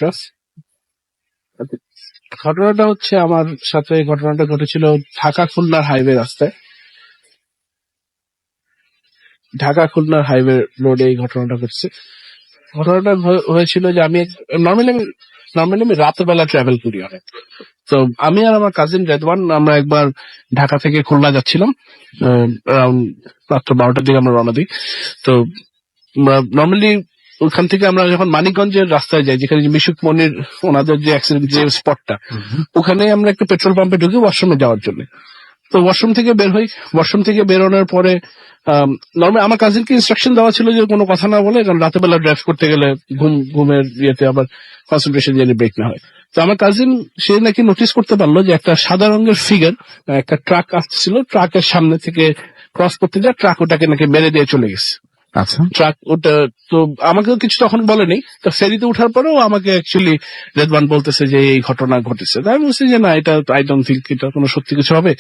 আচ্ছা, ঘটনাটা হচ্ছে আমার সাথে ঘটনাটা ঘটেছিল ঢাকা খুলনার হাইওয়ে রাস্তায়। ঢাকা খুলনার হাইওয়ে রোডে এই ঘটনাটা ঘটছে। ঘটনাটা হয়েছিল যে আমি নর্মালি আমি রাতের বেলা ট্রাভেল করি অনেক। তো আমি আর আমার কাজিন রেদওয়ান আমরা একবার ঢাকা থেকে খুলনা যাচ্ছিলাম। around রাত্র 12টার দিকে আমরা রওনা দিই। তো নর্মালি ওখান থেকে আমরা যখন মানিকগঞ্জের রাস্তায় যাই, যেখানে মিশুক মনির ওনাদের যে অ্যাক্সিডেন্ট যে স্পটটা, ওখানে আমরা একটা পেট্রোল পাম্পে ঢুকি ওয়াশরুমে যাওয়ার জন্য। তো ওয়াশরুম থেকে বের হই। ওয়াশরুম থেকে বেরোনোর পরে নর্মালি আমার কাজিনকে ইনস্ট্রাকশন দেওয়া ছিল যে কোনো কথা না বলে, কারণ রাতের বেলা ড্রাইভ করতে গেলে ঘুমের ইয়েতে আবার কনসেন্ট্রেশন যেন ব্রেক না হয়। তো আমার কাজিন সে নাকি নোটিস করতে পারলো যে একটা সাদা রঙের ফিগার একটা ট্রাক আসছিল, ট্রাকের সামনে থেকে ক্রস করতে যায়, ট্রাক ওটাকে নাকি মেরে দিয়ে চলে গেছে। আচ্ছা, ট্রাক ওটা তো আমাকে কিছু তখন বলেনি। তো ফেরিতে ওঠার পরেও আমাকে অ্যাকচুয়ালি রেদওয়ান বলতেছে যে এই ঘটনা ঘটেছে। তাই আমি বলছি যে না, এটা আই ডোন্ট থিঙ্ক এটা কোনো সত্যি কিছু হবে,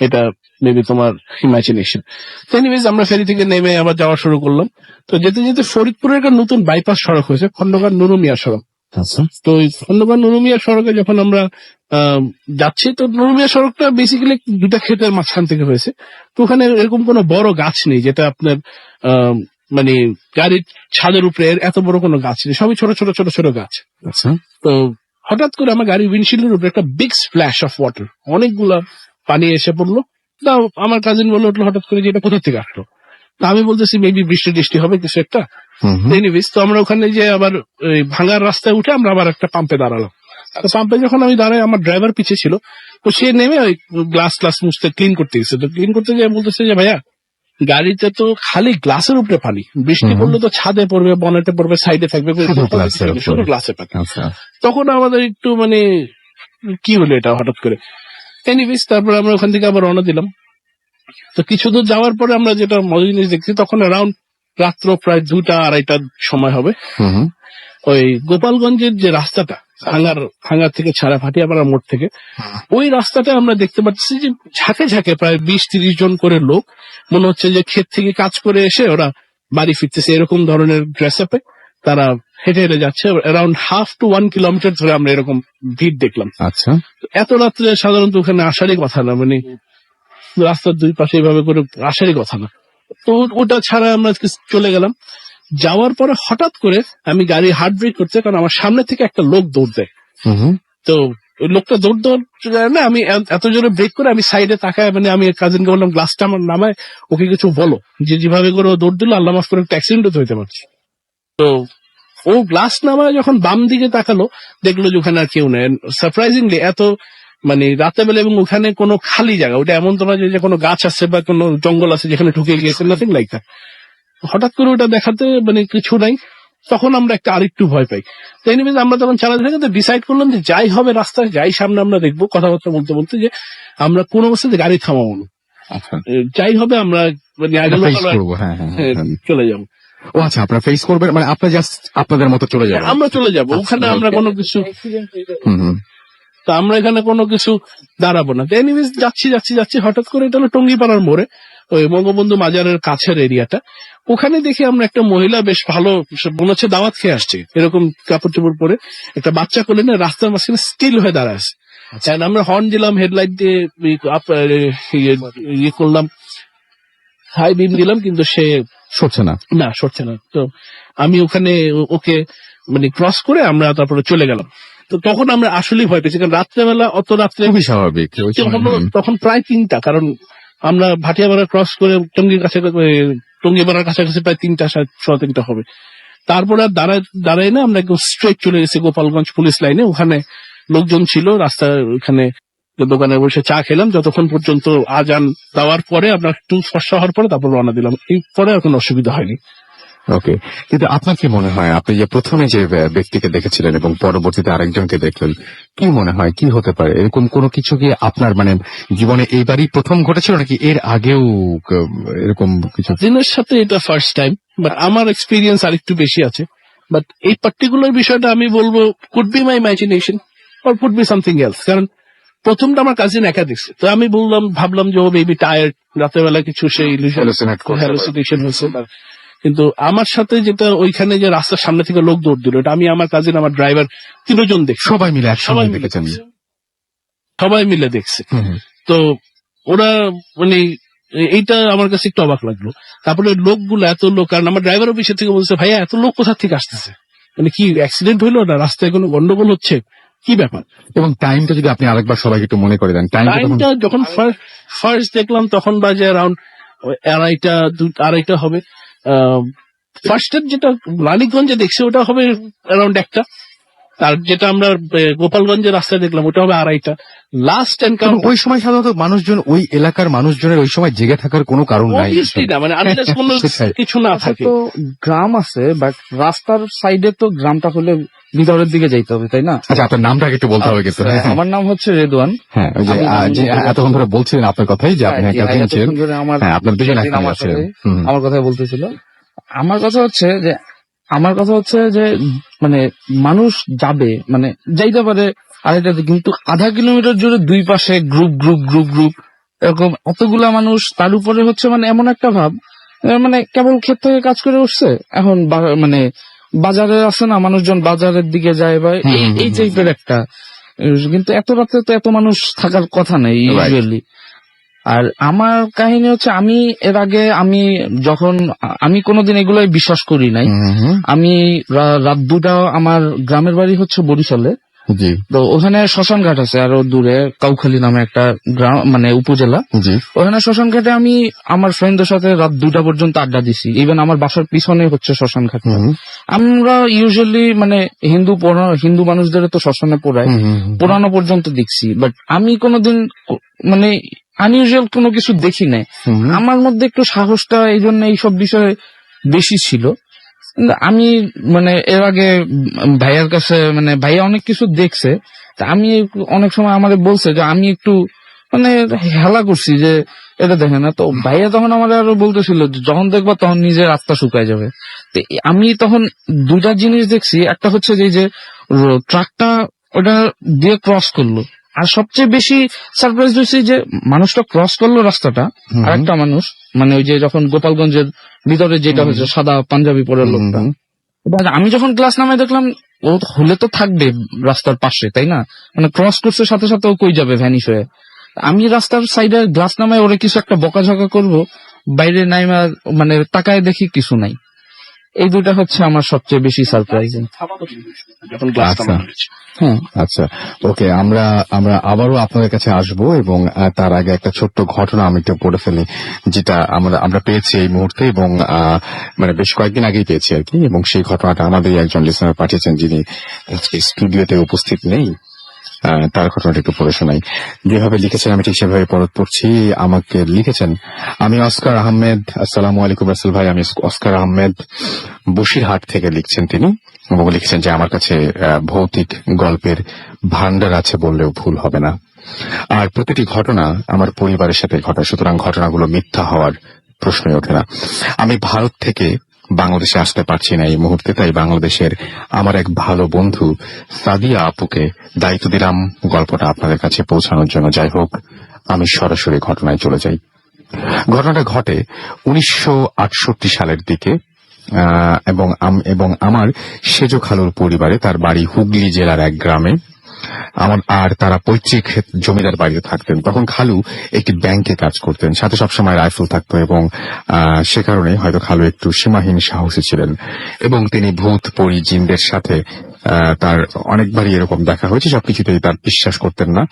এটা মেবি তোমার ইমাজিনেশন। তো এনিওয়েজ আমরা ফেরি থেকে নেমে আবার যাওয়া শুরু করলাম। তো যেতে যেতে ফরিদপুরের একটা নতুন বাইপাস সড়ক হয়েছে, খন্দকার নুরুমিয়া সড়ক। আচ্ছা, তো ওই খন্দকার নুরুমিয়া সড়কে যখন আমরা যাচ্ছি, তো নুরুমিয়া সড়কটা বেসিক্যালি দুটা ক্ষেতের মাঝখান থেকে হয়েছে। তো ওখানে এরকম কোনো বড় গাছ নেই যেটা আপনার মানে গাড়ির ছাদের উপরে এত বড় কোনো গাছ নেই, সবই ছোট ছোট ছোট ছোট গাছ। আচ্ছা, তো হঠাৎ করে আমার গাড়ির উইন্ডশিল্ডের উপরে একটা বিগ স্প্ল্যাশ অফ ওয়াটার, অনেকগুলা পানি এসে পড়লো। তা আমার কাজিন বলে উঠলো হঠাৎ করে যে এটা কোথা থেকে আসলো। তা আমি বলতেছি মেবি বৃষ্টি টিষ্টি হবে কিছু একটা। এনিওয়েজ তো আমরা ওখানে যে আবার ওই ভাঙার রাস্তায় উঠে আমরা আবার একটা পাম্পে দাঁড়ালাম। তো পাম্পে যখন আমি দাঁড়াই, আমার ড্রাইভার পিছে ছিল। তো সে নেমে ওই গ্লাস মুছতে ক্লিন করতে গেছে। তো ক্লিন করতে গিয়ে বলতেছে যে ভাইয়া, গাড়িতে তো খালি গ্লাসের উপরে পানি, বৃষ্টি পড়লে তো ছাদে পড়বে, বনেটে পড়বে, সাইডে থাকবে, শুধু গ্লাসে পানি। তখন আমাদের একটু মানে কি হলো এটা হঠাৎ করে। এনিওয়েজ তারপরে আমরা ওখান থেকে আবার রওনা দিলাম। তো কিছু দূর যাওয়ার পরে আমরা যেটা মজা জিনিস দেখছি, তখন অ্যারাউন্ড রাত্র প্রায় 2টা-2:30টার সময় হবে। ওই গোপালগঞ্জের যে রাস্তাটা ভাঙার থেকে ছাড়া ভাটিয়াপাড়া মোড় থেকে, ওই রাস্তাটা আমরা দেখতে পাচ্ছি যে ঝাঁকে ঝাঁকে প্রায় 20-30 জন করে লোক, মনে হচ্ছে যে ক্ষেত থেকে কাজ করে এসে ওরা বাড়ি ফিরতেছে, এরকম ধরনের ড্রেস আপে তারা হেঁটে হেঁটে যাচ্ছে। অ্যারাউন্ড 1/2 to 1 কিলোমিটার ধরে আমরা এরকম ভিড় দেখলাম। আচ্ছা, এত রাত্রে সাধারণত ওখানে আসারই কথা না, মানে রাস্তার দুই পাশে এইভাবে করে আসারই কথা না। তো ওটা ছাড়া আমরা চলে গেলাম। যাওয়ার পরে হঠাৎ করে আমি গাড়ি হার্ড ব্রেক করতে, কারণ আমার সামনে থেকে একটা লোক দৌড় দেয়। তো ওই লোকটা দৌড় দেওয়ার না, আমি এত জোরে ব্রেক করে আমি সাইডে তাকায়, মানে আমি কাজিনকে বললাম গ্লাসটা আমার নামায়, ওকে কিছু বলো, যে যেভাবে করে ও দৌড় দিল আল্লাহ মাফ করে একটা অ্যাক্সিডেন্ট হইতে পারছে। তো ও গ্লাস নামায় যখন বাম দিকে তাকালো, দেখলো যে ওখানে আর কেউ নেই। সারপ্রাইজিংলি এত মানে রাতে বেলা, এবং ওখানে কোনো খালি জায়গা, ওটা এমন তো না যে কোনো গাছ আছে বা কোনো জঙ্গল আছে যেখানে ঢুকে গিয়েছে, নাথিং লাইক দ্যাট। হঠাৎ করে ওটা দেখাতে মানে কিছু নাই, তখন আমরা একটা আরেকটু ভয় পাই। তো এনিওয়েজ আমরা তখন চালাতে থাকতে ডিসাইড করলাম যে যাই হবে রাস্তায় যাই সামনে আমরা দেখবো, কথাবার্তা বলতে বলতে, যে আমরা কোনো অবস্থাতে গাড়ি থামাবো না, যাই হবে আমরা মানে চলে যাবো। ও আচ্ছা, আপনারা ফেস করবেন, মানে আপনারা জাস্ট আপনাদের মতো চলে যাবেন। আমরা চলে যাবো ওখানে, আমরা কোনো কিছু তো আমরা এখানে কোনো কিছু দাঁড়াবো না। এনিওয়েজ যাচ্ছি যাচ্ছি যাচ্ছি, হঠাৎ করে এটা হলো টঙ্গিপাড়ার মোড়ে, ওই বঙ্গবন্ধু মাজারের কাছের এরিয়াটা। ওখানে দেখি আমরা একটা মহিলা বেশ ভালো, মনে হচ্ছে দাওয়াত খেয়ে আসছে, এরকম কাপড় চোপড় পরে একটা বাচ্চা কোলে না রাস্তার মাঝখানে স্টিল হয়ে দাঁড়ায় আছে। আমরা হর্ন দিলাম, হেডলাইট দিয়ে ইয়ে করলাম, হাই বিম দিলাম, কিন্তু সে সরছে না। তো আমি ওখানে ওকে মানে ক্রস করে আমরা তারপরে চলে গেলাম। তো তখন আমরা আসলেই ভয় পেয়েছি, কারণ রাত্রেবেলা অত রাত্রে খুবই স্বাভাবিক, তখন প্রায় 3টা, কারণ আমরা ভাটিয়াপাড়া ক্রস করে টঙ্গিপাড়ার কাছাকাছি প্রায় 3টা হবে। তারপরে আর দাঁড়াই না, আমরা একদম স্ট্রেট চলে গেছি গোপালগঞ্জ পুলিশ লাইনে। ওখানে লোকজন ছিল, রাস্তার ওখানে দোকানে বসে চা খেলাম, যতক্ষণ পর্যন্ত আজান দেওয়ার পরে আমরা একটু ফর্সা হওয়ার পরে তারপর রওনা দিলাম। এরপরে আর কোনো অসুবিধা হয়নি। ওকে, কিন্তু আপনার কি মনে হয়, আপনি যে প্রথমে যে ব্যক্তিকে দেখেছিলেন এবং পরবর্তীতে আরেকজনকে দেখলেন, কি মনে হয় কি হতে পারে? এরকম কোনো কিছু কি আপনার মানে জীবনে এইবারই প্রথম ঘটেছিল, নাকি এর আগেও এরকম কিছু? দিনের সাথে এটা ফার্স্ট টাইম, বাট আমার এক্সপিরিয়েন্স আরেকটু বেশি আছে। বাট এই পার্টিকুলার বিষয়টা আমি বলবো could be my imagination or could be something else, কারণ প্রথমটা আমার কাজিন একা দেখছে। তো আমি ভাবলাম যে ও মেবি টায়ার্ড, রাতের বেলা কিছু সেই হ্যালুসিনেশন হয়েছে। কিন্তু আমার সাথে যেটা ওইখানে যে রাস্তার সামনে থেকে লোক দৌড় দিল, এটা আমি, আমার কাজিন, আমার ড্রাইভার, তিনজন দেখছি। সবাই মিলে একসঙ্গে সবাই মিলে দেখেছেন? দেখছে। সবাই মিলে দেখছে। হুম, হুম। তো ওরা মানে এইটা আমার কাছে একটু অবাক লাগলো। তারপরে লোকগুলো, এত লোক, কারণ আমার ড্রাইভার অফিসের থেকে বলছে, ভাইয়া এত লোক কোথা থেকে আসতেছে, মানে কি অ্যাক্সিডেন্ট হইলো না, রাস্তায় কোনো গন্ডগোল হচ্ছে, কি ব্যাপার? এবং টাইমটা যদি আপনি আরেকবার সবাইকে একটু মনে করে দেন, টাইমটা যখন ফার্স্ট দেখলাম তখন বাজে অ্যারাউন্ড আড়াইটা হবে। ফার্স্টের যেটা রানীগঞ্জে দেখছি ওটা হবে অ্যারাউন্ড 1টা, আর যেটা আমরা গোপালগঞ্জের রাস্তায় দেখলাম ওটা হবে 2:30। লাস্ট এনকাউন্টার ওই সময় সাধারণত মানুষজন, ওই এলাকার মানুষজনের ওই সময় জেগে থাকার কোনো কারণ নাই। না, মানে unless কোনো সেটাই। কিছু না থাকে। তো গ্রাম আছে, বাট রাস্তার সাইডে তো গ্রামটা হলে ভিতরের দিকে যাইতে হবে, তাই না? আচ্ছা, আপনার নামটাকে একটু বলতে হবে কিন্তু। হ্যাঁ, আমার নাম হচ্ছে রেদওয়ান। হ্যাঁ, ওই যে যে এতক্ষণ ধরে বলছিলেন আপনার কথাই, যে আপনি একটা দিন ছিলেন। এতক্ষণ ধরে আমার হ্যাঁ, আপনার দুজন একদিন একসঙ্গে আমার আছেন। সাথে হুম। আমার কথাই বলতেছিল। আমার কথা হচ্ছে যে মানে মানুষ যাবে, মানে যাইতে পারে আড়াইটাতে, কিন্তু আধা কিলোমিটার জুড়ে দুই পাশে গ্রুপ গ্রুপ গ্রুপ গ্রুপ এরকম অতগুলা মানুষ, তার উপরে হচ্ছে মানে এমন একটা ভাব, মানে কেবল ক্ষেত থেকে কাজ করে উঠছে, এখন মানে বাজারে আছে না, মানুষজন বাজারের দিকে যায়, বা এই টাইপের একটা। কিন্তু এত রাতে তো এত মানুষ থাকার কথা নেই ইউজুয়ালি। আর আমার কাহিনী হচ্ছে, আমি এর আগে আমি কোনোদিন এগুলোই বিশ্বাস করি নাই। আমি রাত 2টা, আমার গ্রামের বাড়ি হচ্ছে বরিশালে। জি, তো ওখানে শ্মশান ঘাট আছে, আরো দূরে কাউখালী নামে একটা গ্রাম, মানে উপজেলা। জি। ওখানে শ্মশান ঘাটে আমি আমার ফ্রেন্ডদের সাথে রাত 2টা পর্যন্ত আড্ডা দিছি। ইভেন আমার বাসার পিছনে হচ্ছে শ্মশান ঘাট। আমরা ইউজুয়ালি মানে হিন্দু মানুষদের তো শ্মশানে পোড়ানো পর্যন্ত দেখছি, বাট আমি কোনোদিন মানে আনইউজুয়াল কোনো কিছু দেখি নাই। আমার মধ্যে একটু সাহসটা এই জন্য এইসব বিষয়ে বেশি ছিল। আমি মানে এর আগে ভাইয়ার কাছে, মানে ভাইয়া অনেক কিছু দেখছে, তা আমি অনেক সময় আমাদের বলছে যে আমি একটু মানে হেলা করছি যে এটা দেখে না। তো ভাইয়া তখন আমাদের আরো বলতেছিল যে যখন দেখবা তখন নিজের আত্মা শুকায় যাবে। তো আমি তখন 2টা জিনিস দেখছি। একটা হচ্ছে যে ট্রাকটা ওটা দিয়ে ক্রস করলো, আর সবচেয়ে বেশি সারপ্রাইজ হয়েছে যে মানুষটা ক্রস করলো রাস্তাটা, আর একটা মানুষ, মানে ওই যে যখন গোপালগঞ্জের ভিতরে যেটা হয়েছে, সাদা পাঞ্জাবি পরে লোকটা, আমি যখন ক্লাস নামে দেখলাম, ও হলে তো থাকবে রাস্তার পাশে, তাই না? মানে ক্রস করছে, সাথে সাথে ও কই যাবে ভ্যানিশ হয়ে। আমি রাস্তার সাইডে গ্লাস নামায় ওরে কিছু একটা বকাঝকা করব, বাইরে নাইমা মানে তাকায় দেখি কিছু নাই। এই 2টা হচ্ছে আমার সবচেয়ে বেশি সারপ্রাইজিং। যখন গ্লাস আচ্ছা। নামানো হয়েছে। হ্যাঁ, আচ্ছা, ওকে, আমরা আবারও আপনাদের কাছে আসবো, এবং তার আগে একটা ছোট্ট ঘটনা আমি একটু পড়ে ফেলি, যেটা আমরা পেয়েছি এই মুহূর্তে, এবং মানে বেশ কয়েকদিন আগেই পেয়েছি আর কি। এবং সেই ঘটনাটা আমাদের একজন লিসনার পাঠিয়েছেন, যিনি আজকে স্টুডিওতে উপস্থিত নেই। তার ঘটনাটা একটু পড়ে শোনাই। যেভাবে লিখেছেন আমি ঠিক সেভাবে পড়ছি। আমাকে লিখেছেন, আমি অস্কার আহমেদ। আসসালামু আলাইকুম রাসেল ভাই, আমি অস্কার আহমেদ, বসিরহাট থেকে লিখছেন তিনি, এবং লিখছেন যে আমার কাছে ভৌতিক গল্পের ভান্ডার আছে বললেও ভুল হবে না। আর প্রতিটি ঘটনা আমার পরিবারের সাথে ঘটে, সুতরাং ঘটনাগুলো মিথ্যা হওয়ার প্রশ্নই ওঠে না। আমি ভারত থেকে বাংলাদেশে আসতে পারছি না এই মুহূর্তে, তাই বাংলাদেশের আমার এক ভালো বন্ধু সাদিয়া আপুকে দায়িত্ব দিলাম গল্পটা আপনাদের কাছে পৌঁছানোর জন্য। যাই হোক, আমি সরাসরি ঘটনায় চলে যাই। ঘটনাটা ঘটে 1968 সালের দিকে, এবং আমার সেজ খালুর পরিবারে, তার বাড়ি হুগলি জেলার এক গ্রামে। আর তারা পৈতৃক জমিদার বাড়িতে থাকতেন। তখন খালু একটি ব্যাংকে কাজ করতেন, সাথে সবসময় রাইফেল থাকতো, এবং সে কারণে হয়তো খালু একটু সীমাহীন সাহসী ছিলেন, এবং তিনি ভূত পরি জিনদের সাথে তার অনেকবারই এরকম দেখা হয়েছে। সবকিছুতেই তার বিশ্বাস করতেন না,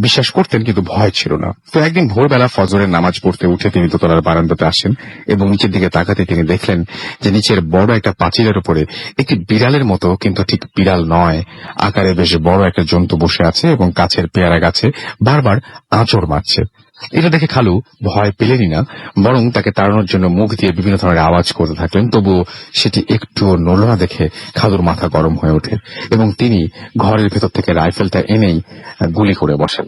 বিশ্বাস করতেন কিন্তু ভয় ছিল না। তো একদিন ভোরবেলা ফজরের নামাজ পড়তে উঠে তিনি দোতলার বারান্দাতে আসেন, এবং নিচের দিকে তাকাতে তিনি দেখলেন যে নিচের বড় একটা পাঁচিলের উপরে একটি বিড়ালের মতো, কিন্তু ঠিক বিড়াল নয়, আকারে বেশ বড় একটা জন্তু বসে আছে, এবং কাছের পেয়ারা গাছে বারবার আঁচড় মারছে। এটা দেখে খালু ভয় পেলেনই না, বরং তাকে তাড়ানোর জন্য মুখ দিয়ে বিভিন্ন ধরনের আওয়াজ করতে থাকলেন। তবুও সেটি একটুও নড়ল না দেখে খালুর মাথা গরম হয়ে ওঠে, এবং তিনি ঘরের ভেতর থেকে রাইফেলটা এনেই গুলি করে বসেন।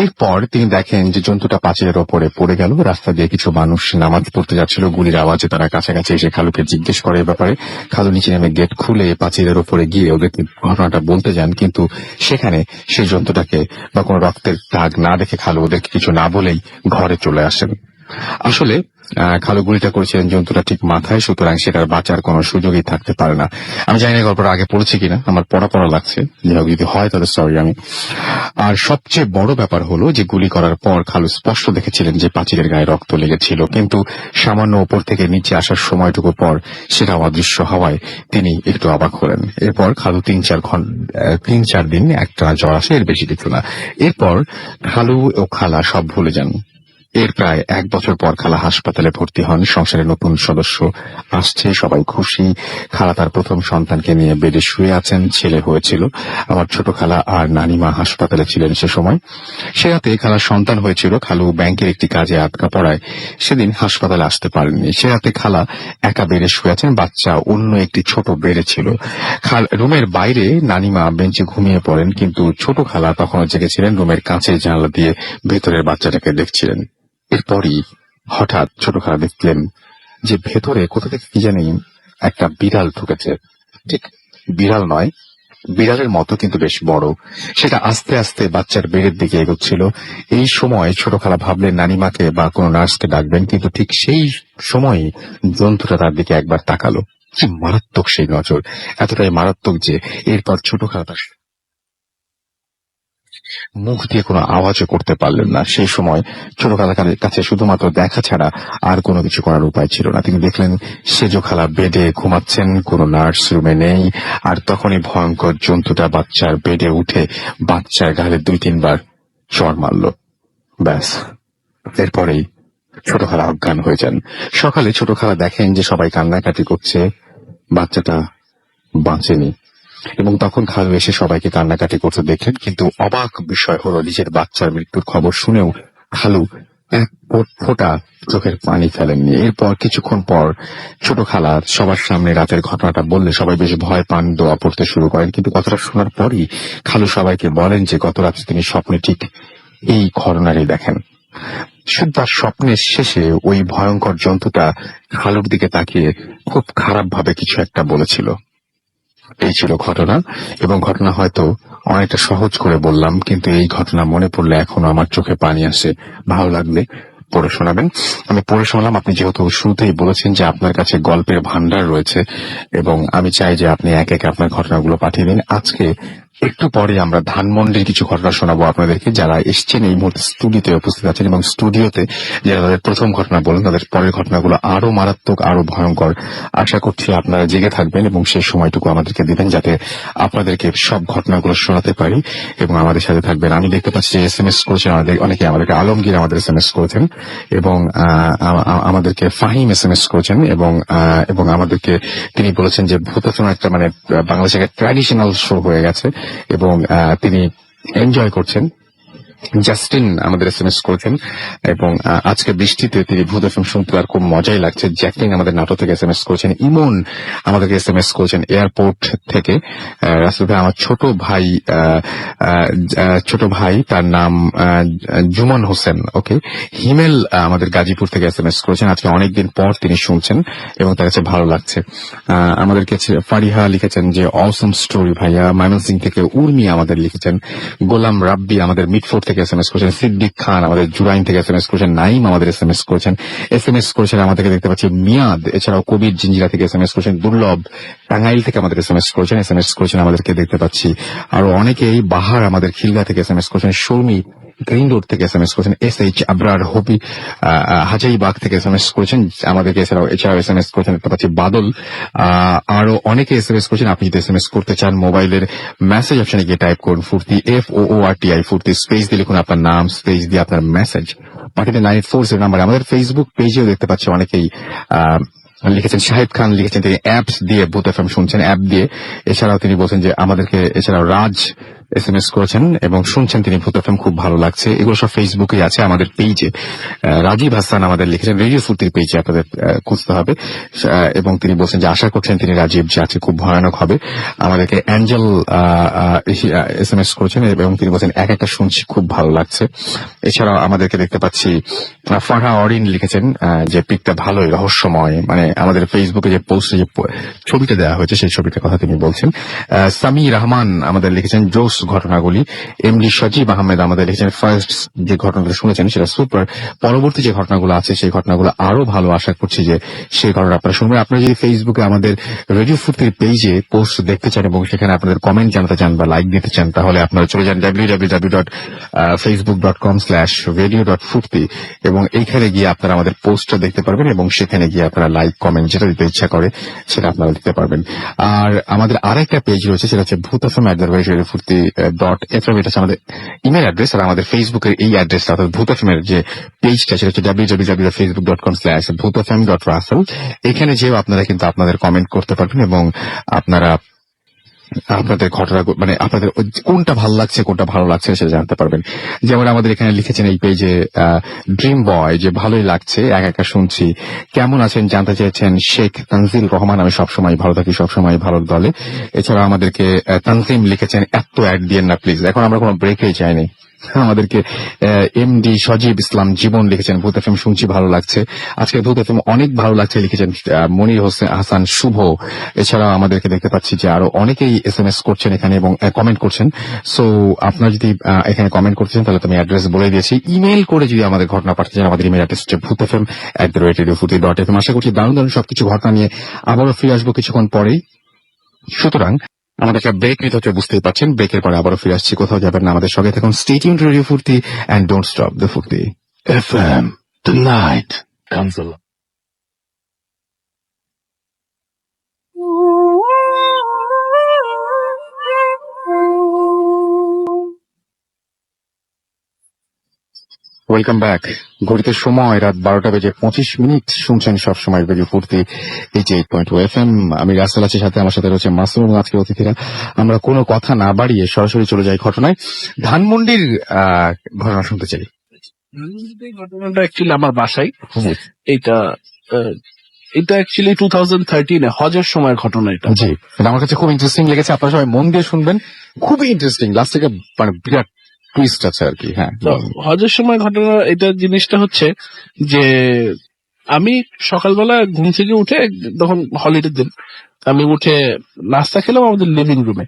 এরপর তিনি দেখেন যে জন্তুটা পাঁচিলের ওপরে পড়ে গেল। রাস্তা দিয়ে কিছু মানুষ নামাজ পড়তে যাচ্ছিল, গুলির আওয়াজে তারা কাছাকাছি এসে খালুকে জিজ্ঞেস করে এ ব্যাপারে। খালু নিচে নেমে গেট খুলে পাঁচিলের ওপরে গিয়ে ওদেরকে ঘটনাটা বলতে যান, কিন্তু সেখানে সেই জন্তুটাকে বা কোনো রক্তের দাগ না দেখে খালু ওদেরকে কিছু না বলেই ঘরে চলে আসেন। আসলে খালু গুলিটা করেছিলেন জন্তুটা ঠিক মাথায়, সুতরাং সেটার বাঁচার কোনো সুযোগই থাকতে পারে না। আমি জানি না গল্পটা আগে পড়েছি কিনা, আমার পড়া লাগছে, যাই হোক যদি হয় তাহলে সরি আমি। আর সবচেয়ে বড় ব্যাপার হলো যে গুলি করার পর খালু স্পষ্ট দেখেছিলেন যে পাঁচিলের গায়ে রক্ত লেগেছিল, কিন্তু সামান্য ওপর থেকে নিচে আসার সময়টুকু পর সেটা অদৃশ্য হওয়ায় তিনি একটু অবাক হলেন। এরপর খালু 3-4 দিন একটা জ্বর আসে, এর বেশি কিছু না। এরপর খালু ও খালা সব ভুলে যান। এর প্রায় 1 বছর পর খালা হাসপাতালে ভর্তি হন। সংসারে নতুন সদস্য আসছে, সবাই খুশি। খালা তার প্রথম সন্তানকে নিয়ে বেডে শুয়ে আছেন, ছেলে হয়েছিল। আমার ছোট খালা আর নানিমা হাসপাতালে ছিলেন সে সময়। সে রাতে খালার সন্তান হয়েছিল। খালু ব্যাংকের একটি কাজে আটকা পড়ায় সেদিন হাসপাতালে আসতে পারেননি। সে রাতে খালা একা বেডে শুয়ে আছেন, বাচ্চা অন্য একটি ছোট বেডে ছিল। রুমের বাইরে নানিমা বেঞ্চে ঘুমিয়ে পড়েন, কিন্তু ছোট খালা তখনও জেগেছিলেন, রুমের কাঁচের জানালা দিয়ে ভেতরের বাচ্চাটাকে দেখছিলেন। এরপরই হঠাৎ ছোট খালা দেখলেন যে ভেতরে কোথা থেকে কি জানি একটা বিড়াল ঢুকেছে। ঠিক বিড়াল নয়, বিড়ালের মতো কিন্তু বেশ বড়। সেটা আস্তে আস্তে বাচ্চার বেডের দিকে এগোচ্ছিল। এই সময় ছোট খালা ভাবলেন নানিমাকে বা কোনো নার্সকে ডাকবেন, কিন্তু ঠিক সেই সময়ই জন্তুটা তার দিকে একবার তাকালো। কি মারাত্মক সেই নজর, এতটাই মারাত্মক যে এরপর ছোট খালা তার মুখ দিয়ে কোনো আওয়াজও করতে পারলেন না। সেই সময় ছোট খালার কাছে শুধুমাত্র দেখা ছাড়া আর কোনো কিছু করার উপায় ছিল না। তিনি দেখলেন সেজ খালা বেডে ঘুমাচ্ছেন, কোনো নার্স রুমে নেই। আর তখনই ভয়ঙ্কর জন্তুটা বাচ্চার বেডে উঠে বাচ্চার গালে 2-3 বার চড় মারল। ব্যাস, এরপরেই ছোট খালা অজ্ঞান হয়ে যান। সকালে ছোট খালা দেখেন যে সবাই কান্নাকাটি করছে, বাচ্চাটা বাঁচেনি। এবং তখন খালু এসে সবাইকে কান্নাকাটি করতে দেখলেন, কিন্তু অবাক বিষয় হলো নিজের বাচ্চার মৃত্যুর খবর শুনেও খালু এক ফোঁটা চোখের পানি ফেলেননি। এরপর কিছুক্ষণ পর ছোট খালা সবার সামনে রাতের ঘটনাটা বললে সবাই বেশ ভয় পান, দোয়া পড়তে শুরু করেন। কিন্তু কথাটা শোনার পরই খালু সবাইকে বলেন যে গত রাতে তিনি স্বপ্নে ঠিক এই ঘটনারই দেখেন। শুধু তার স্বপ্নের শেষে ওই ভয়ঙ্কর জন্তুটা খালুর দিকে তাকিয়ে খুব খারাপ ভাবে কিছু একটা বলেছিল। এই ছিল ঘটনা, এবং ঘটনা হয়তো অনেকটা সহজ করে বললাম, কিন্তু এই ঘটনা মনে পড়লে এখনো আমার চোখে পানি আসে। ভালো লাগলে পড়ে শোনাবেন। আমি পড়ে শোনালাম। আপনি যেহেতু শুরুতেই বলেছেন যে আপনার কাছে গল্পের ভান্ডার রয়েছে, এবং আমি চাই যে আপনি এক এক আপনার ঘটনাগুলো পাঠিয়ে দিন। আজকে একটু পরে আমরা ধানমন্ডির কিছু ঘটনা শোনাবো আপনাদেরকে। যারা এসছেন এই মুহূর্তে স্টুডিওতে উপস্থিত আছেন, এবং স্টুডিওতে যারা তাদের প্রথম ঘটনা বলেন তাদের পরের ঘটনাগুলো আরো মারাত্মক, আরো ভয়ঙ্কর। আশা করছি আপনারা জেগে থাকবেন এবং সেই সময়টুকু আমাদেরকে দিবেন যাতে আপনাদেরকে সব ঘটনাগুলো শোনাতে পারি, এবং আমাদের সাথে থাকবেন। আমি দেখতে পাচ্ছি যে SMS করেছেন অনেকে, আমাদেরকে আলমগীর আমাদের SMS করেছেন, এবং আমাদেরকে ফাহিম SMS করেছেন, এবং আমাদেরকে তিনি বলেছেন যে ভূতাচনা একটা মানে বাংলাদেশের একটা ট্র্যাডিশনাল শো হয়ে গেছে, এবং তিনি এনজয় করছেন। জাস্টিন আমাদের SMS করেছেন, এবং আজকে বৃষ্টিতে তিনি ভূত FM শুনতে তার খুব মজাই লাগছে। জ্যাকলিন আমাদের নাটক থেকে SMS করেছেন। ইমন আমাদেরকে SMS করেছেন এয়ারপোর্ট থেকে। রাসেল ভাই, আমার ছোট ভাই তার নাম জুমন হোসেন। ওকে। হিমেল আমাদের গাজীপুর থেকে SMS করেছেন। আজকে অনেকদিন পর তিনি শুনছেন এবং তার কাছে ভালো লাগছে। আমাদের কাছে ফারিহা লিখেছেন যে অসম স্টোরি ভাইয়া। ময়মনসিং থেকে উর্মি আমাদের লিখেছেন। গোলাম রাব্বি আমাদের মিটফোর্ড থেকে SMS করেছেন। সিদ্দিক খান আমাদের জুরাইন থেকে SMS করেছেন। নাইম আমাদের SMS করেছেন। SMS করেছেন আমাদেরকে দেখতে পাচ্ছি মিয়াদ, এছাড়াও কবির জিঞ্জিরা থেকে SMS করেছেন। দুর্লভ টাঙ্গাইল থেকে আমাদের SMS করেছেন। SMS করেছেন আমাদেরকে দেখতে পাচ্ছি আরো অনেকেই। বাহার আমাদের খিলগা থেকে SMS করেছেন। শর্মী গ্রিন রোড থেকে SMS করেছেন। SH আবরার হবি হাজাইবাগ থেকে SMS করেছেন আমাদেরকে। এছাড়াও SMS করেছেন দেখতে পাচ্ছি বাদল। আরো অনেকে SMS করেছেন। আপনি যদি SMS করতে চান মোবাইলের মেসেজ অপশনে গিয়ে টাইপ করুন ফুর্তি, FOORTI ফুর্তি, স্পেস দিয়ে লিখুন আপনার নাম, স্পেস দিয়ে আপনার মেসেজ পাঠিয়ে 984 নাম্বারে। আমাদের ফেসবুক পেজেও দেখতে পাচ্ছি অনেকেই লিখেছেন। শাহিদ খান লিখেছেন তিনি অ্যাপস দিয়ে ভূত FM শুনছেন, অ্যাপ দিয়ে। এছাড়াও তিনি বলছেন যে আমাদেরকে, এছাড়াও রাজ SMS করেছেন এবং শুনছেন তিনি ভূত FM খুব ভালো লাগছে। এগুলো সব ফেসবুকে আছে আমাদের পেজে। রাজীব হাসান আমাদের লিখেছেন রেডিও ফুর্তির পেজে, আপনাদের খুঁজতে হবে, এবং তিনি বলছেন যে আশা করছেন তিনি রাজীব যে আছে খুব ভয়ানক হবে। আমাদেরকে অ্যাঞ্জেল SMS করেছেন এবং তিনি বলছেন এক একটা শুনছি খুব ভালো লাগছে। এছাড়াও আমাদেরকে দেখতে পাচ্ছি ফারহা অরিন লিখেছেন যে পিকটা ভালোই রহস্যময়, মানে আমাদের ফেসবুকে যে পোস্টে যে ছবিটা দেওয়া হয়েছে সেই ছবিটার কথা তিনি বলছেন। সামি রহমান আমাদের লিখেছেন জোস পোস্ট ঘটনাগুলি। এমডি সজীব আহমেদ আমাদের লিখেছেন, ফার্স্ট যে ঘটনাটা শুনেছেন সেটা সুপার, পরবর্তী যে ঘটনাগুলো আছে সেই ঘটনাগুলো আরো ভালো, আশা করছি যে সেই ঘটনা আপনারা শুনবেন। আপনারা যদি ফেসবুকে আমাদের রেডিও ফুর্তির পেজে পোস্ট দেখতে চান এবং সেখানে আপনাদের কমেন্ট জানাতে চান বা লাইক দিতে চান, তাহলে আপনারা চলে যান www.facebook.com/radio.furti এবং এইখানে গিয়ে আপনারা আমাদের পোস্টটা দেখতে পারবেন এবং সেখানে গিয়ে আপনারা লাইক কমেন্ট যেটা দিতে ইচ্ছা করে সেটা আপনারা দিতে পারবেন। আর আমাদের আরেকটা পেজ রয়েছে, সেটা হচ্ছে bhutfm@radiofurti.fm, এটা হচ্ছে আমাদের ইমেল অ্যাড্রেস। আর আমাদের ফেসবুকের এই অ্যাড্রেসটা অর্থাৎ ভূতফএম এর যে পেজটা সেটা হচ্ছে www.facebook.com/bhutfm.russell। এখানে যেও আপনারা কিন্তু আপনাদের কমেন্ট করতে পারবেন এবং আপনারা আপনাদের ঘটনা মানে আপনাদের কোনটা ভালো লাগছে কোনটা ভালো লাগছে সেটা জানতে পারবেন। যেমন আমাদের এখানে লিখেছেন এই পেজে ড্রিম বয়, যে ভালোই লাগছে একা একা শুনছি, কেমন আছেন জানতে চেয়েছেন শেখ তানজিল রহমান, আমি সবসময় ভালো থাকি, সবসময় ভালো দলে। এছাড়া আমাদেরকে তানজিম লিখেছেন, এত অ্যাড দিয়েন না প্লিজ, এখন আমরা কোনো ব্রেকেই চাইনি। আমাদেরকে এমডি সজীব ইসলাম জীবন লিখেছেন, ভূত এফএম শুনছি ভালো লাগছে, আজকে ভূত এফএম অনেক ভালো লাগছে লিখেছেন মনির হোসেন হাসান শুভ। এছাড়া আমাদেরকে দেখতে পাচ্ছি যে আরো অনেকেই SMS করছেন এখানে এবং কমেন্ট করছেন। সো আপনারা যদি এখানে কমেন্ট করছেন তাহলে তুমি অ্যাড্রেস বলে দিয়েছি। ইমেল করে যদি আমাদের ঘটনা পাঠাতে চান, আমাদের ইমেল অ্যাড্রেস হচ্ছে bhutfm@radiofurti.fm। আশা করছি দারুণ দারুণ সবকিছু ঘটনা নিয়ে আবারও ফিরে আসবো কিছুক্ষণ পরেই। সুতরাং আমাদের একটা ব্রেক নিতে হচ্ছে, বুঝতেই পারছেন। ব্রেকের পরে আবারও ফিরে আসছি, কোথাও যাবেন না, আমাদের সঙ্গে থাকুন। স্টে টিউনড রেডিও ফুর্তি এন্ড ডোন্ট স্টপ দ্য ফুর্তি FM. Tonight comes alive. Welcome back. ঘড়িতে সময় রাত 12:25। শুনছেন সবসময় রেডিও ফুর্তি 88.2 FM। আমি রাসেল আছি, সাথে আমার সাথে রয়েছে মাসুম এবং আজকের অতিথিরা। আমরা কোনো কথা না বাড়িয়ে সরাসরি চলে যাই ঘটনায়। ধানমন্ডির ঘটনা শুনতে চাই। ঘটনাটা অ্যাকচুয়ালি আমার বাসায়, এটা অ্যাকচুয়ালি 2013 হজের সময়ের ঘটনা। এটা জি, এটা আমার কাছে খুব ইন্টারেস্টিং লেগেছে, আপনারা সবাই মন দিয়ে শুনবেন, খুবই ইন্টারেস্টিং। লাস্ট থেকে মানে বিরাট টুইস্ট আছে আর কি। হ্যাঁ, তো হজের সময় ঘটনা এটা জিনিসটা হচ্ছে যে আমি সকালবেলা ঘুম থেকে উঠে, তখন হলিডে দিন, আমি উঠে নাস্তা খেলাম আমাদের লিভিং রুমে।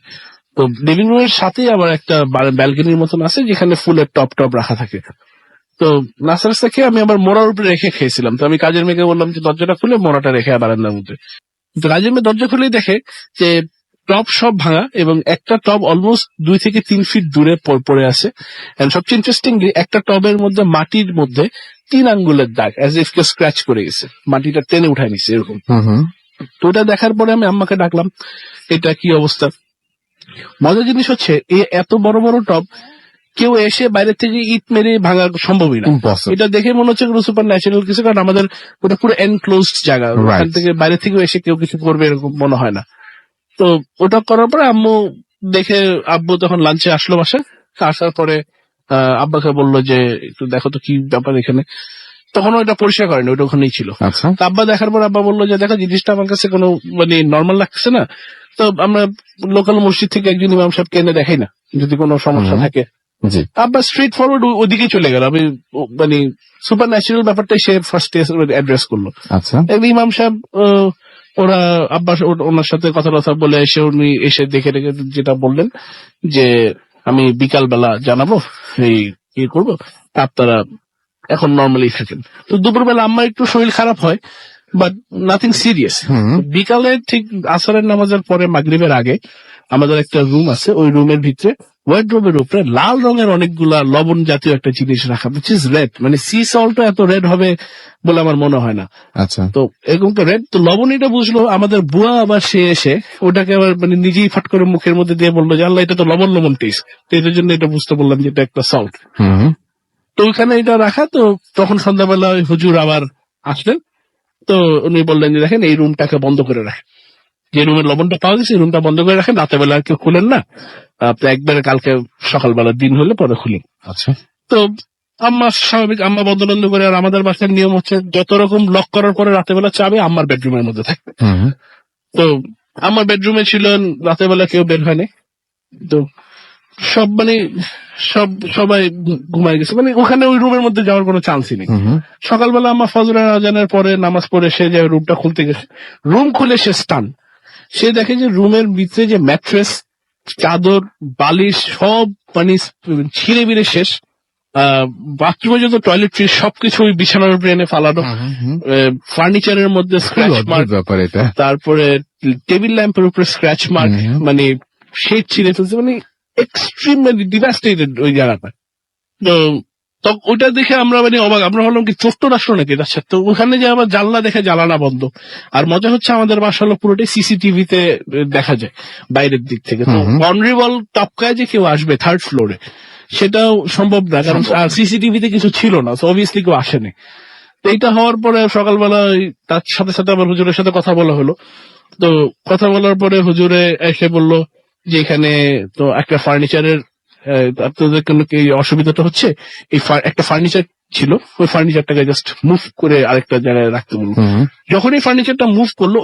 তো লিভিং রুমের সাথেই আবার একটা ব্যালকনির মতন আছে যেখানে ফুলের টপ টপ রাখা থাকে। তো নাস্তা রাস্তা খেয়ে আমি আবার মোড়ার উপরে রেখে খেয়েছিলাম। তো আমি কাজের মেয়েকে বললাম যে দরজাটা খুলে মোড়াটা রেখে বারান্দার মধ্যে। তো কাজের মেয়ে দরজা খুলেই দেখে যে টব সব ভাঙা এবং একটা টব অলমোস্ট 2 থেকে 3 ফিট দূরে পড়ে আছে। এন্ড সবচেয়ে ইন্টারেস্টিংলি একটা টবের মধ্যে মাটির মধ্যে 3 আঙ্গুলের দাগ, অ্যাজ ইফ কেউ স্ক্র্যাচ করে গেছে, মাটিটা টেনে উঠায় নিছে এরকম। তো ওটা দেখার পরে আমি আম্মাকে ডাকলাম, এটা কি অবস্থা। মজার জিনিস হচ্ছে এত বড় বড় টব কেউ এসে বাইরে থেকে ইট মেরে ভাঙা সম্ভবই না। এটা দেখে মনে হচ্ছে কোনো সুপার ন্যাচারাল কিছু, কারণ আমাদের ওটা পুরো এনক্লোজড জায়গা, ওখান থেকে বাইরে থেকে এসে কেউ কিছু করবে এরকম মনে হয় না। তো ওটা করার পরে আম্মু দেখে, আব্বু তখন লাঞ্চে আসলো বাসায়, আসার পরে আব্বাকে বললো যে একটু দেখো তো কি ব্যাপার এখানে। তখন ওইটা পরিষ্কার করেনি, ওইটা ওখানেই ছিল। তো আব্বা দেখার পর আব্বা বললো যে দেখো জিনিসটা আমার কাছে কোনো মানে নর্মাল লাগছে না, তো আমরা লোকাল মসজিদ থেকে একজন ইমাম সাহেবকে এনে দেখাই না যদি কোনো সমস্যা থাকে। আব্বা স্ট্রেট ফরওয়ার্ড ওদিকে চলে গেল। আমি মানে সুপার ন্যাচারাল ব্যাপারটাই সে ফার্স্ট অ্যাড্রেস করলো। ইমাম সাহেব ওরা আব্বা ওনার সাথে কথা বলে এসে উনি এসে দেখে রেখে যেটা বললেন যে আমি বিকাল বেলা জানাবো এই কি করবো, আপনারা এখন নর্মালি থাকেন। তো দুপুরবেলা আম্মা একটু শরীর খারাপ হয়, বাট নাথিং সিরিয়াস। বিকালে ঠিক আসরের নামাজের পরে মাগরিবের আগে আমাদের একটা রুম আছে, ওই রুমের ভিতরে ওয়ার্ডরোবের উপরে লাল রঙের অনেকগুলা লবণ জাতীয় একটা জিনিস রাখা, উইচ ইজ রেড। মানে সি সল্টও এত রেড হবে বলে আমার মনে হয় না। আচ্ছা, তো এরকম রেড তো লবণ, এটা বুঝলো আমাদের বুয়া। আবার সে এসে ওটাকে আবার মানে নিজেই ফাট করে মুখের মধ্যে দিয়ে বললো যে আল্লাহ এটা তো লবণ লবণ টেস্ট, তো এটার জন্য এটা বুঝতে বললাম যে এটা একটা সল্ট। তো ওইখানে এটা রাখা। তো তখন সন্ধ্যাবেলা ওই হুজুর আবার আসলেন, তো উনি বললেন যে দেখেন এই রুমটাকে বন্ধ করে রাখেন, যে রুমের লবণটা পাওয়া গেছে এই রুমটা বন্ধ করে রাখেন, রাতের বেলা আর কেউ খুলেন না, আপনি একবারে কালকে সকালবেলা দিন হলে পরে খুলেন। আচ্ছা, তো আম্মা স্বাভাবিক আম্মা বন্ধ বন্ধ করে। আর আমাদের বাসার নিয়ম হচ্ছে যত রকম লক করার পরে রাতের বেলা চাবি আমার বেডরুমের মধ্যে থাকবে। তো আমার বেডরুমে ছিল, রাতের বেলা কেউ বের হয়নি। তো সব মানে সবাই ঘুমায় গেছে, মানে ওখানে ওই রুমের মধ্যে যাওয়ার কোনো চান্সই নেই। সকালবেলা আমার ফজরের আজানের পরে নামাজ পড়ে সে যে রুমটা খুলতে গেছে, রুম খুলে সে স্টান। সে দেখে যে রুমের ভিতরে যে ম্যাট্রেস চাদর বালিশ সব মানে ছিঁড়ে বিড়ে শেষ। বাথরুমে যত টয়লেট্রিজ সবকিছু ওই বিছানার উপরে এনে ফালানো, ফার্নিচারের মধ্যে স্ক্র্যাচ মার্ক, ব্যাপার এটা। তারপরে টেবিল ল্যাম্পের উপরে স্ক্র্যাচ মার্ক, মানে শেড ছিঁড়ে ফেলছে, মানে এক্সট্রিম মানে ডিভাস্টেটেড ওই জায়গাটা। তো ওইটা দেখে আমরা মানে অবাক, আমরা ভাবলাম কি চোর টোর আসলো নাকি। আচ্ছা, তো ওখানে যে আবার জানলা দেখে জানালা বন্ধ। আর মজা হচ্ছে আমাদের বাসা হলো পুরোটাই সিসিটিভিতে দেখা যায় বাইরের দিক থেকে। তো অনরিবল টপকায় যে কেউ আসবে থার্ড ফ্লোরে সেটাও সম্ভব না, কারণ সিসিটিভিতে কিছু ছিল না, তো অবভিয়াসলি কেউ আসেনি। তো এইটা হওয়ার পরে সকালবেলা তার সাথে সাথে আবার হুজুরের সাথে কথা বলা হলো। তো কথা বলার পরে হুজুরে এসে বলল যে এখানে তো একটা ফার্নিচারের আপনাদের কোনো কি অসুবিধাটা হচ্ছে, এই একটা ফার্নিচার ছিল, ওই ফার্নিচারটাকে জাস্ট মুভ করে আরেকটা জায়গায় রাখতে বলবো। যখন এই ফার্নিচারটা মুভ করলো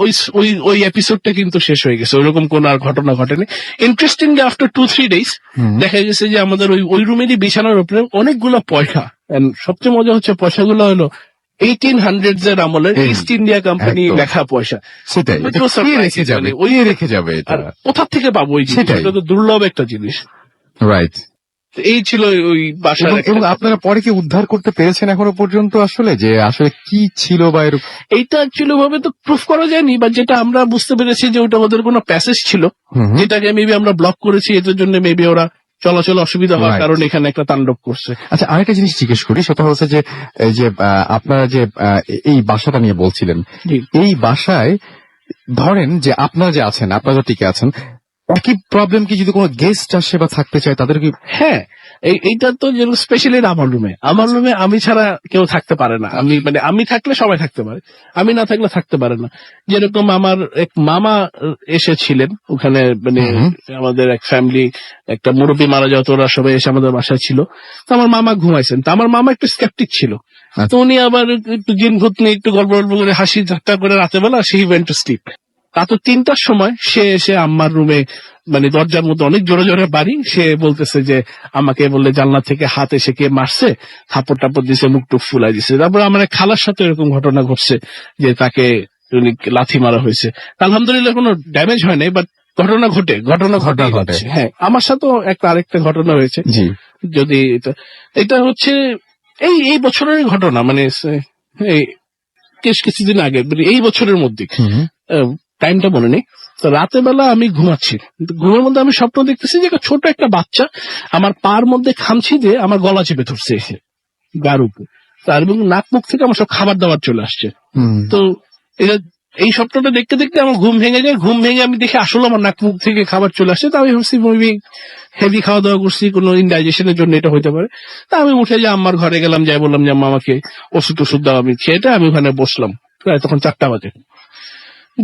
ওই এপিসোডটা কিন্তু শেষ হয়ে গেছে, ওইরকম কোন আর ঘটনা ঘটেনি। ইন্টারেস্টিংলি আফটার 2-3 days দেখা গেছে যে আমাদের ওই রুমেরই বিছানার উপরে অনেকগুলো পয়সা, সবচেয়ে মজা হচ্ছে পয়সাগুলো হলো 1800s এর আমলের ইস্ট ইন্ডিয়া কোম্পানি লেখা পয়সা। সেটাই, এটা কে রেখে যাবে? ওই রেখে যাবে এটা। আর কোথা থেকে পাবো ওই জিনিস? এটা তো দুর্লভ একটা জিনিস। রাইট। এই ছিল ওই বাসার। এবং আপনারা পরে কি উদ্ধার করতে পেরেছেন এখনো পর্যন্ত আসলে যে আসলে কি ছিল বা এরকম? এইটা অ্যাকচুয়ালি ভাবে তো প্রুফ করা যায়নি, বা যেটা আমরা বুঝতে পেরেছি যে ওটা ওদের কোনো প্যাসেজ ছিল যেটাকে মেবি আমরা ব্লক করেছি, এটার জন্য মেবি ওরা চলাচল অসুবিধা হওয়ার কারণে এখানে একটা তাণ্ডব করছে। আচ্ছা, আরেকটা জিনিস জিজ্ঞেস করি, সেটা হচ্ছে যে এই যে আপনারা যে এই বাসাটা নিয়ে বলছিলেন, এই বাসায় ধরেন যে আপনারা যে আছেন, আপনারা টিকে আছেন, একই প্রবলেম কি যদি কোনো গেস্ট আসে বা থাকতে চায় তাদের কি? হ্যাঁ, এইটা তো যেন স্পেশালি আমার রুমে আমি ছাড়া কেউ থাকতে পারে না। আমি থাকলে সবাই থাকতে পারে, আমি না থাকলে থাকতে পারে না। যেরকম আমার এক মামা এসেছিলেন ওখানে, মানে আমাদের এক ফ্যামিলি, একটা মুরব্বী মারা যাওয়া, ওরা সবাই এসে আমাদের বাসায় ছিল। তো আমার মামা ঘুমাইছেন, তো আমার মামা একটু স্কেপটিক ছিল, তো উনি আবার একটু জিন ভূত নিয়ে একটু গল্প গল্প করে হাসি ঠাট্টা করে রাতে বেলা সেই ওয়েন্ট টু স্লিপ। রাত 3টার সময় সে এসে আম্মার রুমে, মানে দরজার মধ্যে অনেক জোরে জোরে বাড়ি, সে বলতেছে যে আমাকে বললে জানলা থেকে হাত এসে কে মারছে, থাপড় টাপড় দিছে, মুখ টুক ফুলাই দিছে। তারপর আমার এক খালার সাথে এরকম ঘটনা ঘটছে যে তাকে লাথি মারা হয়েছে। আলহামদুলিল্লাহ কোনো ড্যামেজ হয় নাই, বাট ঘটনা ঘটে। হ্যাঁ, আমার সাথেও আরেকটা ঘটনা হয়েছে। যদি এটা হচ্ছে এই বছরের ঘটনা, মানে কিছুদিন আগে, এই বছরের মধ্যে, টাইমটা মনে নেই। তো রাতের বেলা আমি ঘুমাচ্ছি, ঘুমের মধ্যে আমি স্বপ্ন দেখতেছি যে ছোট একটা বাচ্চা আমার পার মধ্যে খামছি দিয়ে আমার গলা চেপে ধরছে এসে গার উপর, তার এবং নাক মুখ থেকে আমার সব খাবার দাবার চলে আসছে। তো এই স্বপ্নটা দেখতে দেখতে আমার ঘুম ভেঙে যায়। ঘুম ভেঙে আমি দেখি আসলে আমার নাক মুখ থেকে খাবার চলে আসছে। তা আমি ভাবছি মেবি হেভি খাওয়া দাওয়া করছি, কোনো ইনডাইজেশনের জন্য এটা হইতে পারে। তা আমি উঠে যে আম্মার ঘরে গেলাম, যাই বললাম যে আম্মা আমাকে ওষুধ দাও, আমি খেয়েটা আমি ওখানে বসলাম, তখন 4টা বাজে।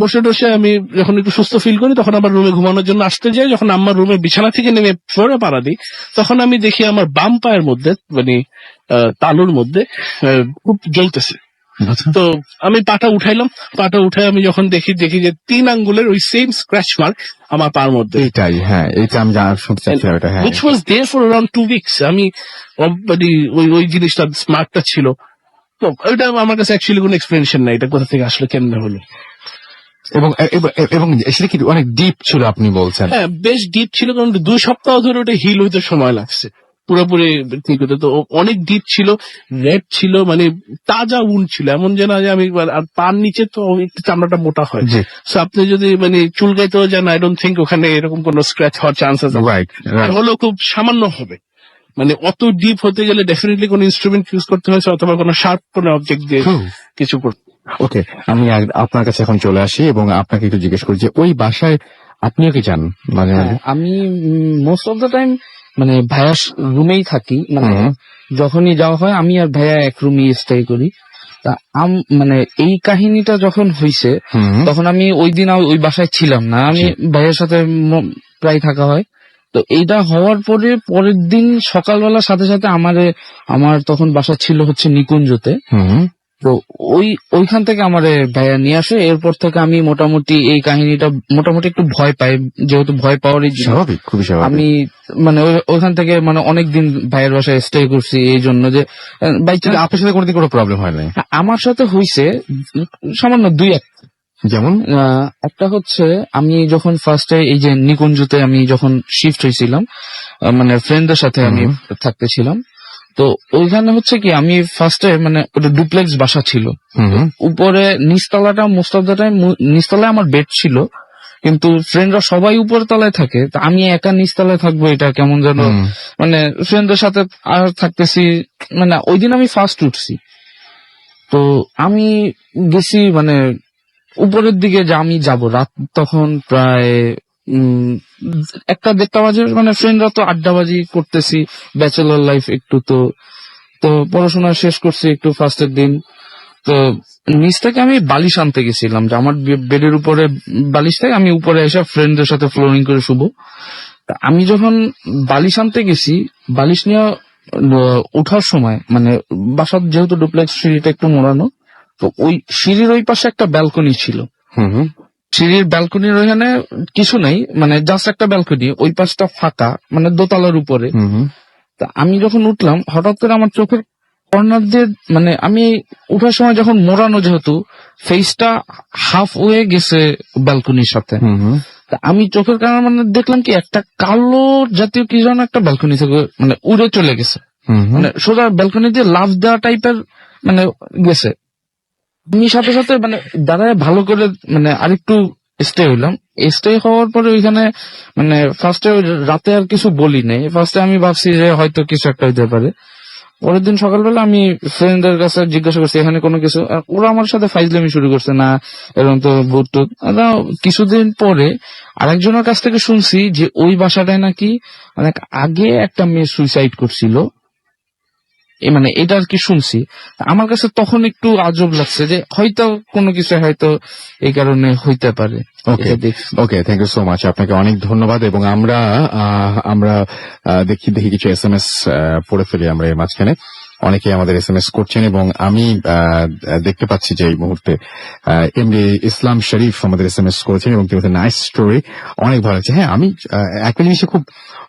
বসে টসে আমি যখন একটু সুস্থ ফিল করি তখন আবার রুমে ঘুমানোর জন্য আসতে যাই। যখন আমার রুমের বিছানা থেকে নেমে ফ্লোরে পাড়া দিই, তখন আমি দেখি আমার বাম পায়ের মধ্যে, মানে তালুর মধ্যে খুব জ্বলতেছে। তো আমি পাটা উঠাইলাম, পাটা উঠাই আমি যখন দেখি যে 3 আঙ্গুলের ওই সেম স্ক্র্যাচ মার্ক আমার পার মধ্যে। এইটাই, হ্যাঁ, এইটা আমি শুনতে চাচ্ছিলাম, এটা হ্যাঁ, which was there for around 2 weeks। আমি ওই জিনিসটা স্মার্টটা ছিল, তো ওইটা আমার কাছে অ্যাকচুয়ালি কোনো এক্সপ্লেনেশন নাই, এটা কোথা থেকে আসলে কেমনে হলো। এবং সেটা কি অনেক ডিপ ছিল আপনি বলছেন? হ্যাঁ, বেশ ডিপ ছিল, কারণ 2 সপ্তাহ ধরে ওটা হিল হইতে সময় লাগছে পুরোপুরি ঠিক হতে। তো অনেক ডিপ ছিল, রেড ছিল, মানে তাজা উন ছিল, এমন যে না যে আমি, আর পার নিচে তো একটু চামড়াটা মোটা হয়, সো আপনি যদি মানে চুলকাইতেও যান, আই ডোন্ট থিঙ্ক ওখানে এরকম কোনো স্ক্র্যাচ হওয়ার চান্সেস হলেও খুব সামান্য হবে। মানে অত ডিপ হতে গেলে ডেফিনেটলি কোনো ইনস্ট্রুমেন্ট ইউজ করতে হয়েছে, অথবা কোনো শার্প কোনো অবজেক্ট দিয়ে কিছু করতে। ওকে, আমি আপনার কাছে এখন চলে আসি এবং আপনাকে একটু জিজ্ঞেস করি যে ওই বাসায় আপনিও কি যান মাঝে মাঝে? আমি মোস্ট অফ দ্য টাইম মানে ভাইয়ার রুমেই থাকি, মানে যখনই যাওয়া হয় আমি আর ভাইয়া এক রুমে স্টে করি। তা মানে এই কাহিনীটা যখন হয়েছে তখন আমি ওই দিন ওই বাসায় ছিলাম না, আমি ভাইয়ের সাথে প্রায় থাকা হয়। তো এইটা হওয়ার পরের দিন সকালবেলা সাথে সাথে আমার তখন বাসা ছিল হচ্ছে নিকুঞ্জতে। তো ওইখান থেকে আমার ভাইয়া নিয়ে আসে। এরপর থেকে আমি মোটামুটি এই কাহিনীটা মোটামুটি একটু ভয় পাই, যেহেতু ভয় পাওয়ারই স্বাভাবিক, খুবই স্বাভাবিক। আমি মানে ওইখান থেকে মানে অনেকদিন ভাইয়ের বাসায় স্টে করছি, এই জন্য যে আপনার সাথে কোনোদিন কোনো প্রবলেম হয় নাই? আমার সাথে হইছে সামান্য 2-1, যেমন একটা হচ্ছে আমি যখন ফার্স্টে এই যে নিকুঞ্জতে আমি যখন শিফট হয়েছিলাম, মানে ফ্রেন্ডদের সাথে আমি থাকতেছিলাম, তো ওইখানে হচ্ছে কি আমি ফার্স্টে মানে ওটা ডুপ্লেক্স বাসা ছিল, উপরে নিচতলাটা মোস্ট অফ দ্য টাইম নিচতলায় আমার বেড ছিল, কিন্তু ফ্রেন্ডরা সবাই উপর তলায় থাকে, তো আমি একা নিচতলায় থাকবো, এটা কেমন যেন মানে ফ্রেন্ডদের সাথে আর থাকতেছি, মানে ওই দিন আমি ফার্স্ট উঠছি, তো আমি গেছি মানে উপরের দিকে যে আমি যাব, রাত তখন প্রায় 1-1:30 বাজে, মানে ফ্রেন্ডরা তো আড্ডাবাজি করতেছি, ব্যাচেলর লাইফ একটু, তো তো পড়াশোনা শেষ করছি একটু ফার্স্টের দিন, তো নিচ থেকে আমি বালিশ আনতে গেছিলাম, যে আমার বেডের উপরে বালিশ থেকে আমি উপরে এসে ফ্রেন্ডদের সাথে ফ্লোরিং করে শুভ। আমি যখন বালিশ আনতে গেছি, বালিশ নিয়ে ওঠার সময় মানে বাসার যেহেতু ডুপ্লেক্স সিঁড়িটা একটু মোড়ানো, তো ওই সিঁড়ির ওই পাশে একটা ব্যালকনি ছিল, সিঁড়ির ব্যালকনির ওইখানে কিছু নেই, মানে জাস্ট একটা ব্যালকনি, ওই পাশটা ফাঁকা, মানে দোতলার উপরে। তা আমি যখন উঠলাম, হঠাৎ করে আমার চোখের কর্নার দিয়ে, মানে আমি উঠার সময় যখন মোড়ানো, যেহেতু ফেসটা হাফ ওয়ে গেছে ব্যালকনির সাথে, তা আমি চোখের কারণে মানে দেখলাম কি একটা কালো জাতীয় কি যেন একটা ব্যালকনি থেকে মানে উড়ে চলে গেছে, মানে সোজা ব্যালকনি দিয়ে লাফ দেওয়া টাইপের মানে গেছে। আমি সাথে সাথে মানে দাঁড়ায় ভালো করে মানে আরেকটু স্টে হইলাম, স্টে হওয়ার পরে ওইখানে মানে ফার্স্টে রাতে আর কিছু বলি নাই, ফার্স্টে আমি ভাবছি যে হয়তো কিছু একটা হইতে পারে। পরের দিন সকালবেলা আমি ফ্রেন্ডদের কাছে জিজ্ঞাসা করছি এখানে কোনো কিছু, আর ওরা আমার সাথে ফাইজলামি শুরু করছে, না এরকম তো ভূত টুত। কিছুদিন পরে আরেকজনের কাছ থেকে শুনছি যে ওই বাসাটায় নাকি অনেক আগে একটা মেয়ে সুইসাইড করছিল, মানে এটা আর কি শুনছি। আমার কাছে তখন একটু আজব লাগছে যে হয়তো কোনো কিছু হয়তো এই কারণে হইতে পারে। ওকে, থ্যাংক ইউ সো মাচ, আপনাকে অনেক ধন্যবাদ। এবং আমরা দেখি কিছু SMS পড়ে ফেলি আমরা এর মাঝখানে। অনেকে আমাদের SMS করছেন এবং আমি দেখতে পাচ্ছি যে এই মুহূর্তে এমডি ইসলাম শরীফ আমাদের SMS করেছেন এবং তিনি বলছেন নাইস স্টোরি, অনেক ভালো লাগছে। হ্যাঁ, আমি একটা জিনিসে খুব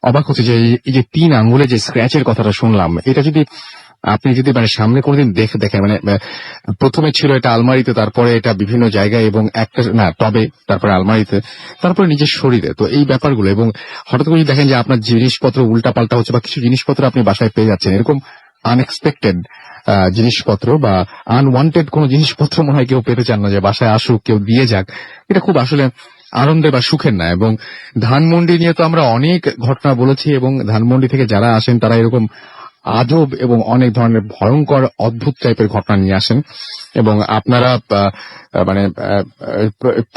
অবাক হচ্ছে যে এই যে 3 আঙ্গুলে যে স্ক্র্যাচের কথাটা শুনলাম, এটা যদি আপনি যদি মানে সামনে কোনোদিন দেখেন, মানে প্রথমে ছিল এটা আলমারিতে, তারপরে এটা বিভিন্ন জায়গায় এবং একটা না টবে, তারপরে আলমারিতে, তারপরে নিজের শরীরে, তো এই ব্যাপারগুলো, এবং হঠাৎ করে দেখেন যে আপনার জিনিসপত্র উল্টাপাল্টা হচ্ছে বা কিছু জিনিসপত্র আপনি বাসায় পেয়ে যাচ্ছেন, এরকম আনএক্সপেক্টেড জিনিসপত্র বা আনওয়ান্টেড কোন জিনিসপত্র মনে হয় কেউ পেতে চান না যে বাসায় আসুক, কেউ দিয়ে যাক। এটা খুব আসলে আনন্দের বা সুখের না। এবং ধানমন্ডি নিয়ে তো আমরা অনেক ঘটনা বলেছি, এবং ধানমন্ডি থেকে যারা আসেন তারা এরকম আজব এবং অনেক ধরনের ভয়ঙ্কর অদ্ভুত টাইপের ঘটনা নিয়ে আসেন এবং আপনারা মানে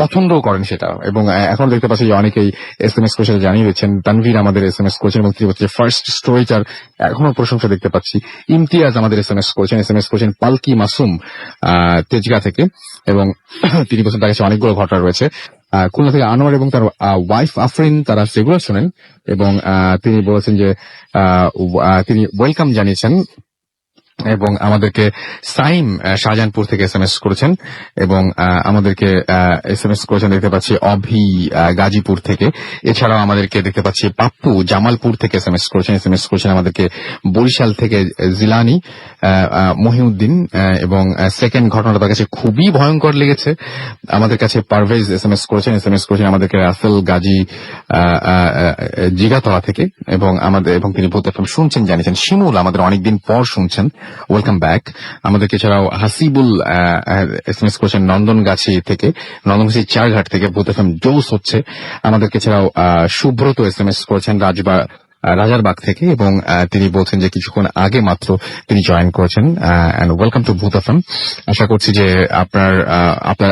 পছন্দ করেন সেটা। এবং এখন দেখতে পাচ্ছি যে অনেকেই SMS করে সেটা জানিয়ে দিচ্ছেন। তানভীর আমাদের SMS করেছেন এবং তিনি হচ্ছে ফার্স্ট স্টোরিটার, এখনো প্রশংসা দেখতে পাচ্ছি। ইমতিয়াজ আমাদের SMS করেছেন পালকি মাসুম তেজগা থেকে, এবং তিনি বলছেন তার কাছে অনেকগুলো ঘটনা রয়েছে। খুলনা থেকে আনোয়ার এবং তার ওয়াইফ আফরিন, তারা সেগুলো শোনেন এবং তিনি বলেছেন যে তিনি ওয়েলকাম জানিয়েছেন। এবং আমাদেরকে সাইম শাহজাহানপুর থেকে SMS করেছেন এবং আমাদেরকে SMS করেছেন দেখতে পাচ্ছি অভি গাজীপুর থেকে। এছাড়াও আমাদেরকে দেখতে পাচ্ছি পাপ্পু জামালপুর থেকে SMS করেছেন আমাদেরকে বরিশাল থেকে জিলানি মহিউদ্দিন। এবং সেকেন্ড ঘটনাটা তার কাছে খুবই ভয়ঙ্কর লেগেছে। আমাদের কাছে পারভেজ SMS করেছেন আমাদেরকে রাসেল গাজী জিগাতলা থেকে, এবং তিনি ভূত FM শুনছেন জানিয়েছেন। শিমুল আমাদের অনেকদিন পর শুনছেন, ওয়েলকাম ব্যাক। আমাদেরকে এছাড়াও হাসিবুল SMS করেছেন নন্দনগাছি থেকে, নন্দনগাছি চারঘাট থেকে, ভূত FM জোস হচ্ছে। আমাদেরকে এছাড়াও সুব্রত SMS করেছেন রাজারবাগ থেকে, এবং তিনি বলছেন যে কিছুক্ষণ আগে মাত্র তিনি জয়েন করেছেন। এন্ড ওয়েলকাম টু ভূত FM। আশা করছি যে আপনার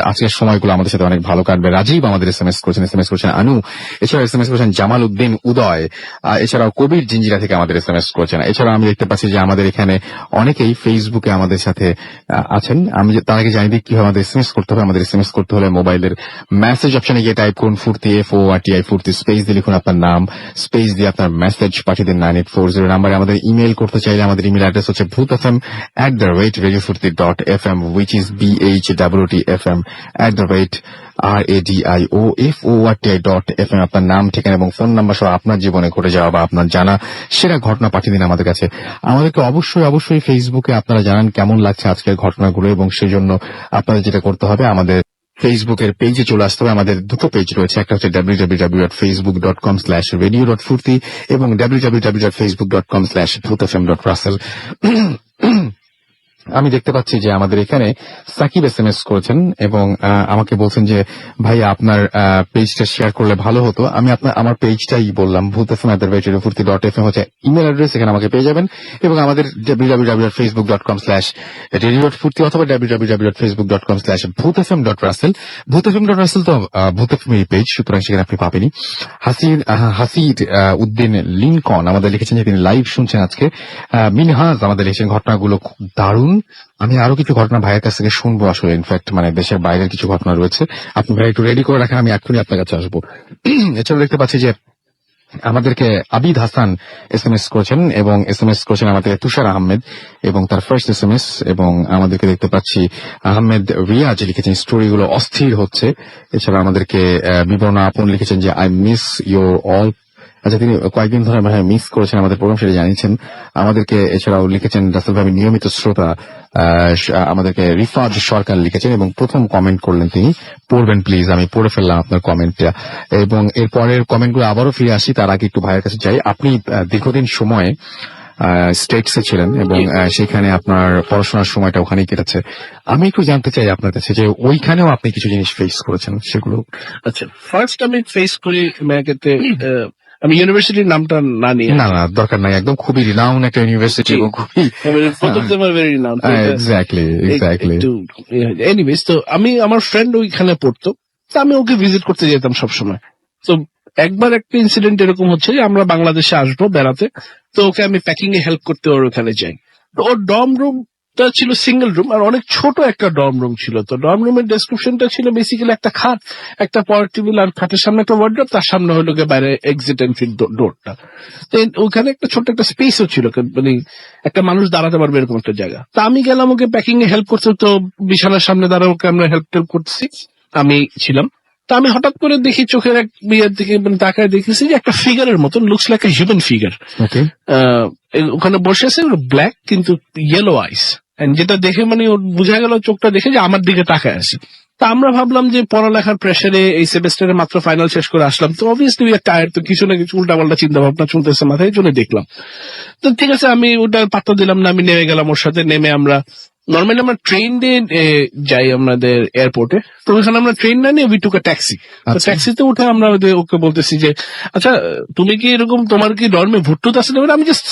আজকের সময়গুলো আমাদের সাথে অনেক ভালো কাটবে। রাজীব আমাদের SMS করেছেন আনু, এছাড়াও SMS করেছেন জামাল উদ্দিন উদয়, এছাড়াও কবির জিঞ্জিরা থেকে আমাদের SMS করেছেন। এছাড়াও আমি দেখতে পাচ্ছি যে আমাদের এখানে অনেকেই ফেসবুকে আমাদের সাথে আছেন। আমি তার আগে জানিয়ে দিই কিভাবে আমাদের SMS করতে হবে। আমাদের SMS করতে হলে মোবাইলের মেসেজ অপশনে গিয়ে টাইপ করুন ফুর্তি FORTI ফুর্তি, স্পেস দিয়ে লিখুন আপনার নাম, স্পেস দিয়ে আপনার মেসেজ পাঠিয়ে দিন 9840 নাম্বারে। আমাদের ইমেল করতে চাইলে আমাদের ইমেল অ্যাড্রেস হচ্ছে bhutfm@radiofurti.fm, which is BHWTFM@radioforti.fm। আপনার নাম, ঠিকানা এবং ফোন নাম্বার সহ আপনার জীবনে ঘটে যাওয়া বা আপনার জানা সেরা ঘটনা পাঠিয়ে দিন আমাদের কাছে। আমাদেরকে অবশ্যই ফেসবুকে আপনারা জানান কেমন লাগছে আজকের ঘটনাগুলো, এবং সেই জন্য আপনাদের যেটা করতে হবে আমাদের ফেসবুকের পেজে চলে আসতে হবে। আমাদের দুটো পেজ রয়েছে, একটা হচ্ছে www.facebook.com/radio.furti এবং www.facebook.com/bhutfm.russell। আমি দেখতে পাচ্ছি যে আমাদের এখানে সাকিব SMS করেছেন এবং আমাকে বলছেন যে ভাই আপনার পেজটা শেয়ার করলে ভালো হতো। আমি আমার পেজটাই বললাম, bhutfm@radiofurti.fm হচ্ছে ইমেল অ্যাড্রেস, এখানে আমাকে পেয়ে যাবেন। এবং আমাদের www.facebook.com/radiofurti অথবা www.facebook.com/bhutfm.russell। bhutfm.russell তো bhutfm পেজ, সুতরাং সেখানে আপনি পাবেনই। হাসিদ উদ্দিন লিনকন আমাদের লিখেছেন যে তিনি লাইভ শুনছেন আজকে। মিনহাজ আমাদের লিখেছেন ঘটনাগুলো খুব দারুণ। আমি আরো কিছু ঘটনা ভাইয়ের কাছ থেকে শুনবো আসলে, ইনফ্যাক্ট মানে দেশের বাইরের কিছু ঘটনা রয়েছে। আপনি ভাই একটু রেডি করে রাখেন, আমি এক্ষুনি আপনার কাছে আসবো। এছাড়াও দেখতে পাচ্ছি যে আমাদেরকে আবিদ হাসান SMS করেছেন এবং SMS করেছেন আমাদের তুষার আহমেদ এবং তার ফার্স্ট SMS। এবং আমাদেরকে দেখতে পাচ্ছি আহমেদ রিয়াজ লিখেছেন স্টোরিগুলো অস্থির হচ্ছে। এছাড়া আমাদেরকে বিবরণ আপন লিখেছেন যে আই মিস ইউর অল। আচ্ছা, তিনি কয়েকদিন ধরে মিস করেছেন আমাদের প্রোগ্রাম, সেটা জানিয়েছেন আমাদেরকে। এছাড়াও লিখেছেন রাসেল ভাই নিয়মিত শ্রোতা। আমাদেরকে রিফাজ সরকার লিখেছেন এবং প্রথম কমেন্ট করলেন তিনি, পড়বেন প্লিজ। আমি পড়ে ফেললাম আপনার কমেন্টটা এবং এর পরের কমেন্টগুলো আবারও ফিরে আসি। তার আগে একটু ভাইয়ের কাছে যাই। আপনি দীর্ঘদিন সময় স্টেটসে ছিলেন এবং সেখানে আপনার পড়াশোনার সময়টা ওখানেই কেটেছে। আমি একটু জানতে চাই আপনার কাছে যে ওইখানেও আপনি কিছু জিনিস ফেস করেছেন, সেগুলো। আচ্ছা, ফার্স্ট আমি ফেস করি আমেরিকাতে, আমি ইউনিভার্সিটির নামটা না নিয়ে, না দরকার নাই, একদম খুবই রিনাউন্ড একটা ইউনিভার্সিটি এবং খুবই এক্স্যাক্টলি। এনিওয়েজ, তো আমি আমার ফ্রেন্ড ওইখানে পড়তো, তো আমি ওকে ভিজিট করতে যেতাম সবসময়। তো একবার একটা ইনসিডেন্ট এরকম হচ্ছে যে আমরা বাংলাদেশে আসবো বেড়াতে, তো ওকে আমি প্যাকিং এ হেল্প করতে ওর ওখানে যাই। তো ওর ডর্ম রুমটা ছিল সিঙ্গেল রুম আর অনেক ছোট একটা ডর্ম রুম ছিল। তো ডর্ম রুমের ডেসক্রিপশনটা ছিল বেসিক্যালি একটা খাট, একটা পাওয়ার টেবিল আর খাটের সামনে একটা ওয়ার্ডরোব, তার সামনে হলো গিয়ে বাইরে এক্সিট এন্ট্রি ডোরটা। তো ওখানে একটা ছোট একটা স্পেসও ছিল, মানে একটা মানুষ দাঁড়াতে পারবে এরকম একটা জায়গা। তা আমি গেলাম ওকে প্যাকিং এ হেল্প করতে, তো বিছানার সামনে দাঁড়া ওকে আমরা হেল্প করতেছি, আমি ছিলাম। তা আমি হঠাৎ করে দেখি চোখের এক বিয়ের দিকে তাকায় দেখেছি যে একটা ফিগারের মতন, looks like a human figure ওখানে বসে আছে, ব্ল্যাক কিন্তু ইয়েলো আইস, যেটা দেখে মানে ওর বোঝা গেল চোখটা দেখে যে আমার দিকে তাকায় আছে। তা আমরা ভাবলাম যে পড়ালেখার প্রেসারে এই সেমেস্টারে মাত্র ফাইনাল শেষ করে আসলাম, তো অবভিয়াসলি উই আর টায়ার্ড, তো কিছু না কিছু উল্টাপাল্টা চিন্তা ভাবনা চলতেছে মাথায়, জন্য দেখলাম। তো ঠিক আছে, আমি ওটা পাত্তা দিলাম না, আমি নেমে গেলাম ওর সাথে। নেমে আমরা নর্মালি আমরা ট্রেন দিয়ে যাই আমাদের এয়ারপোর্টে, তো ওখানে আমরা ট্রেন না নিয়ে উই টুক আ ট্যাক্সি। তো ট্যাক্সিতে উঠে আমরা ওকে বলতেছি যে আচ্ছা তুমি কি এরকম, তোমার কি ডর্মে ভুট্টুত আছে না? আমি জাস্ট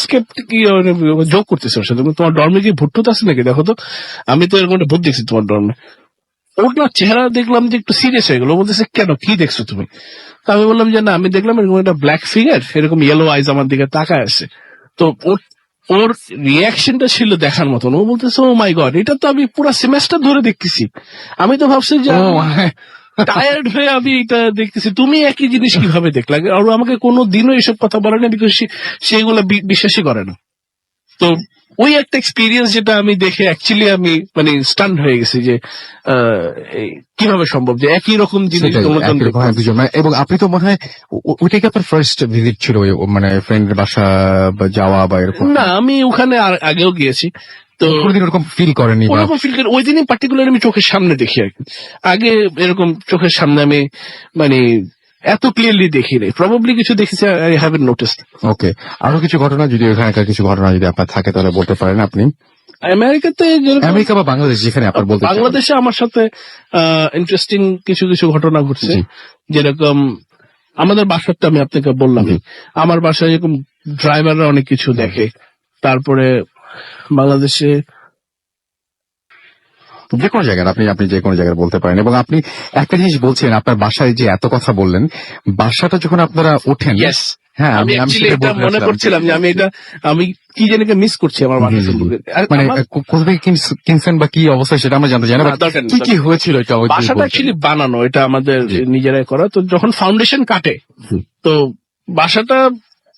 জোক করতেছি ওর সাথে, তোমার ডর্মে কি ভুট্টুত আছে নাকি, দেখো তো, আমি তো এরকম একটা ভূত দেখছি তোমার ডর্মে। ওর না চেহারা দেখলাম যে একটু সিরিয়াস হয়ে গেল, বলতেছে কেন, কি দেখছো তুমি? তো আমি বললাম যে না, আমি দেখলাম এরকম একটা ব্ল্যাক ফিগার, এরকম ইয়েলো আইজ আমার দিকে তাকায় আছে। তো ওর রিয়াকশনটা ছিল দেখার মতন। ও বলতেছে ও মাই গড, এটা তো আমি পুরো সেমেস্টার ধরে দেখতেছি। আমি তো ভাবছি যে টায়ার্ড হয়ে আমি এটা দেখতেছি, তুমি একই জিনিস কিভাবে দেখলা? আর ও আমাকে কোনো দিনও এসব কথা বলে না, বিকজ সেগুলো বিশ্বাসই করে না। তো ওই একটা এক্সপিরিয়েন্স যেটা আমি দেখে অ্যাকচুয়ালি আমি মানে স্টান্ড হয়ে গেছি যে কিভাবে সম্ভব যে একই রকম জিনিস। এবং আপনি তো মনে হয় ওইটাই কি আপনার ফার্স্ট ভিজিট ছিল, মানে ফ্রেন্ডের বাসা যাওয়া বা এরকম? না, আমি ওখানে আগেও গিয়েছি, তো কোনোদিন ওরকম ফিল করেনি? ওরকম ফিল করে ওই দিনই পার্টিকুলার আমি চোখের সামনে দেখি আর কি। আগে এরকম চোখের সামনে আমি মানে এত ক্লিয়ারলি দেখিনি, প্রবাবলি কিছু দেখেছি, আই হ্যাভেন্ট নোটিসড। ওকে, আরো কিছু ঘটনা যদি ওখানকার কিছু ঘটনা যদি আপনার থাকে তাহলে বলতে পারেন আপনি। আমেরিকাতে, আমেরিকা বা বাংলাদেশ, যেখানে আপনার বলতে। বাংলাদেশে আমার সাথে ইন্টারেস্টিং কিছু কিছু ঘটনা ঘটছে। যেরকম আমাদের বাসাটা আমি আপনাকে বললাম, আমার বাসায় এরকম ড্রাইভাররা অনেক কিছু দেখে। তারপরে বাংলাদেশে যে কোনো জায়গায় আপনি যে কোনো জায়গায় বলতে পারেন। এবং আপনি একটা জিনিস বলছেন, আপনার বাসায় যে এত কথা বললেন, বাসাটা যখন আপনারা ওঠেন, হ্যাঁ আমি মনে করছিলাম যে আমি কি জানি মিস করছি আমার বাসা সম্পর্কে, মানে কোথায় কিনছেন বা কি অবস্থা সেটা আমরা জানতে চাই না, কি হয়েছিল। বাসাটা অ্যাকচুয়ালি বানানো, এটা আমাদের নিজেরাই করা। তো যখন ফাউন্ডেশন কাটে, তো বাসাটা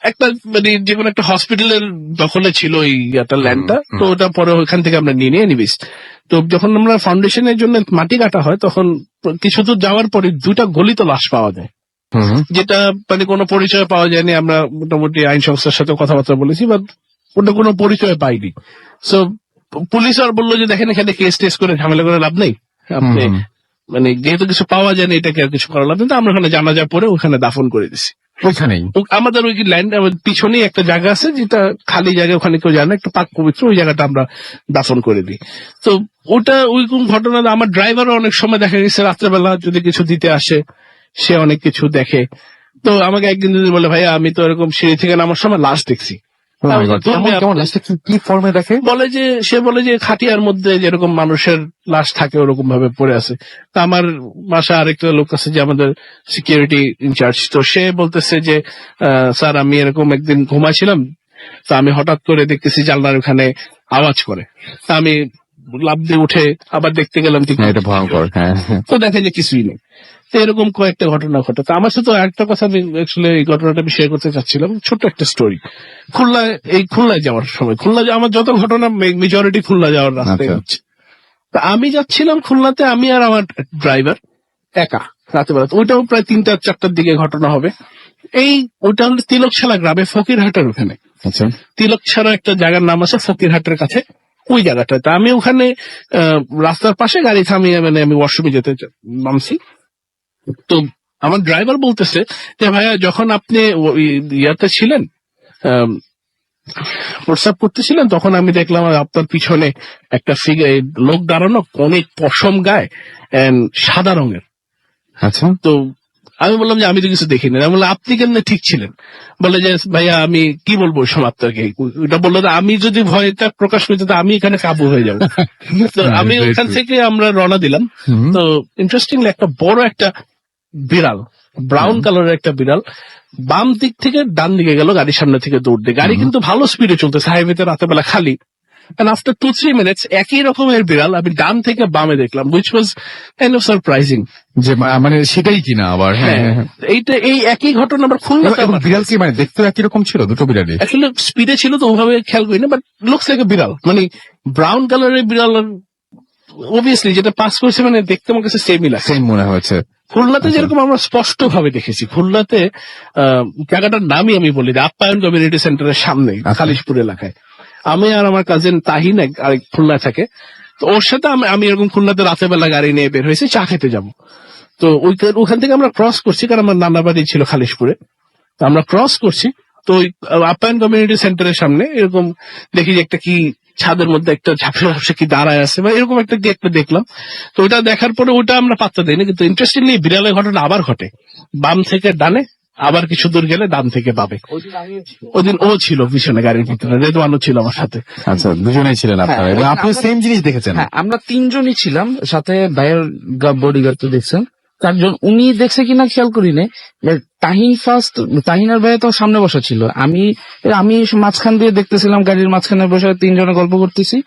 একটা মানে যে কোনো একটা হসপিটালের দখলে ছিল এই একটা ল্যান্ডটা, তো ওটা পরে ওইখান থেকে আমরা নিয়ে নিবিস। তো যখন আমরা ফাউন্ডেশনের জন্য মাটি কাটা হয়, তখন কিছু দূর যাওয়ার পরে দুটা গলিত লাশ পাওয়া যায়, যেটা মানে কোনো পরিচয় পাওয়া যায়নি। আমরা মোটামুটি আইন সংস্থার সাথে কথাবার্তা বলেছি, বাট ওটা কোনো পরিচয় পাইনি। সো পুলিশ আর বললো যে দেখেন এখানে কেস টেস করে ঝামেলা করে লাভ নেই, আপনি মানে যেহেতু কিছু পাওয়া যায় না, এটাকে আর কিছু করা লাগবে না, তো আমরা ওখানে জানাজা পরে ওখানে দাফন করে দিছি। ওইখানেই। আমাদের ওই ল্যান্ড পিছনেই একটা জায়গা আছে, যেটা খালি জায়গা, ওখানে কেউ জানে, একটা পাক পবিত্র, ওই জায়গাটা আমরা দাফন করে দিই। তো ওটা ওই কোন ঘটনা, আমার ড্রাইভারও অনেক সময় দেখা গেছে রাত্রেবেলা যদি কিছু দিতে আসে, সে অনেক কিছু দেখে। তো আমাকে একদিন যদি বলে, ভাইয়া আমি তো এরকম সিঁড়ি থেকে নামার সময় লাশ দেখছি। Oh my God, কেমন কেমন লাস্টে কি ফর্মে দেখে? সে বলে যে খাটিয়ার মধ্যে যেরকম মানুষের লাশ থাকে ওরকম ভাবে পড়ে আছে। তা আমার বাসা আরেকটা লোক আছে যে আমাদের সিকিউরিটি ইনচার্জ, তো সে বলতেছে যে স্যার আমি এরকম একদিন ঘুমাইছিলাম, তো আমি হঠাৎ করে দেখতেছি জানলার ওখানে আওয়াজ করে, তা আমি লাফ দিয়ে উঠে আবার দেখতে গেলাম, হ্যাঁ, এটা ভয়ঙ্কর। হ্যাঁ, তো দেখে যে কিছুই নেই। তো এরকম কয়েকটা ঘটনা ঘটে। তো আমার সাথে একটা কথা আমি আসলে এই ঘটনাটা আমি শেয়ার করতে চাচ্ছিলাম, ছোট্ট একটা স্টোরি। খুলনায় যাওয়ার সময়, আমার যত ঘটনা মেজরিটি খুলনা যাওয়ার রাস্তায় আচ্ছা। হচ্ছে। তা আমি যাচ্ছিলাম খুলনাতে, আমি আর আমার ড্রাইভার একা রাতেবেলা, ওইটাও প্রায় 3টা-4টার দিকে ঘটনা হবে। ওইটা হলো তিলকশালা গ্রামে, ফকিরহাটের ওখানে। আচ্ছা। তিলকছাড়া একটা জায়গার নাম আছে ফকিরহাটের কাছে, ওই জায়গাটায়। তা আমি ওখানে রাস্তার পাশে গাড়ি থামিয়ে মানে আমি ওয়াশরুমে যেতে নামছি। তো আমার ড্রাইভার বলতেছে যে ভাইয়া যখন আপনি ইয়াতে ছিলেন, আম, প্রস্রাব করতেছিলেন, তখন আমি দেখলাম আপনার পিছনে একটা লোক দাঁড়ানো, অনেক পশম গায়ে and সাদা রঙের। আচ্ছা। তো আমি বললাম যে আমি তো কিছু দেখিনি। আমি বললাম আপনি কেমনে ঠিক ছিলেন? বলে যে ভাইয়া আমি কি বলবো ওই সময় আপনাকে। ওইটা বললো যে আমি যদি ভয়টা প্রকাশ করতে, তো আমি এখানে কাবু হয়ে যাবো। তো আমি ওখান থেকে আমরা রওনা দিলাম। হুম। তো ইন্টারেস্টিংলি একটা বড় একটা বিড়াল, ব্রাউন কালারের একটা বিড়াল, বাম দিক থেকে ডান দিকে গেল গাড়ির সামনে থেকে দৌড় দিয়ে। গাড়ি কিন্তু ভালো স্পিডে চলতেছে, হাইওয়েতে রাতের বেলা খালি। And after 2-3 minutes একই রকমের বিড়াল আমি ডান থেকে বামে দেখলাম, which was kind of surprising. যে মানে সেটাই কিনা আবার। হ্যাঁ, হ্যাঁ, হ্যাঁ, এই একই ঘটনা আবার হ্যাঁ। খুলনাতে এবং বিড়াল কি মানে দেখতে একই রকম ছিল দুটো বিড়ালই? আসলে স্পিডে ছিল তো ওভাবে খেয়াল করি না, বাট লুকস লাইক এ বিড়াল, মানে ব্রাউন কালারের বিড়াল। অবভিয়াসলি যেটা পাস করছে মানে দেখতে আমার কাছে সেমই লাগছে। সেম মনে হয়েছে। খুলনাতে আচ্ছা। যেরকম আমরা স্পষ্ট ভাবে দেখেছি, খুলনাতে জায়গাটার নামই আমি বলি যে আপ্যায়ন কমিউনিটি সেন্টারের সামনে খালিশপুর এলাকায়। আমি আর আমার কাজিন তাহিন আরেক খুলনা থাকে, তো ওর সাথে আমি এরকম খুলনাতে রাতের বেলা গাড়ি নিয়ে বের হয়েছি চা খেতে যাব। তো ওখান থেকে আমরা ক্রস করছি, কারণ আমার নানা বাড়ি ছিল খালিশপুরে। তো আমরা ক্রস করছি, তো ওই আপ্যায়ন কমিউনিটি সেন্টারের সামনে এরকম দেখি যে একটা কি ছাদের মধ্যে একটা ঝাপসা ঝাপসা কি দাঁড়ায় আছে, বা এরকম একটা কি একটা দেখলাম। তো ওটা দেখার পরে ওটা আমরা পাত্তা দিইনি, কিন্তু ইন্টারেস্টিংলি বিড়ালের ঘটনা আবার ঘটে, বাম থেকে ডানে, আবার কিছু দূর গেলে ডান থেকে বামে। ওদিন ও ছিল পিছনে গাড়ির ভিতরে, রেদওয়ানও ছিল আমার সাথে। আচ্ছা, দুজনেই ছিলেন আপনারা হ্যাঁ, এবং আপনি আমরা- সেম জিনিস দেখেছেন? হ্যাঁ, আমরা 3জনই ছিলাম সাথে, ভাইয়ের বডিগার্ড তো দেখছেন 4জন, উনি দেখছে কিনা খেয়াল করি নাই। তাহিন আর ভাইয়া তো সামনে বসা ছিল, আমি মাঝখান দিয়ে দেখতেছিলাম, গাড়ির মাঝখানে বসে 3জনে গল্প করতেছি।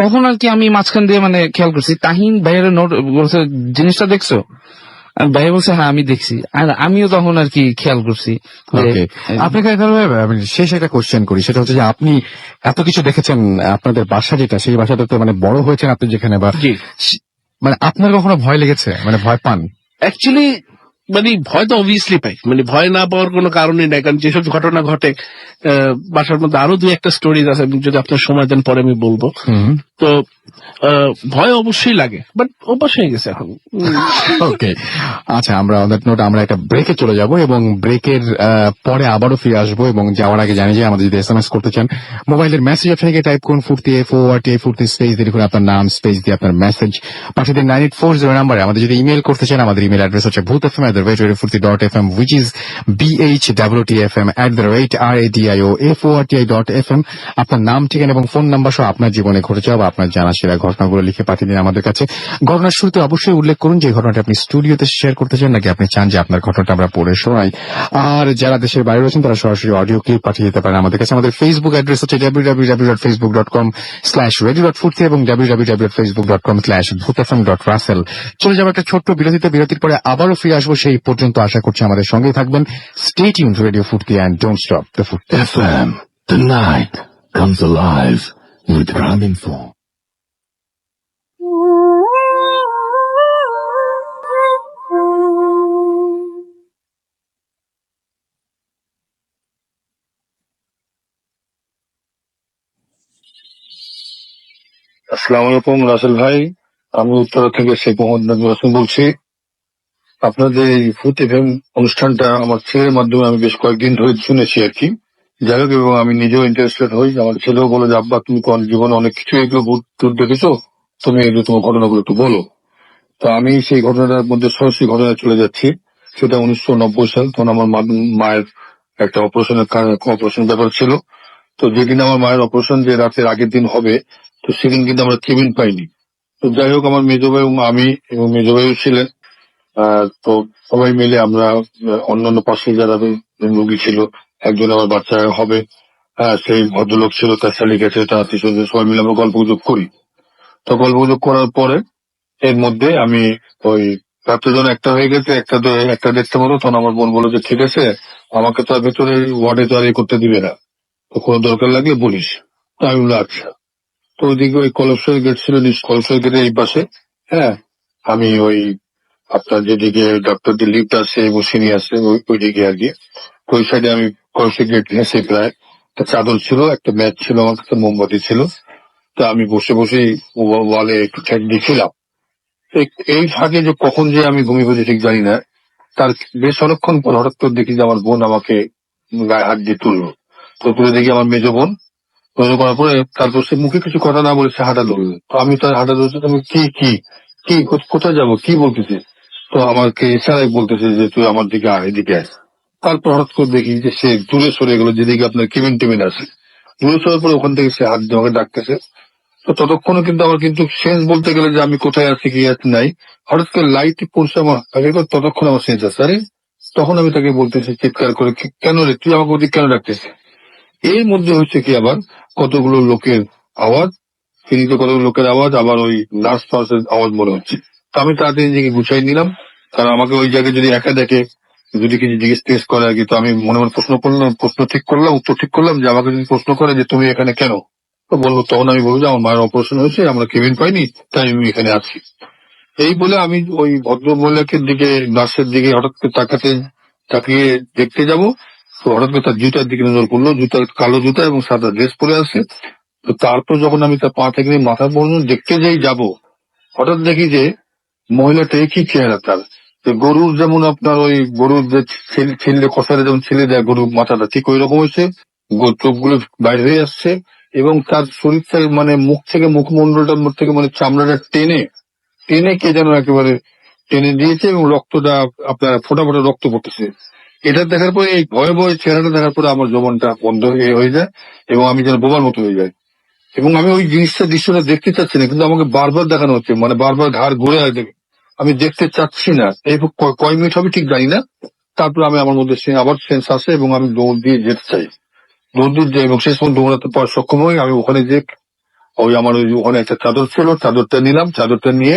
তখন আর কি আমি মাঝখান দিয়ে মানে খেয়াল করছি, তাহিন ভাইয়ের নোট বলছে জিনিসটা দেখছো? আর ভাই বলছে হ্যাঁ আমি দেখছি, আর আমিও তখন আর কি খেয়াল করছি যে- ওকে, আপনাকে তাহলে আমি শেষ একটা কোশ্চেন করি, সেটা হচ্ছে যে আপনি এত কিছু দেখেছেন, আপনাদের বাসা যেটা, সেই বাসাটাতে মানে বড় হয়েছেন আপনি যেখানে, বা জি, মানে আপনার কখনো ভয় লেগেছে, মানে ভয় পান? অ্যাকচুয়ালি মানে ভয় তো অবভিয়াসলি পাই, মানে ভয় না পাওয়ার কোনো কারণই নাই, কারণ যেসব ঘটনা ঘটে বাসার মধ্যে আরো 2-1টা স্টোরিজ আছে, যদি আপনার সময় দেন পরে আমি বলবো। হুম। তো ভয় অবশ্যই লাগে, বাট অভ্যাস হয়ে গেছে এখন। ওকে, আচ্ছা, আমরা অন দ্যাট নোট আমরা একটা ব্রেকে চলে যাব এবং ব্রেকের পরে আবারও ফিরে আসবো, এবং যাওয়ার আগে জানি যে আমাদের যদি এসএমএস করতে চান, মোবাইলের মেসেজ অপশনে গিয়ে টাইপ করুন ফুর্তি FORTI ফুর্তি স্পেস দিয়ে লিখুন আপনার নাম, স্পেস দিয়ে আপনার মেসেজ পাঠিয়ে দিন 9840 নাম্বারে। আমাদের যদি ইমেল করতে চান, আমাদের ইমেল অ্যাড্রেস হচ্ছে bhutfm@fuርቲ.fm, which is BHWTFM@radio@FORTI.FM। আপনার নাম, ঠিকানা এবং ফোন নাম্বার সহ আপনার জীবনে ঘটে যাওয়া বা আপনার জানা সেরা ঘটনাগুলো লিখে পাঠিয়ে দিন আমাদের কাছে। ঘটনার শুরুতে অবশ্যই উল্লেখ করুন যে ঘটনাটা আপনি স্টুডিওতে শেয়ার করতে চান, নাকি আপনি চান যে আপনার ঘটনাটা আমরা পড়ে শোনাই। আর যারা দেশের বাইরে রয়েছেন তারা সরাসরি অডিও ক্লিপ পাঠিয়ে দিতে পারেন আমাদের কাছে। আমাদের ফেসবুক অ্যাড্রেস হচ্ছে www.facebook.com/radio.fuርቲ এবং www.facebook.com/bhutfm.russell। চলে যাবো একটা ছোট্ট বিরতিতে, বিরতির পরে আবারও ফিরে আসবো। সেই পর্যন্ত আশা করছি আমাদের সঙ্গেই থাকবেন। স্টে টিউনড টু রেডিও ফুর্তি অ্যান্ড ডোন্ট স্টপ দ্য ফুর্তি FM. The night comes alive with Raminfo. আসসালামু আলাইকুম রাসেল ভাই, আমি উত্তরা থেকে শেখ মোহাম্মদ নাজমুল হাসান বলছি। আপনাদের এই ফুট এফএম অনুষ্ঠানটা আমার ছেলের মাধ্যমে আমি বেশ কয়েকদিন ধরে শুনেছি আর কি। যাই হোক, এবং আমি নিজেও ইন্টারেস্টেড হই। আমার ছেলেও বলে যে আব্বা তুমি কোন জীবনে অনেক কিছু এগুলো ভূত টুত দেখেছো, তুমি এগুলো তোমার ঘটনাগুলো একটু বলো। তো আমি সেই ঘটনাটার মধ্যে সরাসরি ঘটনায় চলে যাচ্ছি। সেটা 1990 সাল, তখন আমার মায়ের একটা অপারেশন ব্যাপার ছিল। তো যেদিন আমার মায়ের অপারেশন, যে রাতের আগের দিন হবে, তো সেদিন কিন্তু আমরা কেবিন পাইনি। তো যাই হোক, আমার মেজো ভাই এবং আমি এবং মেজো ভাইও ছিলেন। তো সবাই মিলে আমরা অন্যান্য পাশে যারা রোগী ছিল, একজন আমার বাচ্চা হবে, সেই ভদ্রলোক ছিল, তার শালিক আছে, তার আত্মীয় স্বজন, সবাই মিলে আমরা গল্প গুজব করি। তো গল্প গুজব করার পরে এর মধ্যে আমি ওই রাত্রে যখন একটা হয়ে গেছে, একটা দেখতে মতো, তখন আমার বোন বললো যে ঠিক আছে, আমাকে তো আর ভেতরে ওয়ার্ডে তো আর এ করতে দিবে না, তো কোনো দরকার লাগলে বলিস। তো আমি বললাম আচ্ছা। তো ওইদিকে ওই কলসের গেট ছিল, কলসের গেটের এই পাশে। হ্যাঁ, আমি ওই আপনার যেদিকে ডক্টরদের লিফট আছে এবং সিঁড়ি আছে ওইদিকে আর কি। তো ওই সাইডে আমি কলসের গেট ঘেঁষে প্রায় একটা চাদর ছিল, একটা ম্যাচ ছিল, আমার কাছে মোমবাতি ছিল। তো আমি বসে বসেই ওয়ালে একটু ঠেক দিয়েছিলাম। এই ফাঁকে যে কখন যে আমি ঘুমিয়ে পড়েছি ঠিক জানি না। তার বেশ অনেকক্ষণ পর হঠাৎ করে দেখি যে আমার বোন আমাকে গায়ে হাত দিয়ে তুললো। তো তুলে দেখি আমার মেজো বোন। মেজো করার পরে তারপর সে মুখে কিছু কথা না বলে সে হাঁটা ধরলো। তো আমি তার হাঁটা ধরছি, তুমি কি কি কি কোথায় যাবো কি বলতেছে। তো আমাকে ইশারায় বলতেছে যে তুই আমার দিকে আয়, এদিকে আয়। তারপর হঠাৎ করে দেখি যে সে দূরে সরে গেলো, যেদিকে আপনার কেবিন টেবিন আছে। দূরে সরার পরে ওখান থেকে সে হাত দিয়ে আমাকে ডাকতেছে। তো ততক্ষণে কিন্তু আমার কিন্তু সেন্স বলতে গেলে যে আমি কোথায় আছি কি আছি নাই। হঠাৎ করে লাইট পড়ছে আমার আগে, ততক্ষণ আমার সেন্স আছে। আরে তখন আমি তাকে বলতেছি চিৎকার করে, কেন রে তুই আমাকে ওদিক কেন ডাকতেছিস। এর মধ্যে হচ্ছে কি আবার কতগুলো লোকের আওয়াজ, তিনি তো কতগুলো লোকের আওয়াজ, আবার ওই নার্স ফার্সের আওয়াজ মনে হচ্ছে। তো আমি তাড়াতাড়ি নিজেকে গুছাই নিলাম, কারণ আমাকে ওই জায়গায় যদি একা দেখে, যদি কিছু জিজ্ঞেস টিজ্ঞেস করে আর কি। তো আমি মনে মনে প্রশ্ন করলাম, উত্তর ঠিক করলাম যে আমাকে যদি প্রশ্ন করে যে তুমি এখানে কেন, তো বললো, তখন আমি বলবো যে আমার মায়ের অপারেশন হয়েছে, আমরা কেবিন পাইনি, তাই আমি এখানে আছি। এই বলে আমি ওই ভদ্র মহিলাকে দিকে, নার্সের দিকে হঠাৎ করে তাকিয়ে দেখতে যাব। তো হঠাৎ করে তার জুতার দিকে নজর পড়লো, কালো জুতা এবং সাদা ড্রেস পরে আছে। তো তারপর যখন আমি তার পা থেকে নিয়ে মাথা পর্যন্ত দেখতে যাই যাব, হঠাৎ দেখি যে মহিলাটা একই চেহারা তার। তো গরুর যেমন আপনার ওই গরুর যে ছেলে কষারে যেমন ছেলে দেয় গরুর মাথাটা, ঠিক ওই রকম হয়েছে। চোখগুলো বাইরে হয়ে আসছে এবং তার শরীর থেকে মানে মুখ থেকে মুখমন্ডলটার মধ্যে থেকে মানে চামড়াটা টেনে টেনে কে যেন একেবারে টেনে দিয়েছে এবং রক্তটা আপনার ফোটা ফোটা রক্ত পড়তেছে। এটা দেখার পরে, এই ভয়ে ভয়ে চেহারাটা দেখার পরে আমার জবানটা বন্ধ হয়ে যায় এবং আমি যেন বোবার মতো হয়ে যাই। এবং আমি ওই দৃশ্যটা দেখতে চাচ্ছি না, কিন্তু আমাকে বারবার দেখানো হচ্ছে, মানে বারবার ঘাড় ঘুরে আসে। আমি দেখতে চাচ্ছি না। এই কয় মিনিট হবে ঠিক জানি না। তারপর আমি আমার মধ্যে আবার সেন্স আসে এবং আমি দৌড় দিয়ে যেতে চাই। দৌড় দিয়ে যাই এবং শেষ পর্যন্ত দৌড়াতে পার সক্ষম হই। আমি ওখানে যে ওই আমার ওই ওখানে একটা চাদর ছিল, চাদরটা নিলাম। চাদরটা নিয়ে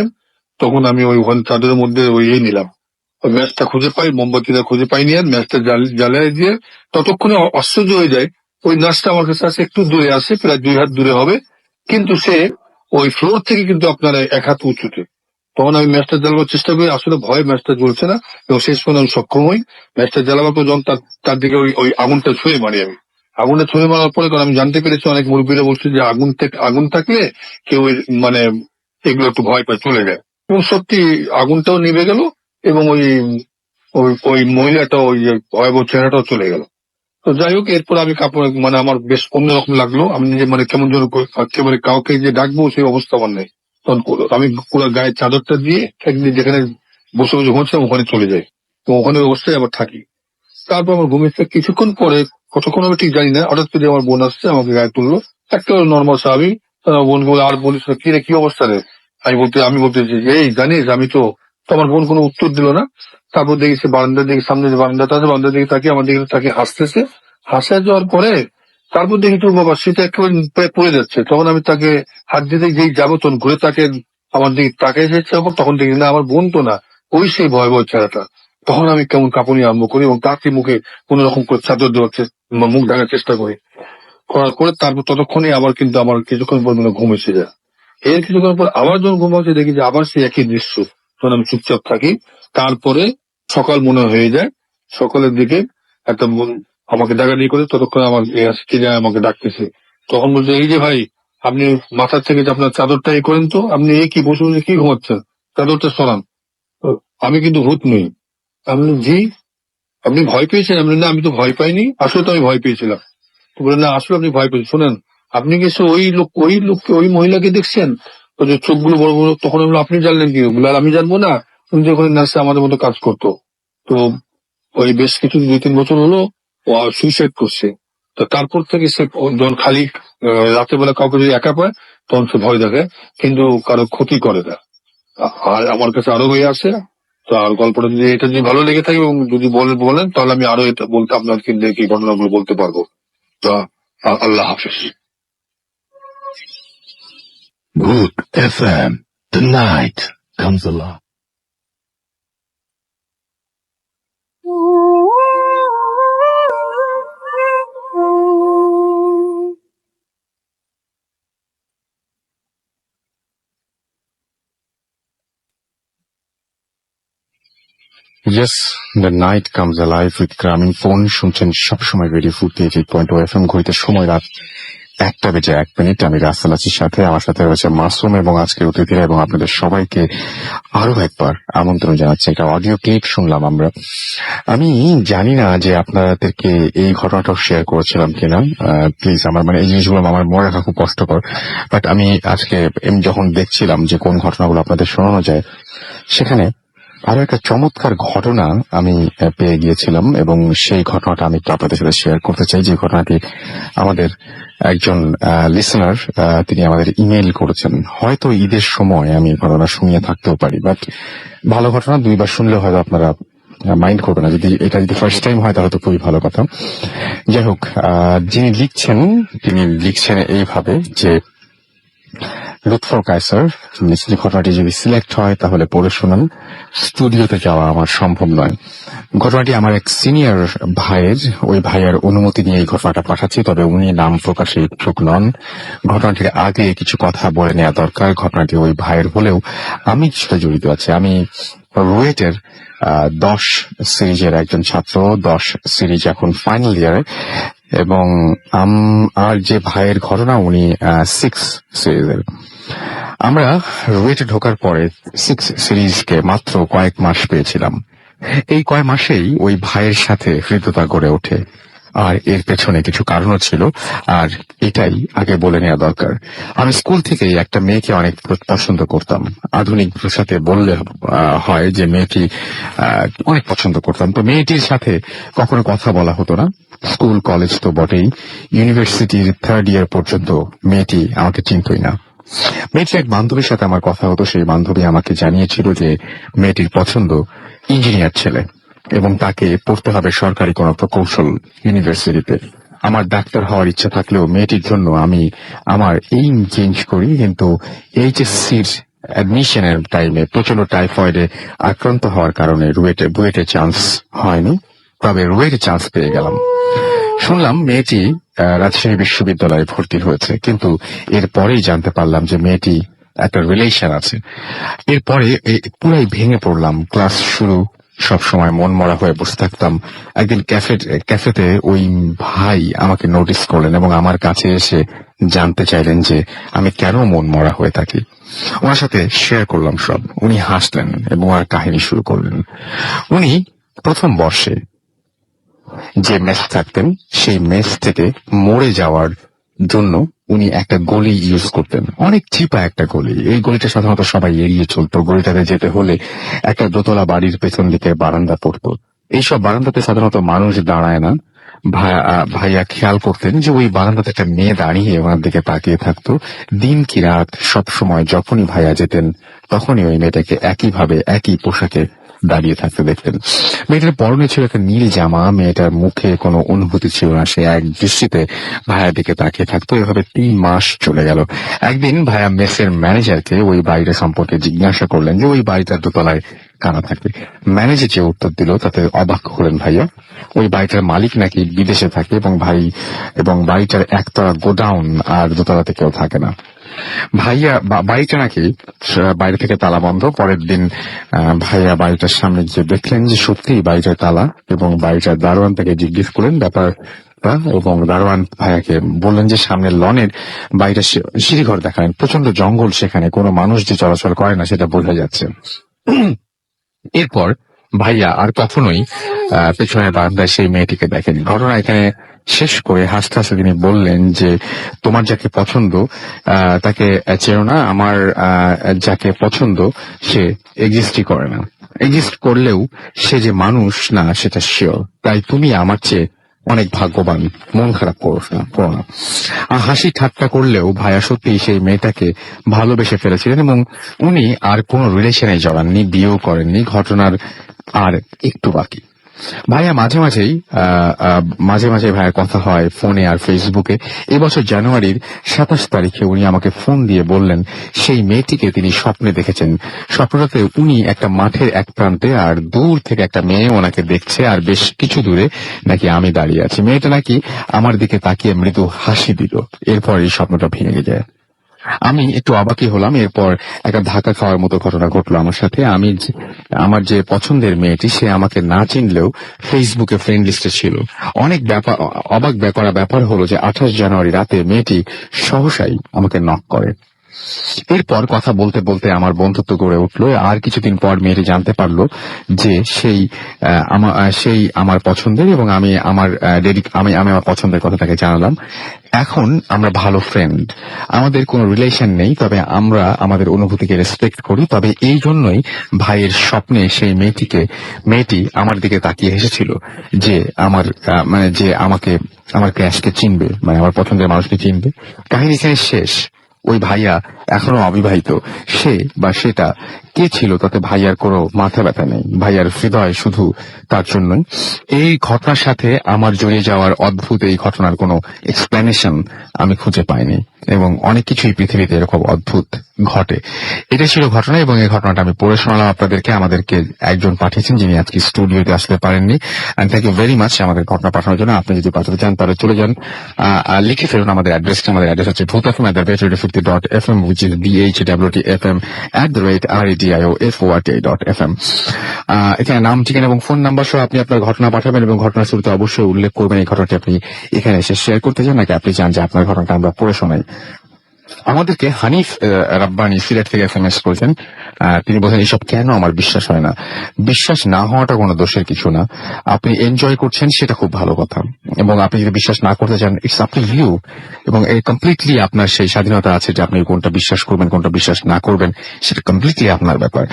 তখন আমি ওই ওখানে চাদরের মধ্যে ওই নিলাম, ওই ম্যাচটা খুঁজে পাই, মোমবাতিটা খুঁজে পাইনি, আর ম্যাচটা জ্বালিয়ে দিয়ে ততক্ষণে আশ্চর্য হয়ে যায়। ওই নার্সটা আমার কাছে আসে, একটু দূরে আসে, প্রায় 2 হাত দূরে হবে, কিন্তু সে ওই ফ্লোর থেকে কিন্তু আপনার 1 হাত উঁচুতে। তখন আমি ম্যাচটা জ্বালাবার চেষ্টা করি, আসলে ভয় ম্যাচটা জ্বলছে না এবং শেষ পর্যন্ত আমি সক্ষম হই। ম্যাচটা জ্বালাবার পর যখন তার দিকে ওই আগুনটা ছুঁয়ে মারি আমি। আগুনটা ছুঁয়ে মারার পরে কারণ আমি জানতে পেরেছি, অনেক মুরব্বীরা বলছে যে আগুন থাকলে কেউ মানে এগুলো একটু ভয় পায়, চলে যায়। এবং সত্যি আগুনটাও নিভে গেল এবং ওই ওই ওই মহিলাটা ওই ভয়াবহ চেহারাটাও চলে গেল। তো যাই হোক, এরপর আমি কাপড় মানে আমার বেশ অন্যরকম লাগলো। আমি নিজে মানে কেমন যেন একেবারে কাউকে যে ডাকবো সেই অবস্থা আমার নেই। তখন আমি পুরো গায়ে চাদরটা দিয়ে একদিন যেখানে বসে বসে ঘুমছিলাম ওখানে চলে যাই। তো ওখানে অবস্থায় আবার থাকি। তারপর আমার ঘুমিয়ে কিছুক্ষণ পরে, কতক্ষণ আমি ঠিক জানি না, হঠাৎ করে আমার বোন আসছে, আমাকে গায়ে তুললো, একটা নর্মাল স্বাভাবিক। বোন বলে, আর বলিস না, কি রে কি অবস্থা রে। আমি বলতেছি যে এই জানিস আমি তো। তো আমার বোন কোনো উত্তর দিল না। তারপর দেখি সে বারান্দার দিকে, সামনে যে বারান্দাটা আছে বারান্দার দিকে তাকিয়ে আমার দিকে তাকিয়ে হাসতেছে। হাসা যাওয়ার পরে তারপর দেখি তোর বাবা সেটা একেবারে প্রায় পড়ে যাচ্ছে। তখন আমি তাকে হাত দিতে যেই যাবো, তখন ঘুরে তাকে আমার দিকে তাকিয়ে এসেছে। তখন দেখি না, আমার বোন তো না, ওই সেই ভয়াবহ চেহারাটা। তখন আমি কেমন কাঁপুনি আরম্ভ করি এবং তাকে মুখে কোন রকম করে চাদর দেওয়ার মুখ ঢাকার চেষ্টা করি। করার পরে তারপর ততক্ষণে আবার কিন্তু আমার কিছুক্ষণ পর মানে ঘুম এসে যায়। এর কিছুক্ষণ পর আবার যখন ঘুম আসে দেখি যে আবার সেই একই দৃশ্য। তখন আমি চুপচাপ থাকি। তারপরে সকাল মনে হয়ে যায়। সকালের দিকে একটা আমাকে ডাকাডাকি করে, ততক্ষণ আমার স্ত্রী আমাকে ডাকতেছে। তখন বলছে, এই যে ভাই, আপনি মাথার থেকে যে আপনার চাদরটা এ করেন তো, আপনি এ কি বসে বসে কি ঘুমাচ্ছেন, চাদরটা সরান। আমি কিন্তু ভূত নই। আপনি জি, আপনি ভয় পেয়েছেন? আপনি না, আমি তো ভয় পাইনি, আসলে তো আমি ভয় পেয়েছিলাম। তো বলেন না, আসলে আপনি ভয় পেয়েছেন। শোনেন, আপনি কি এসে ওই লোককে ওই মহিলাকে দেখছেন, ওই যে চোখগুলো বড় বড়, তখন আমি বললাম, আপনি জানলেন কি? বলে, আর আমি জানবো না? উনি যখন নার্সে আমাদের মতো কাজ করতো, তো ওই বেশ কিছু 2-3 বছর হলো ও সুইসাইড করছে। তো তারপর থেকে সে যখন খালি রাতের বেলা কাউকে যদি একা পায়, তখন সে ভয় দেখে, কিন্তু কারো ক্ষতি করে না। আর আমার কাছে আরো বই আছে। তো আর গল্পটা যদি এটা যদি ভালো লেগে থাকে এবং যদি বলেন, তাহলে আমি আরো এটা বলতে আপনাকে দেখি ঘটনাগুলো বলতে পারবো। তা আল্লাহ হাফেজ। Good FM. The night comes alive. Yes, the night comes alive with গ্রামীণ ফোন শুনছেন সবসময় রেডিও 48.0 FM। ঘড়িতে সময় রাত 1:01। আমি রাসেল আছির সাথে, আমার সাথে রয়েছে মাসুম এবং আজকের অতিথিরা, এবং আপনাদের সবাইকে আরো একবার আমন্ত্রণ জানাচ্ছি। একটা অডিও ক্লিপ শুনলাম আমরা। আমি জানি না যে আপনাদেরকে এই ঘটনাটাও শেয়ার করেছিলাম কিনা। প্লিজ, আমার মানে এই জিনিসগুলো আমার মনে রাখা খুব কষ্টকর, বাট আমি আজকে যখন দেখছিলাম যে কোন ঘটনাগুলো আপনাদের শোনানো যায়, সেখানে আরো একটা চমৎকার ঘটনা আমি পেয়ে গিয়েছিলাম, এবং সেই ঘটনাটা আমি একটু আপনাদের সাথে শেয়ার করতে চাই। যে ঘটনাটি আমাদের একজন লিসেনার, তিনি আমাদের ইমেল করেছেন। হয়তো ঈদের সময় আমি ঘটনা শুনিয়ে থাকতেও পারি, বাট ভালো ঘটনা 2বার শুনলে হয়তো আপনারা মাইন্ড করবে না। যদি এটা যদি ফার্স্ট টাইম হয় তাহলে তো খুবই ভালো কথা। যাই হোক, যিনি লিখছেন তিনি লিখছেন এইভাবে যে, লুৎফর কায়সার, নিশ্চয়ই ঘটনাটি যদি সিলেক্ট হয় তাহলে পড়ে শোনান। স্টুডিওতে যাওয়া আমার সম্ভব নয়। ঘটনাটি আমার এক সিনিয়র ভাইয়ের, ওই ভাইয়ের অনুমতি নিয়ে এই ঘটনাটা পাঠাচ্ছি, তবে উনি নাম প্রকাশে ইচ্ছুক নন। ঘটনাটির আগে কিছু কথা বলে নেওয়া দরকার। ঘটনাটি ওই ভাইয়ের হলেও আমি কিছুটা জড়িত আছি। আমি রুয়েটের 10 সিরিজের একজন ছাত্র। 10 সিরিজ এখন ফাইনাল ইয়ারে, এবং আর যে ভাইয়ের ঘটনা উনি 6 সিরিজের। আমরা রুয়েটে ঢোকার পরে 6 সিরিজকে মাত্র কয়েক মাস পেয়েছিলাম। এই কয়েক মাসেই ওই ভাইয়ের সাথে হৃদ্যতা গড়ে ওঠে, আর এর পেছনে কিছু কারণও ছিল, আর এটাই আগে বলে নেওয়া দরকার। আমি স্কুল থেকেই একটা মেয়েকে অনেক পছন্দ করতাম। আধুনিক ভাষাতে বললে হয় যে মেয়েটি অনেক পছন্দ করতাম। তো মেয়েটির সাথে কখনো কথা বলা হতো না। স্কুল কলেজ তো বটেই, ইউনিভার্সিটির 3rd ইয়ার পর্যন্ত মেয়েটি আমাকে চিনতই না। মেয়েটির এক বান্ধবীর সাথে আমার কথা হতো। সেই বান্ধবী আমাকে জানিয়েছিল যে মেয়েটির পছন্দ ইঞ্জিনিয়ার ছেলে, এবং তাকে পড়তে হবে সরকারি কোনো প্রকৌশল ইউনিভার্সিটিতে। আমার ডাক্তার হওয়ার ইচ্ছা থাকলেও মেয়েটির জন্য আমি আমার এইম চেঞ্জ করি, কিন্তু এইচএসসির অ্যাডমিশনের টাইমে প্রচন্ড টাইফয়েডে আক্রান্ত হওয়ার কারণে বুয়েটে চান্স হয়নি, তবে রুয়েটে চান্স পেয়ে গেলাম। শুনলাম মেয়েটি রাজশাহী বিশ্ববিদ্যালয়ে ভর্তি হয়েছে, কিন্তু এরপরেই জানতে পারলাম যে মেয়েটি একটা রিলেশন আছে। এরপরে পুরাই ভেঙে পড়লাম। ক্লাস শুরু, সব সময় মন মরা হয়ে বসে থাকতাম। একদিন ক্যাফেতে ওই ভাই আমাকে নোটিস করলেন এবং আমার কাছে এসে জানতে চাইলেন যে আমি কেন মন মরা হয়ে থাকি। ওনার সাথে শেয়ার করলাম সব। উনি হাসলেন এবং আর কাহিনী শুরু করলেন। উনি প্রথম বর্ষে যে মেস থাকতেন, সেই মেস থেকে মরে যাওয়ার জন্য উনি একটা গলি ইউজ করতেন, অনেক চিপা একটা গলি। এই গলিটা সাধারণত সবাই এড়িয়ে চলতো। গলিটাতে যেতে হলে একটা দোতলা বাড়ির পেছন দিকে বারান্দা পড়তো। এইসব বারান্দাতে সাধারণত মানুষ দাঁড়ায় না। ভাইয়া খেয়াল করতেন যে ওই বারান্দাতে একটা মেয়ে দাঁড়িয়ে ওনার দিকে তাকিয়ে থাকতো। দিন কি রাত সব সময় যখনই ভাইয়া যেতেন তখনই ওই মেয়েটাকে একইভাবে একই পোশাকে দাঁড়িয়ে থাকতে দেখতেন। মেয়েটার পরনে ছিল একটা নীল জামা। মেয়েটার মুখে কোনো অনুভূতি ছিল না। সে এক দৃষ্টিতে ভাইয়ার দিকে তাকিয়ে থাকতো। এভাবে 3 মাস চলে গেল। একদিন ভাইয়া মেসের ম্যানেজারকে ওই বাড়িটা সম্পর্কে জিজ্ঞাসা করলেন যে ওই বাড়িটার দোতলায় কারা থাকে। ম্যানেজার যে উত্তর দিল তাতে অবাক হলেন ভাইয়া। ওই বাড়িটার মালিক নাকি বিদেশে থাকে, এবং বাড়িটার একতলা গোডাউন আর দোতলাতে কেউ থাকে না। ভাইয়া বাড়িটা নাকি বাইরে থেকে তালা বন্ধ। পরের দিন ভাইয়া বাড়িটার সামনে গিয়ে দেখলেন যে সত্যি বাড়িটার তালা, এবং বাড়িটার দারোয়ান থেকে জিজ্ঞেস করলেন ব্যাপার রাস্তা এবং দারোয়ান ভাইয়াকে বললেন যে সামনের লনের বাইরে সিঁড়িঘর দেখালেন। প্রচন্ড জঙ্গল, সেখানে কোনো মানুষ যে চলাচল করে না সেটা বোঝা যাচ্ছে। এরপর ভাইয়া আর কখনোই পেছনের বারান্দায় সেই মেয়েটিকে দেখেনি। ঘটনা এখানে শেষ করে হাসতে হাসতে তিনি বললেন যে তোমার যাকে পছন্দ তাকে চেনো না, আমার যাকে পছন্দ সে এক্সিস্টই করে না, এক্সিস্ট করলেও সে যে মানুষ না সেটা শিওর, তাই তুমি আমার চেয়ে অনেক ভাগ্যবান, মন খারাপ করো না। হাসি ঠাট্টা করলেও ভাইয়া সত্যি সেই মেয়েটাকে ভালোবেসে ফেলেছিলেন এবং উনি আর কোনো রিলেশনে জড়াননি, বিয়েও করেননি। ঘটনার আর একটু বাকি। ভাইয়া মাঝে মাঝে ভাইয়ের কথা হয় ফোনে আর ফেসবুকে। এবছর জানুয়ারির 27 তারিখে উনি আমাকে ফোন দিয়ে বললেন সেই মেয়েটিকে তিনি স্বপ্নে দেখেছেন। স্বপ্নটাতে উনি একটা মাঠের এক প্রান্তে আর দূর থেকে একটা মেয়ে ওনাকে দেখছে, আর বেশ কিছু দূরে নাকি আমি দাঁড়িয়ে আছি। মেয়েটা নাকি আমার দিকে তাকিয়ে মৃদু হাসি দিল। এরপর এই স্বপ্নটা ভেঙে যায়। আমি একটু অবাকই হলাম। এরপর একটা ধাক্কা খাওয়ার মতো ঘটনা ঘটলো আমার সাথে। আমার যে পছন্দের মেয়েটি, সে আমাকে না চিনলেও ফেসবুকে ফ্রেন্ড লিস্টে ছিল। অনেক অবাক করা ব্যাপার হলো যে 28 জানুয়ারি রাতে মেয়েটি সহসাই আমাকে নক করে। এরপর কথা বলতে বলতে আমার বন্ধুত্ব গড়ে উঠলো। আর কিছুদিন পর মেয়েটি জানতে পারলো যে সেই আমার পছন্দের, এবং আমি আমার পছন্দের কথা তাকে জানালাম। এখন আমরা ভালো ফ্রেন্ড, আমাদের কোনো রিলেশন নেই, তবে আমরা আমাদের অনুভূতিকে রেসপেক্ট করি। তবে এই জন্যই ভাইয়ের স্বপ্নে সেই মেয়েটি আমার দিকে তাকিয়ে হেসেছিল যে আমার ক্যাশকে চিনবে, মানে আমার পছন্দের মানুষকে চিনবে। কাহিনী এখানে শেষ। ওই ভাইয়া এখনো অবিবাহিত। সে বা সেটা কে ছিল তাতে ভাইয়ার কোনো মাথা ব্যথা নেই। ভাইয়ার হৃদয় শুধু তার জন্যই। এই ঘটনার সাথে আমার জড়িয়ে যাওয়ার অদ্ভুত এই ঘটনার কোনো এক্সপ্লেনেশন আমি খুঁজে পাইনি, এবং অনেক কিছুই পৃথিবীতে এরকম অদ্ভুত ঘটে। এটা ছিল ঘটনা, এবং এই ঘটনাটা আমি পড়ে শোনালাম আপনাদেরকে। আমাদেরকে একজন পাঠিয়েছেন যিনি আজকে স্টুডিওতে আসতে পারেননি। And thank you very much আমাদের ঘটনা পাঠানোর জন্য। আপনি যদি পাঠাতে চান তাহলে চলে যান, লিখে ফেলুন আমাদের অ্যাড্রেসটা। আমাদের অ্যাড্রেস হচ্ছে bhfm@radio50.fm, which is bhwtfm@radiofoat.fm। এখানে নাম, ঠিকানা এবং ফোন নাম্বার সহ আপনি আপনার ঘটনা পাঠাবেন, এবং ঘটনার শুরুতে অবশ্যই উল্লেখ করবেন এই ঘটনাটি আপনি এখানে এসে শেয়ার করতে চান, নাকি আপনি চান যে আপনার ঘটনাটা আমরা পড়ে শোনাই। আমাদেরকে হানিফ রাব্বানি সিলেট থেকে SMS করেছেন। তিনি বলেন এসব কেন আমার বিশ্বাস হয় না। বিশ্বাস না হওয়াটা কোনো দোষের কিছু না। আপনি এনজয় করছেন সেটা খুব ভালো কথা, এবং আপনি যদি বিশ্বাস না করতে চান ইটস আপ টু ইউ, এবং কমপ্লিটলি আপনার সেই স্বাধীনতা আছে যে আপনি কোনটা বিশ্বাস করবেন কোনটা বিশ্বাস না করবেন, সেটা কমপ্লিটলি আপনার ব্যাপার।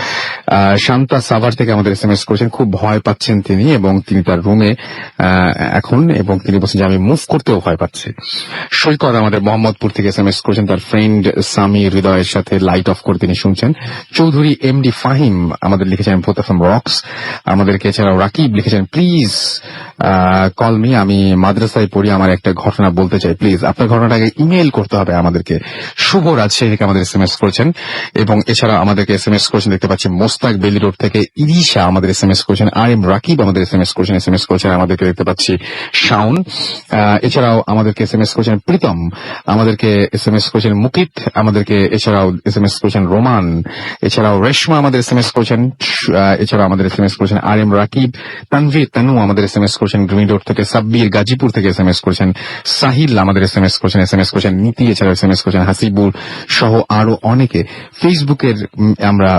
শান্তা সাভার থেকে আমাদের SMS করেছেন, খুব ভয় পাচ্ছেন তিনি, এবং তিনি তার রুমে এখন, এবং তিনি বলছেন যে আমি মুভ করতেও ভয় পাচ্ছি। সৈকত আমাদের মোহাম্মদপুর থেকে SMS করেছেন, তার ফ্রেন্ড সামি হৃদয়ের সাথে লাইট অফ করে তিনি শুনছেন। চৌধুরী MD ফাহিম আমাদের লিখেছেন ভূত এফএম রক্স। আমাদেরকে এছাড়াও রাকিব লিখেছেন প্লিজ কল মি, আমি মাদ্রাসায় পড়ি, আমার একটা ঘটনা বলতে চাই, প্লিজ আপনার ঘটনাটাকে ইমেল করতে হবে আমাদেরকে। শুভ রাজশাহী থেকে আমাদের SMS করেছেন, এবং এছাড়া আমাদেরকে SMS করেছেন দেখতে পাচ্ছি মোস্তাক বেলি রোড থেকে ইরিশা আমাদের SMS করেছেন, RM রাকিব আমাদের SMS করেছেন আমাদেরকে দেখতে পাচ্ছি শাওন। এছাড়াও আমাদেরকে SMS করেছেন প্রীতম, আমাদেরকে SMS করেছেন মুকিত, আমাদেরকে এছাড়াও SMS করেছেন রোমান, এছাড়াও রেশমা আমাদের SMS করেছেন, এছাড়াও আমাদের SMS করেছেন RM রাকিব, তানভীর তানু আমাদের SMS করেছেন গ্রিন রোড থেকে, সাব্বির গাজীপুর থেকে SMS করেছেন, সাহিল আমাদের SMS করেছেন নীতি, এছাড়াও SMS করেছেন হাসিবুর সহ আরো অনেকে। ফেসবুকের আমরা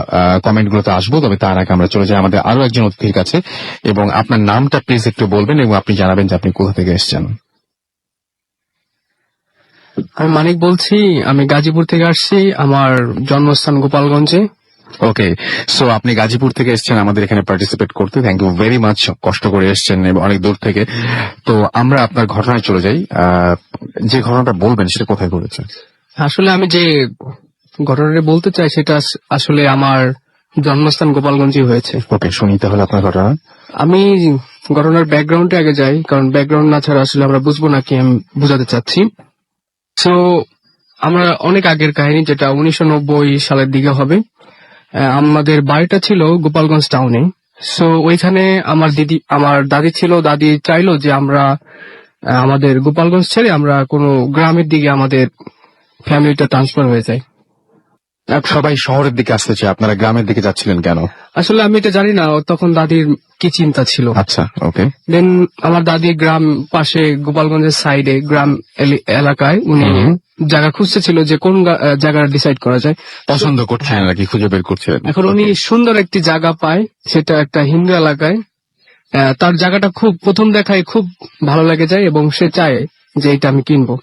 কমেন্টগুলোতে আসবো, তবে তার আগে আমরা চলে যাই আমাদের আরো একজন অতিথির কাছে, এবং আপনার নামটা প্লিজ একটু বলবেন এবং আপনি জানাবেন যে আপনি কোথা থেকে এসেছেন। আমি মানিক বলছি, আমি গাজীপুর থেকে আসছি, আমার জন্মস্থান গোপালগঞ্জে। ওকে, সো আপনি গাজীপুর থেকে এসেছেন আমাদের এখানে পার্টিসিপেট করতে, থ্যাংক ইউ ভেরি মাচ, কষ্ট করে এসেছেন এবং অনেক দূর থেকে। তো আমরা আপনার ঘটনায় চলে যাই। যে ঘটনাটা বলবেন সেটা কোথায় ঘটেছে? আসলে আমি যে ঘটনাটা বলতে চাই সেটা আসলে আমার জন্মস্থান গোপালগঞ্জে হয়েছে। ওকে, শুনি তাহলে আপনার ঘটনা। আমি ঘটনার ব্যাকগ্রাউন্ডে আগে যাই, কারণ ব্যাকগ্রাউন্ড না ছাড়া আসলে আমরা বুঝবো না কি আমি বুঝাতে চাচ্ছি। সো আমরা অনেক আগের কাহিনী, যেটা 1990 সালের দিকে হবে। আমাদের বাড়িটা ছিল গোপালগঞ্জ টাউনে। সো ওইখানে আমার দাদি ছিল। দাদি চাইলো যে আমরা আমাদের গোপালগঞ্জ ছেড়ে আমরা কোনো গ্রামের দিকে আমাদের ফ্যামিলিটা ট্রান্সফার হয়ে যায়। সবাই শহরের দিকে আসতে চায়, আপনারা গ্রামের দিকে যাচ্ছিলেন কেন? আসলে আমি এটা জানি না তখন দাদির কি চিন্তা ছিল। আচ্ছা, ওকে। দেন আমার দাদি গ্রাম পাশে গোপালগঞ্জের সাইডে গ্রাম এলাকায় উনি জায়গা খুঁজতেছিল যে কোন জায়গা ডিসাইড করা যায়। পছন্দ করছিলেন নাকি খুঁজে বের করছিলেন? এখন উনি সুন্দর একটি জায়গা পায়, সেটা একটা হিন্দু এলাকায়। তার জায়গাটা খুব প্রথম দেখায় খুব ভালো লেগে যায় এবং সে চায় যে এটা আমি কিনবো।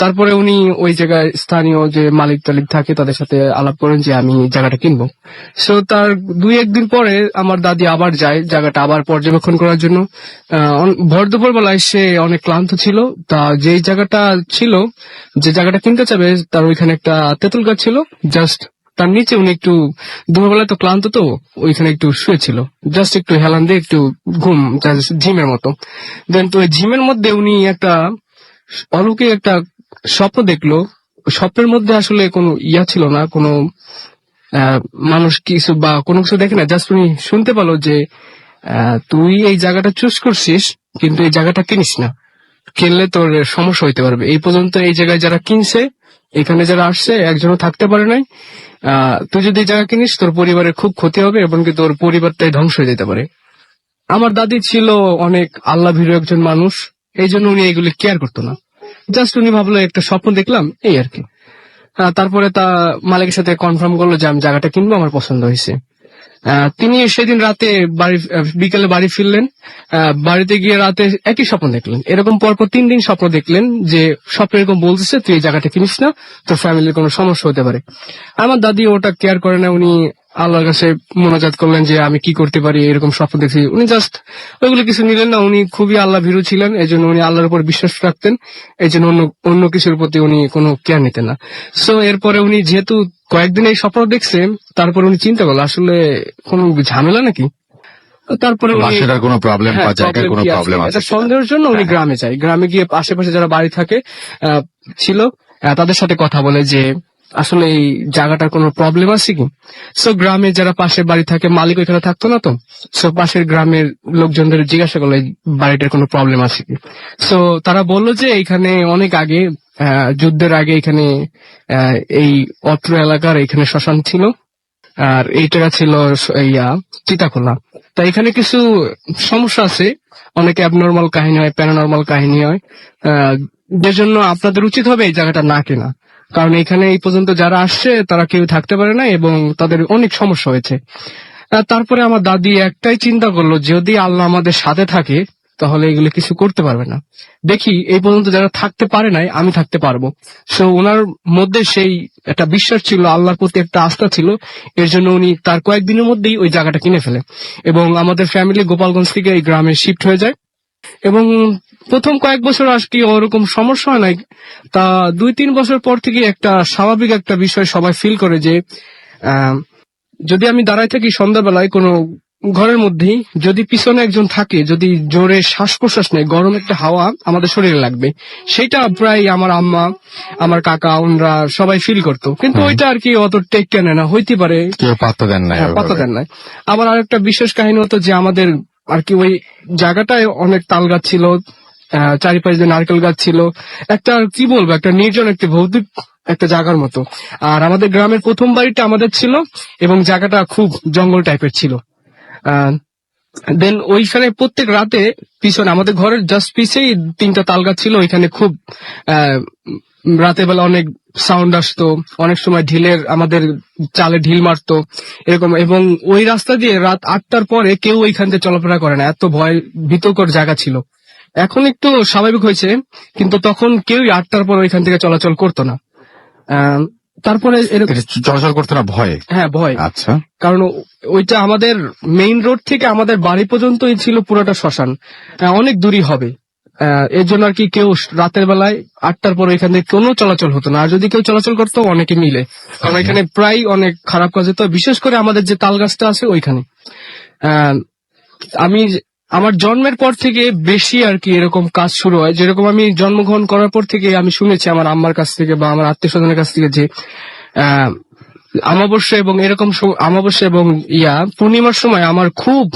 তারপরে উনি ওই জায়গায় স্থানীয় যে মালিক টালিক থাকে তাদের সাথে আলাপ করেন যে আমি জায়গাটা কিনবো। সো তার 2-1 দিন পরে আমার দাদি আবার যায় জায়গাটা আবার পর্যবেক্ষণ করার জন্য। ভর দুপুর বেলায় সে অনেক ক্লান্ত ছিল। তা যেই জায়গাটা ছিল, যে জায়গাটা কিনতে চাবে, তার ওইখানে একটা তেঁতুল গাছ ছিল। জাস্ট তার নিচে উনি একটু দুপুরবেলায় তো ক্লান্ত, তো ওইখানে একটু শুয়েছিল, জাস্ট একটু হেলান দিয়ে একটু ঘুম, ঝিমের মতো। দেন তো ওই ঝিমের মধ্যে উনি একটা অলৌকিক একটা স্বপ্ন দেখলো। স্বপ্নের মধ্যে আসলে কোনো ইয়া ছিল না, কোনো মানুষ কিছু বা কোনো কিছু দেখে না, জাস্ট উনি শুনতে পেলো যে তুই এই জায়গাটা চুজ করছিস, কিন্তু এই জায়গাটা কিনিস না, কিনলে তোর সমস্যা হইতে পারবে। এই পর্যন্ত এই জায়গায় যারা কিনছে, এখানে যারা আসছে, একজনও থাকতে পারে নাই। তুই যদি এই জায়গা কিনিস, তোর পরিবারের খুব ক্ষতি হবে এবং কি তোর পরিবারটাই ধ্বংস হয়ে যেতে পারে। আমার দাদি ছিল অনেক আল্লাহ ভীরু একজন মানুষ, এই জন্য উনি এগুলি কেয়ার করতো না। জাস্ট উনি ভাবলো একটা স্বপ্ন দেখলাম, এই আর কি। তারপরে তা মালিকের সাথে কনফার্ম করলো যে আমি জায়গাটা কিনবো, আমার পছন্দ হয়েছে। তিনি সেদিন রাতে বিকেলে বাড়ি ফিরলেন। বাড়িতে গিয়ে রাতে একই স্বপ্ন দেখলেন। এরকম পরপর 3 দিন স্বপ্ন দেখলেন যে স্বপ্ন এরকম বলতেছে তুই এই জায়গাটা কিনিস না, তোর ফ্যামিলির কোনো সমস্যা হতে পারে। আমার দাদি ওটা কেয়ার করে না, উনি আল্লাহর কাছে মোনাজাত করলেন যে আমি কি করতে পারি, এরকম স্বপ্ন দেখছি। উনি জাস্ট ওইগুলো কিছু নিলেন না। উনি খুবই আল্লাহ ভীরু ছিলেন, এই জন্য উনি আল্লাহর উপর বিশ্বাস রাখতেন, এই জন্য অন্য কিছুর প্রতি উনি কোনো কেয়ার নিতেন না। সো এরপরে উনি যেহেতু কয়েকদিন এই স্বপ্ন দেখছেন, তারপর উনি চিন্তা করলো আসলে কোনো ঝামেলা নাকি। তারপরে উনি বাসার কোনো প্রবলেম বা জায়গায় কোনো problem কি আছে? প্রবলেম আছে এটা সন্দেহের জন্য উনি গ্রামে যায়। গ্রামে গিয়ে আশেপাশে যারা বাড়ি থাকে ছিল, তাদের সাথে কথা বলে যে আসলে এই জায়গাটার কোনো প্রবলেম আছে কি। সো গ্রামে যারা পাশের বাড়ি থাকে, মালিক ওইখানে থাকতো না, তো সো পাশের গ্রামের লোকজনদের জিজ্ঞাসা করলো এই বাড়িটার কোনো প্রবলেম আছে কি। সো তারা বললো যে এখানে অনেক আগে, যুদ্ধের আগে এখানে এই অত্র এলাকার এখানে শ্মশান ছিল, আর এই জায়গা ছিল চিতাখোলা। তা এখানে কিছু সমস্যা আছে, অনেকে অ্যাবনর্মাল কাহিনী হয়, প্যারানর্মাল কাহিনী হয়, যে জন্য আপনাদের উচিত হবে এই জায়গাটা না কেনা। কারণ এখানে এই পর্যন্ত যারা আসছে তারা কেউ থাকতে পারে না এবং তাদের অনেক সমস্যা হয়েছে। তারপরে আমার দাদি একটাই চিন্তা করলো, যদি আল্লাহ আমাদের সাথে থাকে তাহলে এগুলো কিছু করতে পারবে না। দেখি এই পর্যন্ত যারা থাকতে পারে নাই, আমি থাকতে পারবো। সো ওনার মধ্যে সেই একটা বিশ্বাস ছিল, আল্লাহর প্রতি একটা আস্থা ছিল, এর জন্য উনি তার কয়েকদিনের মধ্যেই ওই জায়গাটা কিনে ফেলে এবং আমাদের ফ্যামিলি গোপালগঞ্জ থেকে এই গ্রামে শিফট হয়ে যায়। এবং প্রথম কয়েক বছর আর কি ওরকম সমস্যা হয় নাই। তা 2-3 বছর পর থেকে একটা স্বাভাবিক একটা বিষয় সবাই ফিল করে যে যদি আমি দাঁড়ায় থাকি সন্ধ্যাবেলায় কোনো ঘরের মধ্যেই, যদি পিছনে একজন থাকে, যদি জোরে শ্বাস প্রশ্বাস নেয়, গরম একটা হাওয়া আমাদের শরীরে লাগবে, সেটা প্রায় আমার আম্মা, আমার কাকা, ওনরা সবাই ফিল করতো। কিন্তু ওইটা আর কি অত টেক কেন না, হইতে পারে, কেউ পাত্তা দেন না। পাত্তা দেন না। আবার আরেকটা বিশেষ কাহিনী হতো যে আমাদের আর কি ওই জায়গাটায় অনেক তাল গাছ ছিল, চারিপাশে যে নারকেল গাছ ছিল, একটা কি বলবো, একটা নির্জন, একটা ভৌতিক একটা জায়গার মতো। আর আমাদের গ্রামের প্রথম বাড়িটা আমাদের ছিল এবং জায়গাটা খুব জঙ্গল টাইপের ছিল। দেন ওইখানে প্রত্যেক রাতে পিছনে আমাদের ঘরের জাস্ট পিছেই 3টা তাল গাছ ছিল, ওইখানে খুব রাতের বেলা অনেক সাউন্ড আসতো, অনেক সময় ঢিলের আমাদের চালে ঢিল মারতো এরকম। এবং ওই রাস্তা দিয়ে রাত 8টার পরে কেউ ওইখান থেকে চলাফেরা করে না, এত ভয় ভীতকর জায়গা ছিল। এখন একটু স্বাভাবিক হয়েছে, কিন্তু তখন কেউই 8টার পর ওইখান থেকে চলাচল করতো না। তারপরে চলাচল করতে না ভয়? হ্যাঁ, ভয়। আচ্ছা। কারণ ওইটা আমাদের মেইন রোড থেকে আমাদের বাড়ি পর্যন্তই ছিল পুরোটা শ্মশান, অনেক দূরই হবে। এর জন্য আর কি কেউ রাতের বেলায় 8টার পর এখান থেকে কোনো চলাচল হতো না, আর যদি কেউ চলাচল করতো অনেকে মিলে, কারণ এখানে প্রায় অনেক খারাপ কাজ হতো, বিশেষ করে আমাদের যে তাল গাছটা আছে ওইখানে। আমার জন্মের পর থেকে বেশি আর কি এরকম কাজ শুরু হয়। যেরকম আমি জন্মগ্রহণ করার পর থেকে আমি শুনেছি আমার আম্মার কাছ থেকে বা আমার আত্মীয় স্বজনের কাছ থেকে যে অমাবস্যা এবং এরকম অমাবস্যা এবং পূর্ণিমার সময় আমার খুব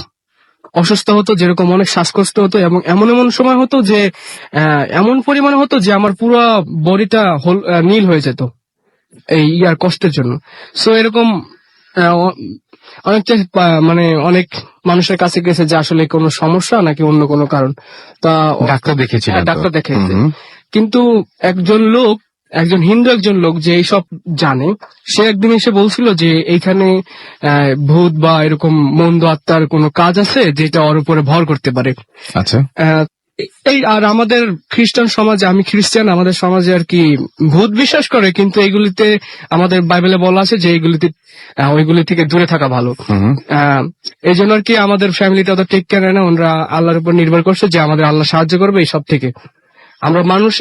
অসুস্থ হতো, যেরকম অনেক শ্বাসকষ্ট হতো এবং এমন এমন সময় হতো যে এমন পরিমাণে হতো যে আমার পুরো বডিটা নীল হয়ে যেত। এই ইয়ার কষ্টের জন্য। সো এরকম অনেকটা মানে অনেক মানুষের কাছে গেছে যে আসলে কোনো সমস্যা নাকি অন্য কোনো কারণ। তা ডাক্তার দেখিয়েছিলেন হ্যাঁ, তো? ডাক্তার দেখিয়েছে। হুম। কিন্তু একজন হিন্দু একজন লোক যে এইসব জানে, সে একদিন এসে বলছিল যে এইখানে ভূত বা এরকম মন্দ আত্মার কোনো কাজ আছে যেটা ওর উপরে ভর করতে পারে। আচ্ছা। আহ, এই আর আমাদের খ্রিস্টান সমাজে, আমি খ্রিস্টান, আমাদের সমাজে আর কি ভূত বিশ্বাস করে, কিন্তু এইগুলিতে আমাদের বাইবেলে বলা আছে যে ওইগুলি থেকে দূরে থাকা ভালো। হুম। এই জন্য আর কি আমাদের ফ্যামিলিতে অত টেক কেয়ার না, ওনারা আল্লাহর উপর নির্ভর করছে যে আমাদের আল্লাহ সাহায্য করবে এই সব থেকে। আমরা মানুষ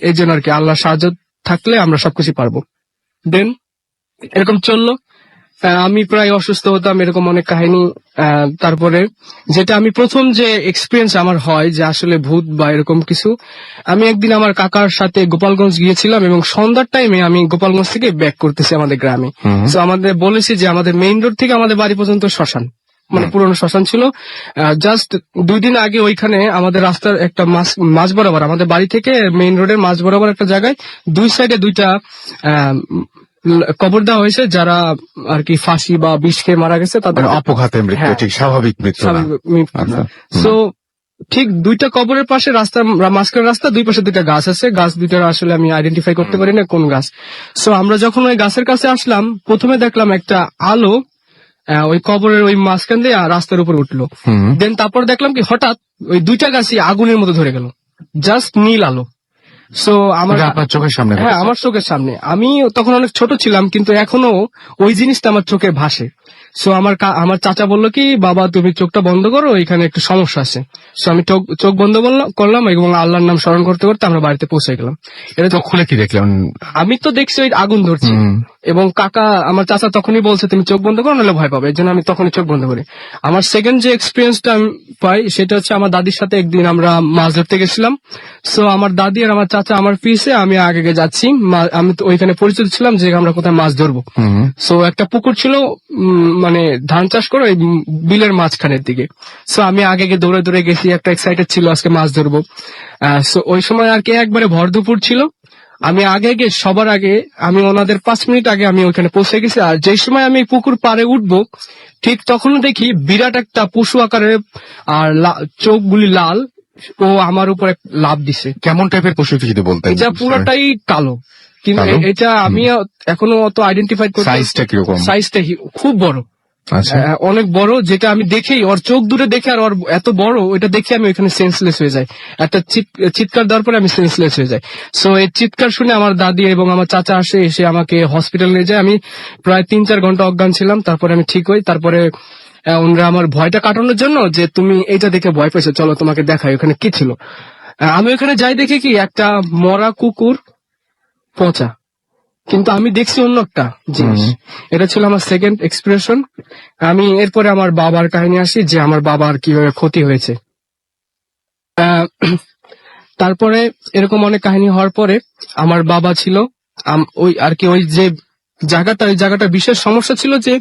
এর জন্য আর কি আল্লাহ সাহায্য থাকলে আমরা সবকিছু পারবো। দেন এরকম চললো। আমি প্রায় অসুস্থ হতাম, এরকম অনেক কাহিনী। তারপরে যেটা আমি প্রথম যে এক্সপিরিয়েন্স আমার হয় যে আসলে ভূত বা এরকম কিছু, আমি একদিন আমার কাকার সাথে গোপালগঞ্জ গিয়েছিলাম এবং সন্ধ্যার টাইমে আমি গোপালগঞ্জ থেকে ব্যাক করতেছি আমাদের গ্রামে। তো আমাদের বলেছি যে আমাদের মেইন রোড থেকে আমাদের বাড়ি পর্যন্ত শ্মশান, মানে পুরনো শ্মশান ছিল। জাস্ট 2 দিন আগে ওইখানে আমাদের রাস্তার একটা মাঝ বরাবর, আমাদের বাড়ি থেকে মেইন রোডের মাঝ বরাবর একটা জায়গায় 2 সাইডে 2টা কবর দেওয়া হয়েছে, যারা আর কি ফাঁসি বা বিষ খেয়ে মারা গেছে তাদের মানে অপঘাতে মৃত্যু, হ্যাঁ। ঠিক স্বাভাবিক মৃত্যু না। আচ্ছা। সো ঠিক 2টা কবরের পাশে রাস্তার মাঝখানে রাস্তা, 2 পাশে 2টা গাছ আছে। গাছ 2টার আসলে আমি আইডেন্টিফাই করতে পারি না কোন গাছ। সো আমরা যখন ওই গাছের কাছে আসলাম, প্রথমে দেখলাম একটা আলো ওই কবরের ওই মাঝখান দিয়ে রাস্তার উপর উঠলো। হুম। দেন তারপর দেখলাম কি হঠাৎ ওই 2টা গাছই আগুনের মতো ধরে গেল, জাস্ট নীল আলো। সো আমার এটা আপনার চোখের সামনে হ্যাঁ, ঘটেছে? আমার চোখের সামনে। আমি তখন অনেক ছোট ছিলাম, কিন্তু এখনো ওই জিনিসটা আমার চোখে ভাসে। সো আমার চাচা বললো কি, বাবা তুমি চোখটা বন্ধ করো, এখানে একটু সমস্যা আছে। সো আমি চোখ বন্ধ করলাম এবং আল্লাহর নাম স্মরণ করতে করতে আমরা বাড়িতে পৌঁছে গেলাম। এটা চোখ খুলে কি দেখলেন? আমি তো দেখছি ওই আগুন ধরছে, এবং আমার চাচা তখনই বলছে তুমি চোখ বন্ধ করো নাহলে ভয় পাবে, এর জন্য আমি তখনই চোখ বন্ধ করি। আমার সেকেন্ড যে এক্সপিরিয়েন্সটা আমি পাই সেটা হচ্ছে আমার দাদির সাথে একদিন আমরা মাছ ধরতে গেছিলাম। সো আমার দাদি আর আমার চাচা আমার পিছে, আমি আগে যাচ্ছি। আমি তো ওইখানে পরিচিত ছিলাম যে আমরা কোথায় মাছ ধরবো। সো একটা পুকুর ছিল, মানে ধান চাষ করে ওই বিলের মাঝখানের দিকে। সো আমি আগে দৌড়ে দৌড়ে গেছি, একটা এক্সাইটেড ছিল আজকে মাছ ধরবো। সো ওই সময় আর কি একবারে ভর দুপুর ছিল। আমি সবার আগে আমি ওনাদের 5 মিনিট আগে আমি ওইখানে পৌঁছে গেছি। আর যে সময় আমি পুকুর পাড়ে উঠবো, ঠিক তখন দেখি বিরাট একটা পশু আকারের আর চোখগুলি লাল, ও আমার উপর লাফ দিছে। কেমন টাইপের পশু যদি বলতেন? এটা পুরোটাই কালো, কিন্তু কালো? এটা আমি এখনো অত আইডেন্টিফাই করতে। সাইজটা কিরকম? সাইজটা খুব বড়, আচ্ছা। অনেক বড়, যেটা আমি দেখেই ওর চোখ দূরে দেখে আর ওর এত বড়, ওইটা দেখে আমি ওইখানে সেন্সলেস হয়ে যাই। একটা চিৎকার দেওয়ার পরে আমি সেন্সলেস হয়ে যাই। সো এই চিৎকার শুনে আমার দাদি এবং আমার চাচা এসে আমাকে হসপিটাল নিয়ে যায়। আমি প্রায় 3-4 ঘন্টা অজ্ঞান ছিলাম, তারপরে আমি ঠিক হই। তারপরে ওনারা আমার ভয়টা কাটানোর জন্য, যে তুমি এইটা দেখে ভয় পেয়েছো, চলো তোমাকে দেখাই ওখানে কি ছিল। আমি ওখানে যাই, দেখি কি একটা মরা কুকুর পচা, কিন্তু আমি দেখছি অন্য একটা জিনিস। এটা ছিল আমার সেকেন্ড এক্সপ্রেশন। আমি এরপরে আমার বাবার কাহিনী আসি, যে আমার বাবার কিভাবে ক্ষতি হয়েছে। তারপরে এরকম অনেক কাহিনী হওয়ার পরে আমার বাবা ছিল ওই আর কি ওই যে ওই জায়গাটার বিশেষ সমস্যা ছিল যে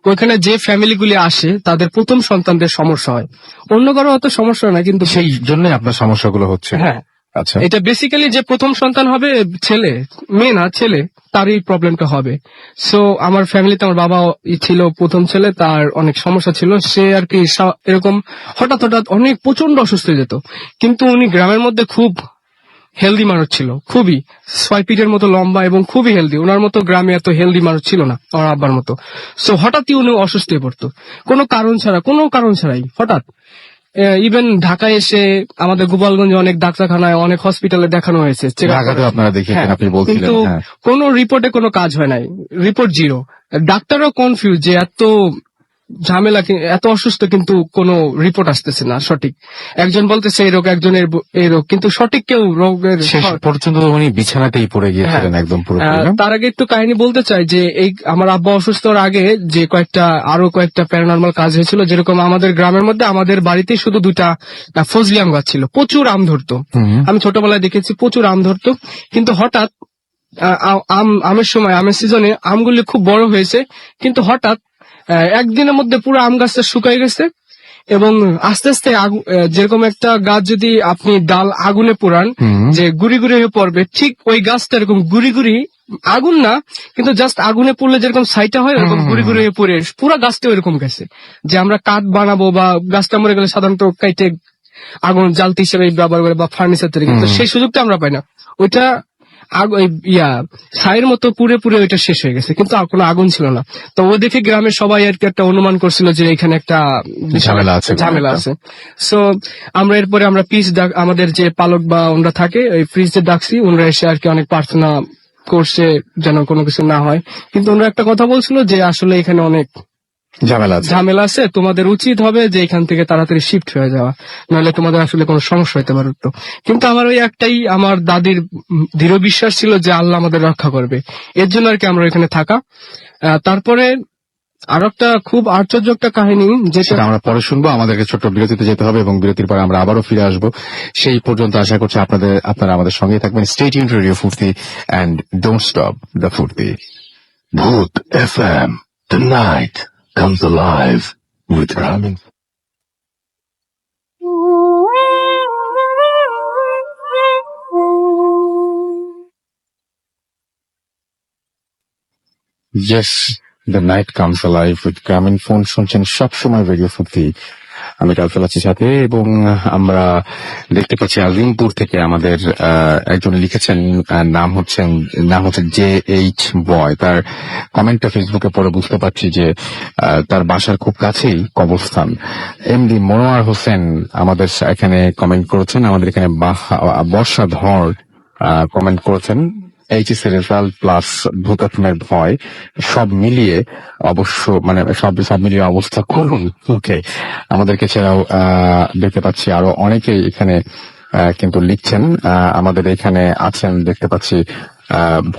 ওইখানে যে ফ্যামিলিগুলি আসে তাদের প্রথম সন্তানদের সমস্যা হয়, অন্য কারো অত সমস্যা না, কিন্তু সেই জন্য আপনার সমস্যাগুলো হচ্ছে? হ্যাঁ, আচ্ছা। এটা বেসিক্যালি যে প্রথম সন্তান হবে ছেলে, মেয়ে না ছেলে, তারই প্রবলেমটা হবে। সো আমার ফ্যামিলিতে আমার বাবা ছিল প্রথম ছেলে, তার অনেক সমস্যা ছিল। সে আর কি এরকম হঠাৎ অনেক প্রচন্ড অসুস্থ হয়ে যেত, কিন্তু উনি গ্রামের মধ্যে খুব হেলদি মানুষ ছিল, খুবই 6 ফিটের মতো লম্বা এবং খুবই হেলদি। ওনার মতো গ্রামে এত হেলদি মানুষ ছিল না, আমার আব্বার মতো। সো হঠাৎই উনি অসুস্থ হয়ে পড়তো, কোনো কারণ ছাড়াই হঠাৎ। ইভেন ঢাকায় এসে আমাদের গোপালগঞ্জে অনেক ডাক্তারখানায়, অনেক হসপিটালে দেখানো হয়েছে, ঢাকাতেও আপনারা দেখিয়েছেন, হ্যাঁ, আপনি বলছিলেন। কিন্তু হ্যাঁ। কোনো রিপোর্টে কোনো কাজ হয় নাই, রিপোর্ট 0। ডাক্তারও কনফিউজ যে এত ঝামেলা, এত অসুস্থ কিন্তু কোনো রিপোর্ট আসতেছে না সঠিক। একজন বলতেছে এই রোগ, একজনের এই রোগ, কিন্তু সঠিক কেউ রোগের শেষ পর্যন্ত উনি বিছানাতেই পড়ে গিয়েছিলেন একদম পুরো। তার আগে একটু কাহিনী বলতে চাই যে এই আমার আব্বা অসুস্থ হওয়ার আগে যে আরো কয়েকটা প্যারানর্মাল কাজ হয়েছিল। যেরকম আমাদের গ্রামের মধ্যে আমাদের বাড়িতে শুধু 2টা ফজলি আম গাছ ছিল, প্রচুর আম ধরতো। আমি ছোটবেলায় দেখেছি প্রচুর আম ধরতো, কিন্তু হঠাৎ আমের সময়, আমের সিজনে আমগুলি খুব বড় হয়েছে, কিন্তু হঠাৎ একদিনের মধ্যে পুরো আম গাছটা শুকিয়ে গেছে এবং আস্তে আস্তে যেরকম একটা গাছ যদি আপনি ডাল আগুনে পোড়ান যে গুড়ি গুড়ি হয়ে পড়বে, ঠিক ওই গাছটা এরকম গুড়ি গুড়ি, আগুন না কিন্তু জাস্ট আগুনে পড়লে যেরকম ছাইটা হয় ওরকম গুড়ি গুড়ি হয়ে পড়ে পুরো গাছটা ওইরকম গেছে। যে আমরা কাঠ বানাবো বা গাছটা মরে গেলে সাধারণত কাইটে আগুন জ্বালতি হিসেবে ব্যবহার করে বা ফার্নিচার তৈরি করে, তো সেই সুযোগটা আমরা পাই না। ওইটা ছাইয়ের মতো পুড়ে পুড়ে ওইটা শেষ হয়ে গেছে, কিন্তু আর কোনো আগুন ছিল না। তো ও দেখে গ্রামের সবাই আর কি একটা অনুমান করছিল যে এখানে একটা ঝামেলা আছে। সো আমরা এরপরে আমরা আমাদের যে পালক বা ওনরা থাকে ওই ফ্রিজে ডাকছি, ওনরা এসে আর কি অনেক প্রার্থনা করছে যেন কোনো কিছু না হয়, কিন্তু ওনরা একটা কথা বলছিল যে আসলে এখানে অনেক ঝামেলা আছে, তোমাদের উচিত হবে যে এখান থেকে তাড়াতাড়ি শিফট হয়ে যাওয়া, নাহলে তোমাদের আসলে কোনো সমস্যা হতে পারে। তো কিন্তু আমার ওই একটাই, আমার দাদির দৃঢ় বিশ্বাস ছিল যে আল্লাহ আমাদের রক্ষা করবে, এর জন্য আর কি আমরা এখানে থাকা। তারপরে আর একটা খুব আশ্চর্য একটা কাহিনী যেটা আমরা পরে শুনবো। আমাদেরকে ছোট্ট বিরতিতে যেতে হবে এবং বিরতির পরে আমরা আবারও ফিরে আসবো। সেই পর্যন্ত আশা করছি আপনারা আমাদের সঙ্গেই থাকবেন। স্টে টিউনড টু রেডিও ফুর্তি এন্ড ডোন্ট স্টপ দ্য ফুর্তি। Bhoot FM. Tonight comes alive with Ramin. Yes, the night comes alive with গ্রামীণ ফোন শুনছেন সবসময় রেডিও ফুর্তি। আমি কালফেল আছি সাথে, এবং আমরা দেখতে পাচ্ছি আজিমপুর থেকে আমাদের একজন লিখেছেন, নাম হচ্ছে JH বয়। তার কমেন্টটা ফেসবুকে পরে বুঝতে পারছি যে তার বাসার খুব কাছেই কবরস্থান। MD মনোয়ার হোসেন আমাদের এখানে কমেন্ট করেছেন, আমাদের এখানে বর্ষাধর কমেন্ট করেছেন এইচএস এর রেজাল্ট প্লাস ভূতাত্মের ভয় সব মিলিয়ে অবশ্য মানে সব মিলিয়ে অবস্থা করুন। ওকে, আমাদেরকে ছাড়াও দেখতে পাচ্ছি আরো অনেকেই এখানে কিন্তু লিখছেন। আমাদের এখানে আছেন দেখতে পাচ্ছি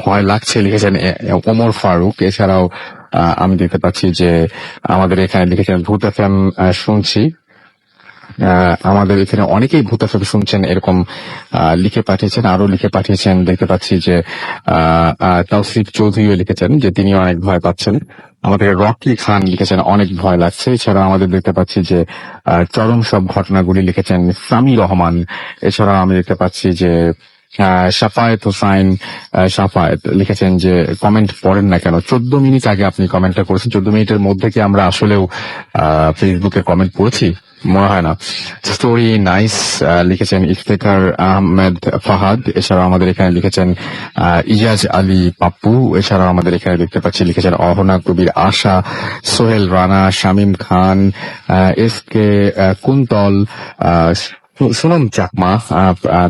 ভয় লাগছে লিখেছেন ওমর ফারুক। এছাড়াও আমি দেখতে পাচ্ছি যে আমাদের এখানে লিখেছেন ভূত এফএম শুনছি। আমাদের এখানে অনেকেই ভূত এফএম শুনছেন এরকম লিখে পাঠিয়েছেন, আরো লিখে পাঠিয়েছেন। দেখতে পাচ্ছি যে তৌসিফ চৌধুরীও লিখেছেন যে তিনি অনেক ভয় পাচ্ছেন। আমাদের রকি খান লিখেছেন অনেক ভয় লাগছে। এছাড়া আমাদের দেখতে পাচ্ছি যে চরম সব ঘটনাগুলি লিখেছেন সামি রহমান। এছাড়া আমি দেখতে পাচ্ছি যে শাফায়েত হোসাইন শাফায়েত লিখেছেন যে কমেন্ট পড়েন না কেন। 14 মিনিট আগে আপনি কমেন্টটা করেছেন, 14 মিনিটের মধ্যে কি আমরা আসলেও ফেসবুকে কমেন্ট পড়েছি? মনে হয় না। স্টোরি নাইস লিখেছেন ইফতেখার আহমেদ ফাহাদ। এছাড়াও আমাদের এখানে লিখেছেন ইজাজ আলী পাপ্পু। এছাড়াও আমাদের এখানে দেখতে পাচ্ছি লিখেছেন অহনা কবির আশা, সোহেল রানা, শামীম খান, SK কুন্তল, সুনম চাকমা,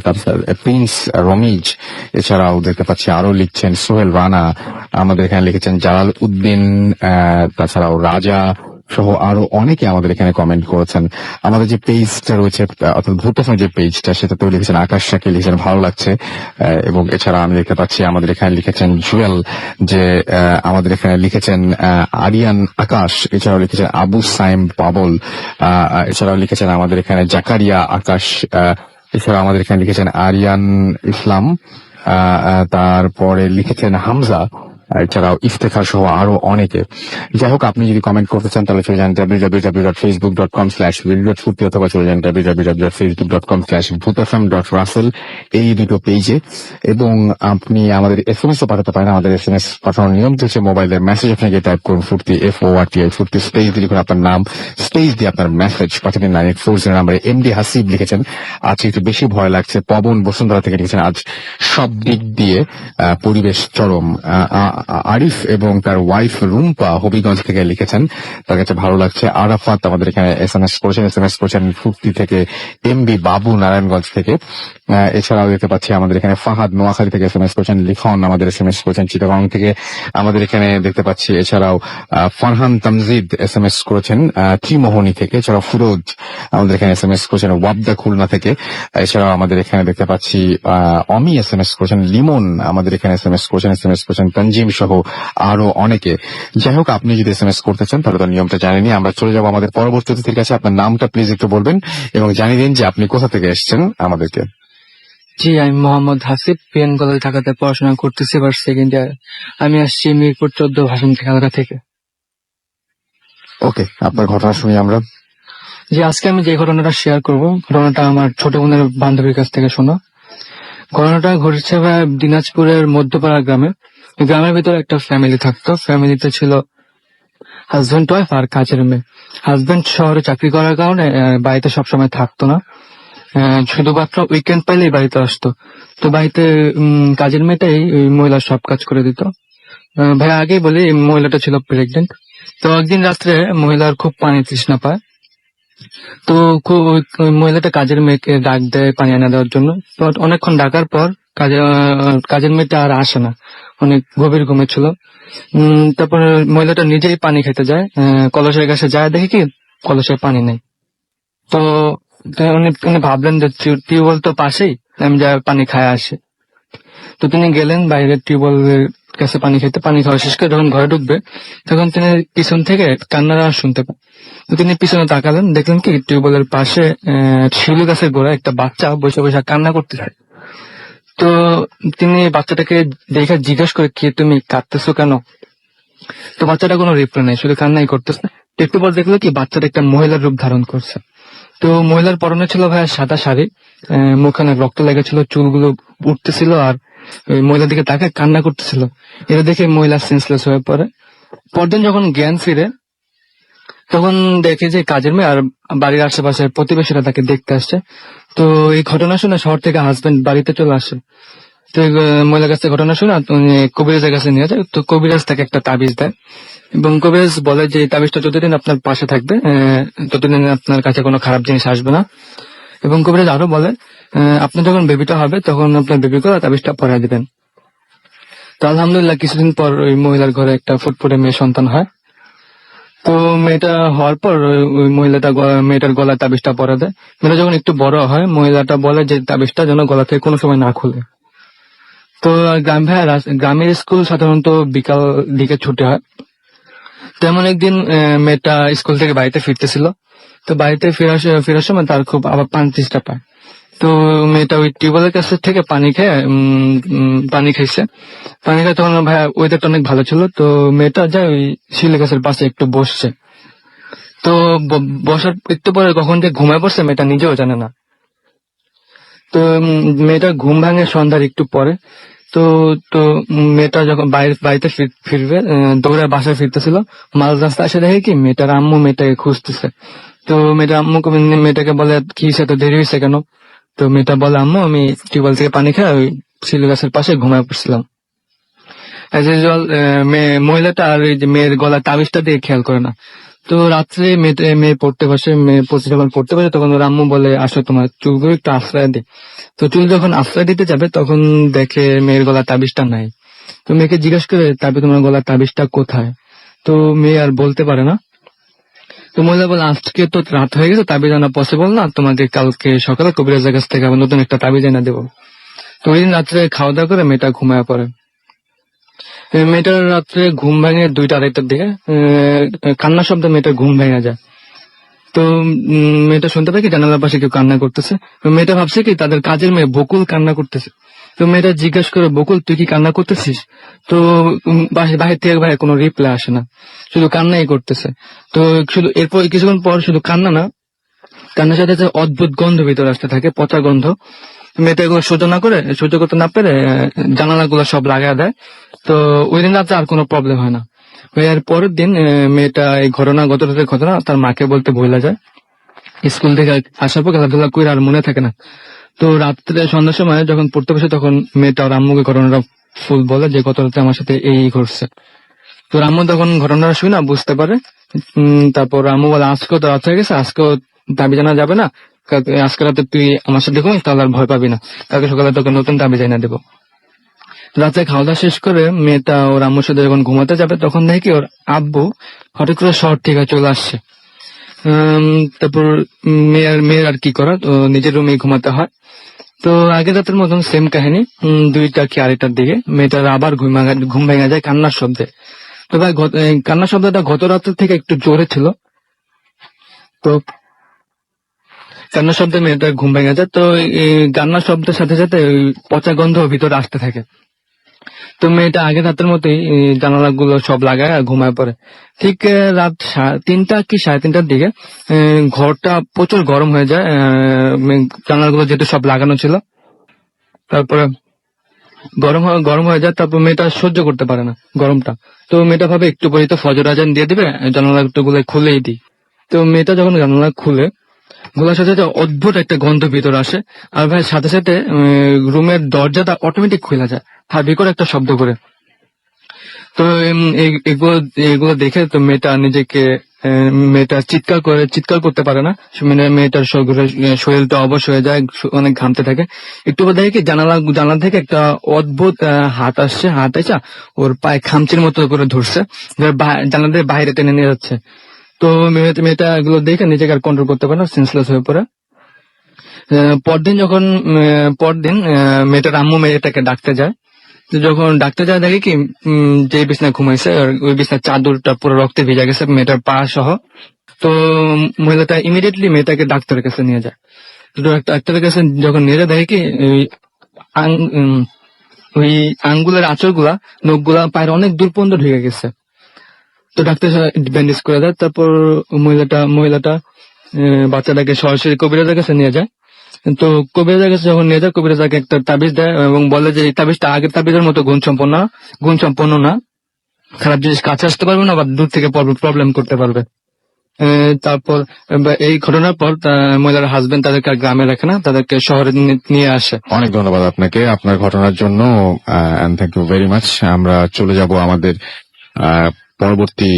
তারপর প্রিন্স রমিজ। এছাড়াও দেখতে পাচ্ছি আরো লিখছেন সোহেল রানা। আমাদের এখানে লিখেছেন জালাল উদ্দিন, তাছাড়াও রাজা সহ আরো অনেকে আমাদের এখানে কমেন্ট করেছেন। আমাদের যে পেজটা রয়েছে অর্থাৎ ভূতফোন যে পেজটা সেটাতেও লিখেছেন আকাশ শাকে লিখেছেন ভালো লাগছে। এবং এছাড়া আমি দেখতে পাচ্ছি আমাদের এখানে লিখেছেন জুয়েল, যে আমাদের এখানে লিখেছেন আরিয়ান আকাশ। এছাড়াও লিখেছেন আবু সাইম পাবল। এছাড়াও লিখেছেন আমাদের এখানে জাকারিয়া আকাশ। এছাড়া আমাদের এখানে লিখেছেন আরিয়ান ইসলাম। তারপরে লিখেছেন হামজা। এছাড়াও ইফতেখার সহ আরো অনেকে। যাই হোক, আপনি যদি কমেন্ট করতে চান তাহলে চলে যান www.facebook.com/radio.ফুর্তি অথবা চলে যান www.facebook.com/bhutfm.russell এই দুটো পেজে। এবং আপনি আমাদের SMS ও পাঠাতে পারেন। আমাদের SMS পাঠানোর নিয়ম হচ্ছে মোবাইলের মেসেজ আপনাকে টাইপ করুন ফুর্তি FORTI ফুর্তি স্পেস দিয়ে লিখুন আপনার নাম, স্পেস দিয়ে আপনার মেসেজ পাঠাবেন 9840 নাম্বারে। MD হাসিব লিখেছেন আজকে একটু বেশি ভয় লাগছে। পবন বসুন্ধরা থেকে লিখেছেন আজ সব দিক দিয়ে পরিবেশ চরম। আরিফ এবং তার ওয়াইফ রুম্পা হবিগঞ্জ থেকে লিখেছেন তার কাছে ভালো লাগছে। আরাফাত আমাদের এখানে SMS করেছেন ফুর্তি থেকে। MB বাবু নারায়ণগঞ্জ থেকে। এছাড়াও দেখতে পাচ্ছি আমাদের এখানে ফাহাদ নোয়াখালী থেকে SMS করেছেন। লিখন আমাদের SMS করেছেন চিটাগং থেকে। আমাদের এখানে দেখতে পাচ্ছি এছাড়াও ফারহান তামজিদ SMS করেছেন ত্রিমোহনী থেকে। এছাড়াও ফিরোজ আমাদের এখানে SMS করেছেন ওয়াবদা খুলনা থেকে। এছাড়াও আমাদের এখানে দেখতে পাচ্ছি অমি SMS করেছেন। লিমন আমাদের এখানে SMS করেছেন তঞ্জিম সহ আরো অনেকে। যাই হোক, আপনি যদি SMS করতে চান তাহলে তো নিয়মটা জানেনি। আমরা চলে যাবো আমাদের পরবর্তী অতিথির কাছে। আপনার নামটা প্লিজ একটু বলবেন এবং জানিয়ে দিন যে আপনি কোথা থেকে এসেছেন আমাদেরকে। জি, আমি মোহাম্মদ হাসিব, পিএন কলেজ ঢাকাতে পড়াশোনা করতেছি, এবার সেকেন্ড ইয়ার। আমি আসছি মিরপুর 14 ভাষণ ঢাকা থেকে। ওকে, আপনার ঘটনা শুনি আমরা। যে আজকে আমি যে ঘটনাটা শেয়ার করব, ঘটনাটা আমার ছোট বোনের বান্ধবীর কাছ থেকে শোনা। ঘটনাটা ঘটেছে ভাই দিনাজপুরের মধ্যপাড়া গ্রামে। এই গ্রামের ভিতরে একটা ফ্যামিলি থাকতো। ফ্যামিলিতে ছিল হাজবেন্ড ওয়াইফ আর কাজের মেয়ে। হাজবেন্ড শহরে চাকরি করার কারণে বাড়িতে সবসময় থাকতো না। শুধুমাত্র উইকেন্ড পাইলেই বাড়িতে আসতো। তো বাড়িতে কাজের মেয়েটাই ওই মহিলার সব কাজ করে দিত। ভাই আগেই বলি, এই মহিলাটা ছিল প্রেগনেন্ট। তো একদিন রাত্রে মহিলার খুব পানি তৃষ্ণা পায়। তো ওই মহিলাটা কাজের মেয়েকে ডাক দেয় পানি এনে দেওয়ার জন্য। তো অনেকক্ষণ ডাকার পর কাজের মেয়েটা আর আসে না, অনেক গভীর ঘুমে ছিল। তারপরে মহিলাটা নিজেই পানি খেতে যায়। কলসের কাছে যায়, দেখে কি কলসে পানি নেই। তো উনি ভাবলেন যে টিউবওয়েল তো পাশেই, আমি যা পানি খায় আসে। তো তিনি গেলেন বাইরে টিউবওয়েলের কাছে পানি খেতে। পানি খাওয়া শেষ করে যখন ঘরে ঢুকবে, তখন তিনি পিছন থেকে কান্নার আওয়াজ শুনতে পান। তো তিনি পিছনে তাকালেন, দেখলেন কি টিউবওয়েলের পাশে শিউলি গাছের গোড়ায় একটা বাচ্চা বসে বসে কান্না করতেছে। তো তিনি বাচ্চাটাকে দেখে জিজ্ঞেস করে, কি তুমি কাঁদতেছো কেন? তো বাচ্চাটা কোনো রিপ্লাই নেই, শুধু কান্নাই করতেছে। একটু পর দেখলো কি বাচ্চাটা একটা মহিলার রূপ ধারণ করছে। তো মহিলার পরনে ছিল ভাইয়া সাদা শাড়ি, মুখে অনেক রক্ত লেগেছিল, চুলগুলো উঠতেছিল, আর ওই মহিলার দিকে তাকে কান্না করতেছিল। এটা দেখে মহিলা সেন্সলেস হয়ে পড়ে। পরদিন যখন জ্ঞান ফিরে, তখন দেখে যে কাজের মেয়ে আর বাড়ির আশেপাশের প্রতিবেশীরা তাকে দেখতে আসছে। তো এই ঘটনা শুনে শহর থেকে হাজবেন্ড বাড়িতে চলে আসে। তো এই মহিলার কাছে ঘটনা শুনে উনি কবিরাজের কাছে নিয়ে যায়। তো কবিরাজ তাকে একটা তাবিজ দেয় এবং কবিরাজ বলে যে এই তাবিজটা যতদিন আপনার পাশে থাকবে ততদিন আপনার কাছে কোনো খারাপ জিনিস আসবে না। এবং কবিরাজ আরো বলে, আপনার যখন বেবিটা হবে তখন আপনার বেবি করে তাবিজটা পরাই দিবেন। তো আলহামদুলিল্লাহ কিছুদিন পর ওই মহিলার ঘরে একটা ফুটফুটে মেয়ে সন্তান হয়। তো মেয়েটা হওয়ার পর ওই মেয়েটার গলায় তাবিজটা পরা দেয়। মেয়েটা যখন একটু বড় হয়, মহিলাটা বলে যে তাবিজটা যেন গলা থেকে কোনো সময় না খুলে। তো গ্রামের স্কুল সাধারণত বিকাল দিকে ছুটি হয়। তেমন একদিন মেয়েটা স্কুল থেকে বাড়িতে ফিরতেছিল। তো বাড়িতে ফেরার সময় তার খুব আবার পানি তৃষ্ণা পায়। তো মেয়েটা ওই টিউবওয়েলের কাছ থেকে পানি খাইছে। পানি খেয়ে তখন ভাইয়া ওয়েদারটা অনেক ভালো ছিল। তো মেয়েটা যায় ওই শিউলি গাছের পাশে একটু বসছে। তো বসার একটু পরে কখন যে ঘুমায় পড়ছে মেয়েটা নিজেও জানে না। তো মেয়েটা ঘুম ভাঙে সন্ধ্যার একটু পরে। তো তো মেয়েটা যখন বাড়িতে ফিরবে, দৌড়ে বাসায় ফিরতেছিল, মাঝ রাস্তা এসে দেখে কি মেয়েটার আম্মু মেয়েটাকে খুঁজতেছে। তো মেয়েটার আম্মু মেয়েটাকে বলে, কি সে তো দেরি হয়েছে কেন? তো মেয়েটা বলে, আম্মু আমি টিউবওয়েল থেকে পানি খেয়ে ওই শিউলি গাছের পাশে ঘুমায় পড়ছিলাম। অ্যাজ ইউজুয়াল মহিলাটা আর এই যে মেয়ের গলা তাবিজটা দিয়ে খেয়াল করে না। তো রাত্রে মেয়ে পড়তে বসে, যখন পড়তে বসে তখন ওর আম্মু বলে, আসো তোমার চুলগুলো একটু আশ্রয় দে। তো চুল যখন আশ্রয় দিতে যাবে তখন দেখে মেয়ের গলা তাবিজটা নাই। তো মেয়েকে জিজ্ঞেস করে, তারপরে তোমার গলা তাবিজটা কোথায়? তো মেয়ে আর বলতে পারে না। তো মহিলা বলে, আজকে তো রাত হয়ে গেছে, তাবিজ আনা পসিবল না, তোমাকে কালকে সকালে কবিরাজের কাছ থেকে আবার নতুন একটা তাবিজ এনে দেবো। তো ওই দিন রাত্রে খাওয়া দাওয়া করে মেয়েটা ঘুমায় পড়ে। মেয়েটার রাত্রে ঘুম ভেঙে 2টা-2:30টার দিকে কান্নার শব্দে মেয়েটার ঘুম ভেঙে যায়। তো মেয়েটা শুনতে পায় কি জানালার পাশে কেউ কান্না করতেছে। তো মেয়েটা ভাবছে কি তাদের কাজের মেয়ে বকুল কান্না করতেছে। তো মেয়েটা জিজ্ঞেস করে, বকুল তুই কি কান্না করতেছিস? তো বাহির থেকে ভাই কোনো রিপ্লাই আসে না, শুধু কান্নাই করতেছে। তো শুধু এরপর কিছুক্ষণ পর শুধু কান্না না, কান্নার সাথে সাথে অদ্ভুত গন্ধ ভিতরে আসতে থাকে, পচা গন্ধ। মেয়েটা এগুলো সহ্য করতে না পেরে জানালাগুলো সব লাগায় দেয়। তো ওই দিন রাতে আর কোনো প্রবলেম হয় না। এর পরের দিন মেয়েটা এই গত রাতের ঘটনা তার মাকে বলতে ভুলে যায়। স্কুল থেকে আসার পর খেলাধুলা করে আর মনে থাকে না। তো রাত্রে সন্ধ্যার সময় যখন পড়তে বসে তখন মেয়েটা ওর আম্মুকে ঘটনাটা ফুল বলে যে গত রাতে আমার সাথে এই ঘটছে। তো আম্মু তখন ঘটনাটা শুনে না বুঝতে পারে। তারপর আম্মু বলে, আজকেও তো রাত হয়ে গেছে, আজকেও দাবি জানা যাবে না, আজকে রাতে তুই আমার সাথে ঘুমিস, তাহলে আর ভয় পাবি না, কালকে সকালে তোকে নতুন দাবি জানা দেবো। রাতে খাওয়া দাওয়া শেষ করে মেয়েটা ওর আম্মুর সাথে যখন ঘুমাতে যাবে তখন দেখি ওর আব্বু হঠাৎ করে শহর থেকে চলে আসছে। তারপর মেয়ের আর কি করার, নিজের রুমে ঘুমাতে হয়। তো আগের রাতের মতন সেম কাহিনী, 2টা কি 2:30টার দিকে মেয়েটার আবার ঘুম ভেঙে যায় কান্নার শব্দে। তো ভাই কান্নার শব্দটা গত রাতের থেকে একটু জোরে ছিল। তো কান্নার শব্দে মেয়েটার ঘুম ভেঙে যায়। তো এই কান্নার শব্দের সাথে সাথে ওই পচা গন্ধ ভিতরে আসতে থাকে। তো মেয়েটা আগের রাতের মতোই জানালা গুলো সব লাগায় আর ঘুমায় পড়ে। ঠিক রাত 3টা কি 3:30টার দিকে ঘরটা প্রচুর গরম হয়ে যায়। জানালাগুলো যেহেতু সব লাগানো ছিল, তারপরে গরম হয়ে যায়। তারপর মেয়েটা সহ্য করতে পারে না গরমটা। তো মেয়েটা ভাবে একটু পরে তো ফজর আজান দিয়ে দিবে, জানালা গুলো খুলেই দিই। তো মেয়েটা যখন জানালা খোলার সাথে সাথে অদ্ভুত একটা গন্ধ ভিতরে আসে। আর ভাই সাথে সাথে রুমের দরজাটা অটোমেটিক খুলে যায় হাবি করে একটা শব্দ করে। তো এগুলো দেখে তো মেয়েটা চিৎকার করতে পারে না। মানে মেয়েটার শরীরটা অবশ হয়ে যায়, অনেক ঘামতে থাকে। একটু পর দেখে কি জানালা থেকে একটা অদ্ভুত হাত আসছে, হাত এসে ওর পায়ে খামচির মতো করে ধরছে, জানালা দিয়ে বাইরে টেনে নিয়ে যাচ্ছে। তো মেয়েটা এগুলো দেখে নিজেকে আর কন্ট্রোল করতে পারে না, সেন্সলেস হয়ে পড়ে। পরদিন মেয়েটার আম্মু মেয়েটাকে ডাকতে যায়। তো যখন ডাকতে যায় দেখে কি যে বিছনায় ঘুমাইছে ওই বিছনার চাদরটা পুরো রক্তে ভিজে গেছে, মেয়েটার পা সহ। তো মহিলাটা ইমিডিয়েটলি মেয়েটাকে ডাক্তারের কাছে নিয়ে যায়। তো ডাক্তারের কাছে যখন নিয়ে যায় দেখে কি ওই আঙ্গুলের আঁচড়গুলা, নখগুলা পায়ের অনেক দূর পর্যন্ত ঢুকে গেছে। তো ডাক্তার ব্যান্ডেজ করে দেয়। তারপর মহিলাটা বাচ্চাটাকে সরাসরি কবিরাজের কাছে নিয়ে যায়। তো কবিরাজের কাছে যখন নিয়ে যায়, কবিরাজ তাকে একটা তাবিজ দেয় এবং বলে যে এই তাবিজটা আগের তাবিজের মতো গুণসম্পন্ন না, খারাপ জিনিস কাছে আসতে পারবে না বা দূর থেকে প্রবলেম করতে পারবে। তারপর এই ঘটনার পর মহিলার হাজবেন্ড তাদেরকে আর গ্রামে রাখে না, তাদেরকে শহরে নিয়ে আসে। অনেক ধন্যবাদ আপনাকে আপনার ঘটনার জন্য, and thank you very much. আমরা চলে যাব আমাদের পরবর্তী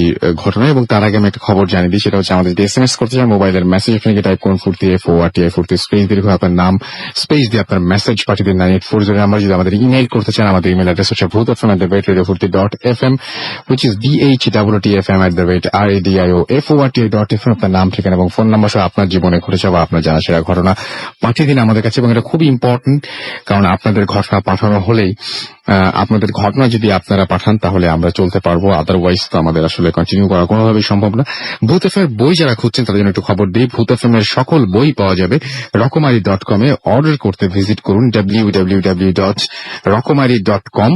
ঘটনা, এবং তার আগে আমি একটা খবর জানিয়ে দিই। সেটা হচ্ছে আমাদের যদি এসএমএস করতে চান, মোবাইলের মেসেজ আপনাকে টাইপ করুন ফুর্তি FORTI ফুর্তি স্পেস দীর্ঘ আপনার নাম স্পেস দিয়ে আপনার মেসেজ পাঠিয়ে দিন 9840 নাম্বার। যদি আমাদের ইমেইল করতে চান, আমাদের ইমেল অ্যাড্রেস হচ্ছে bhutfm@radiofurti.fm which is BHWTFM@radiofurti.fm। আপনার নাম, ঠিকানা এবং ফোন নাম্বার সহ আপনার জীবনে ঘটে যাওয়া আপনার জানাশোনা ঘটনা পাঠিয়ে দিন আমাদের কাছে। এবং এটা খুবই ইম্পর্টেন্ট, কারণ আপনাদের ঘটনা পাঠানো হলেই আপনাদের ঘটনা যদি আপনারা পাঠান তাহলে আমরা চলতে পারবো, আদারওয়াইজ তো আমাদের আসলে কন্টিনিউ করা কোনোভাবেই সম্ভব না। ভূত এফএম বই যারা খুঁজছেন তাদের জন্য একটু খবর দিই। ভূত এফএম এর সকল বই পাওয়া যাবে রকমারি.com এ। অর্ডার করতে ভিজিট করুন www.রকমারি.com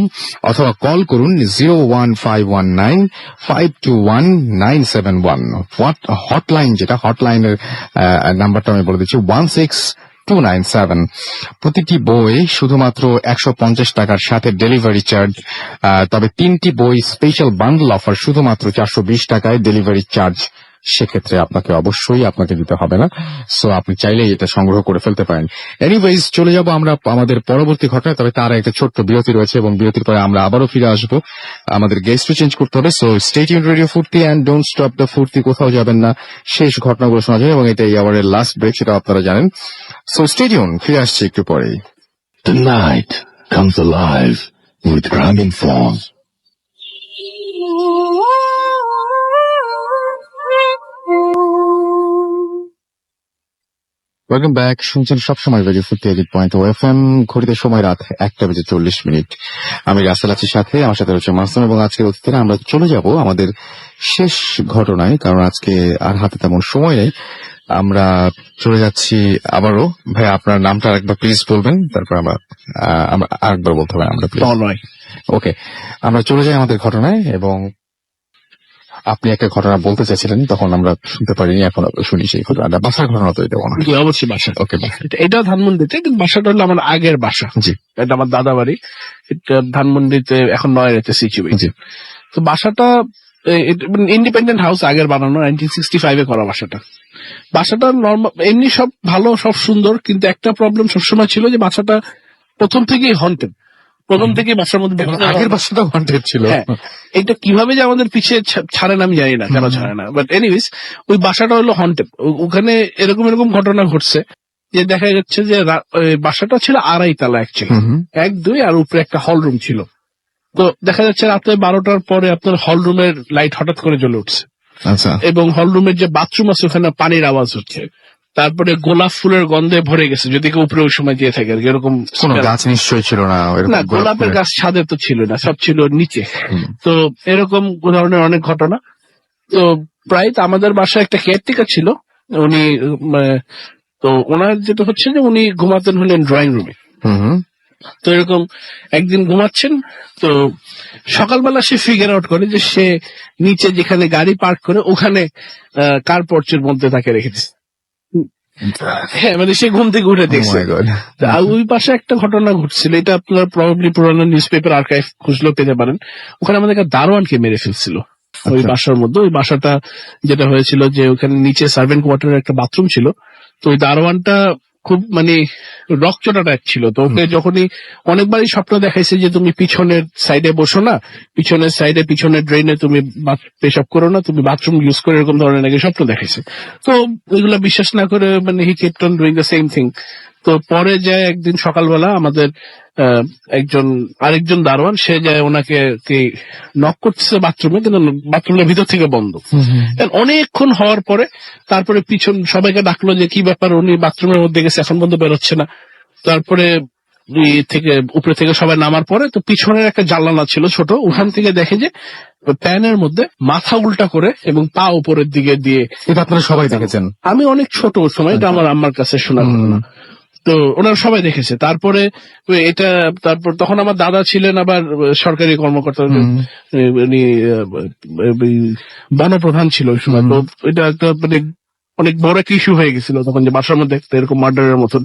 অথবা কল করুন 01519521971। হটলাইন যেটা হটলাইনের নাম্বারটা আমি বলে দিচ্ছি 16297। প্রতিটি বই শুধুমাত্র 150 টাকার সাথে ডেলিভারি চার্জ। তবে 3টি বই স্পেশাল বান্ডল অফার শুধুমাত্র 420 টাকায় ডেলিভারি চার্জ। সেক্ষেত্রে আপনাকে দিতে হবে না। সো আপনি চাইলেই এটা সংগ্রহ করে ফেলতে পারেন। এনিওয়েজ চলে যাব আমরা আমাদের পরবর্তী ঘটনায়। তবে তার একটা ছোট্ট বিরতি রয়েছে এবং বিরতির পরে আমরা আবারও ফিরে আসবো। আমাদের গেস্টও চেঞ্জ করতে হবে। সো স্টে টিউনড রেডিও ফুর্তি এন্ড ডোন্ট স্টপ দ্য ফুর্তি। কোথাও যাবেন না, শেষ ঘটনাগুলো শোনা যাবে এবং এটা এই আওয়ারের লাস্ট ব্রেক, সেটা আপনারা জানেন। সো স্টে টিউন, ফিরে আসছি একটু পরেই। The night comes alive with gramophone. Welcome back. শুনছেন সবসময় রেডিও ফুর্তি 88.0 FM। ঘড়িতে সময় রাত 1:40। আমি রাসেল আছি সাথে, আমার সাথে রয়েছে মাসুম এবং আজকের অতিথিরা। আমরা চলে যাব আমাদের শেষ ঘটনায়, কারণ আজকে আর হাতে তেমন সময় নেই। আমরা চলে যাচ্ছি আবারও। ভাই আপনার নামটা আরেকবার প্লিজ বলবেন, তারপর আমরা আরেকবার বলতে হবে আমরা প্লিজ। নয় ওকে, আমরা চলে যাই আমাদের ঘটনায়। এবং আপনি একটা ঘটনা বলতে চাইছিলেন, তখন আমরা শুনতে পারিনি, এখন শুনি সেই ঘটনাটা। বাসার ঘটনা তো এটা মনে হয়। অবশ্যই বাসা। ওকে, এটাও ধানমন্ডিতে, কিন্তু বাসাটা হলো আমার আগের বাসা। জি এটা আমার দাদা বাড়ি। এটা ধানমন্ডিতে, এখন নয়রাতে সিচুয়েশন। জি। তো বাসাটা ইন্ডিপেন্ডেন্ট হাউস, আগের বানানো 1965 করা বাসাটা নর্মাল, এমনি সব ভালো, সব সুন্দর, কিন্তু একটা প্রবলেম সবসময় ছিল যে বাসাটা প্রথম থেকেই হন্টেড। প্রথম থেকে বাসার মধ্যে আগের বাসাটা হন্টেড ছিল। হ্যাঁ, এটা কিভাবে যে আমাদের পিছিয়ে ছাড়েন আমি জানি না, কেন ছাড়ে না, বাট এনিওয়েজ ওই বাসাটা হলো হন্টেড। ওখানে এরকম ঘটনা ঘটছে যে দেখা যাচ্ছে যে বাসাটা ছিল 2.5 তলা অ্যাকচুয়ালি, 1, 2 আর উপরে একটা হল রুম ছিল। তো দেখা যাচ্ছে রাতে 12টার পরে আপনার হল রুমের লাইট হঠাৎ করে জ্বলে উঠছে। আচ্ছা। এবং হল রুমের যে বাথরুম আছে ওখানে পানির আওয়াজ হচ্ছে। তারপরে গোলাপ ফুলের গন্ধে ভরে গেছে, যদি কেউ উপরে ওই সময় দিয়ে থাকে এরকম। কোন গাছ নিশ্চয়ই ছিল না? না, গোলাপের গাছ ছাদে তো ছিল না, সব ছিল নিচে। তো এরকম ধরনের অনেক ঘটনা। তো প্রায় তো আমাদের বাসায় একটা কেয়ারটেকার ছিল, উনি তো ওনার যেটা হচ্ছে যে উনি ঘুমাতেন হলেন ড্রয়িং রুমে। তো এরকম একদিন ঘুমাচ্ছেন, তো সকালবেলা সে ফিগার আউট করে যে সে নিচে যেখানে গাড়ি পার্ক করে ওখানে কার পর্চের মধ্যে তাকে রেখেছে। হ্যাঁ, মানে সে ঘুম থেকে উঠে Oh দেখছে। my God. আর ওই পাশে একটা ঘটনা ঘটছিল, এটা আপনারা প্রবাবলি পুরানো নিউজ পেপার আর্কাইভ খুঁজলেও পেতে পারেন। ওখানে আমাদের একটা দারোয়ানকে মেরে ফেলছিল ওই আচ্ছা। বাসার মধ্যে। ওই বাসাটা যেটা হয়েছিল যে ওখানে নিচে সার্ভেন্ট কোয়ার্টারের একটা বাথরুম ছিল, তো ওই দারোয়ানটা খুব মানে রকচটা টাইপ ছিল। তো ওকে যখনই অনেকবারই স্বপ্ন দেখাইছে যে তুমি পিছনের সাইডে বসো না, পিছনের সাইডে পিছনের ড্রেনে তুমি পেশাব করো না, তুমি বাথরুম ইউজ করে, এরকম ধরনের নাকি স্বপ্ন দেখাইছে। তো এগুলা বিশ্বাস না করে মানে হি kept on doing the same thing. তো পরে যায় একদিন সকালবেলা আমাদের আরেকজন দারোয়ান সে যায় ওনাকে নক করতেছে বাথরুমে, কিন্তু বাথরুমের ভিতর থেকে বন্ধ। And অনেকক্ষণ হওয়ার পরে তারপরে পিছন সবাইকে ডাকলো যে কি ব্যাপার, উনি বাথরুমের মধ্যে গেছে এখন পর্যন্ত বেরোচ্ছে না। তারপরে উপরে থেকে সবাই নামার পরে তো পিছনের একটা জানলা ছিল ছোট, ওখান থেকে দেখে যে প্যানের মধ্যে মাথা উল্টা করে এবং পা উপরের দিকে দিয়ে। এটা আপনারা সবাই দেখেছেন? আমি অনেক ছোট ওই সময়, এটা আমার আম্মার কাছে শোনা ঘটনা। তো ওনারা সবাই দেখেছে। তারপরে তারপর তখন আমার দাদা ছিলেন আবার সরকারি কর্মকর্তা, উনি বনপ্রধান ছিল ওই সময়। তো এটা একটা মানে অনেক বড় একটা ইস্যু হয়ে গেছিল তখন, যে বাসার মধ্যে একটা এরকম মার্ডারের মতন।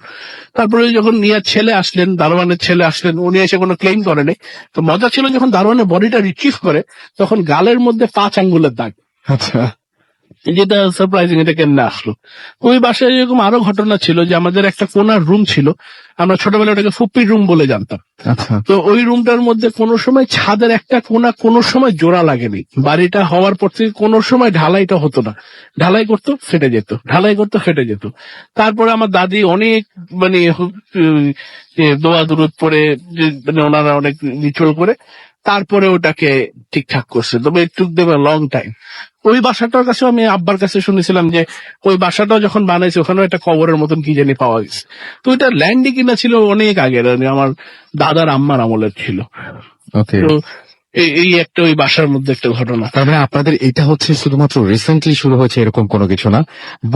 তারপরে যখন নিয়ার ছেলে আসলেন, দারোয়ানের ছেলে আসলেন, উনি এসে কোনো ক্লেম করেনি। তো মজা ছিল যখন দারোয়ানের বডিটা রিট্রিভ করে তখন গালের মধ্যে 5 আঙ্গুলের দাগ, আচ্ছা। যেটা সারপ্রাইজিং, এটা কেমনে আসলো। ওই বাসায় এরকম আরো ঘটনা ছিল যে আমাদের একটা কোনার রুম ছিল, আমরা ছোটবেলায় ওটাকে ফুপ্পির রুম বলে জানতাম। আচ্ছা। তো ওই রুমটার মধ্যে কোনো সময় ছাদের একটা কোনা কোনো সময় জোড়া লাগেনি। বাড়িটা হওয়ার পর থেকে কোনো সময় ঢালাইটা হতো না, ঢালাই করতো ফেটে যেত, ঢালাই করতো ফেটে যেত। তারপরে আমার দাদি অনেক মানে দোয়া দুরুদ পরে, মানে ওনারা অনেক রিচুয়াল করে তারপরে ওটাকে ঠিকঠাক করছে। তবে ইট টুক দেম আ লং টাইম। ওই বাসাটার কাছে আমি আব্বার কাছে শুনেছিলাম যে ওই বাসাটাও যখন বানাইছে ওখানেও একটা কবরের মতন কি জানি পাওয়া গেছে। তো এটা ল্যান্ডই কিনা ছিল অনেক আগের, মানে আমার দাদার আম্মার আমলের ছিল। ওকে। তো এই একটা ওই বাসার মধ্যে একটা ঘটনা। তার মানে আপনাদের এটা হচ্ছে শুধুমাত্র রিসেন্টলি শুরু হয়েছে এরকম কোনো কিছু না,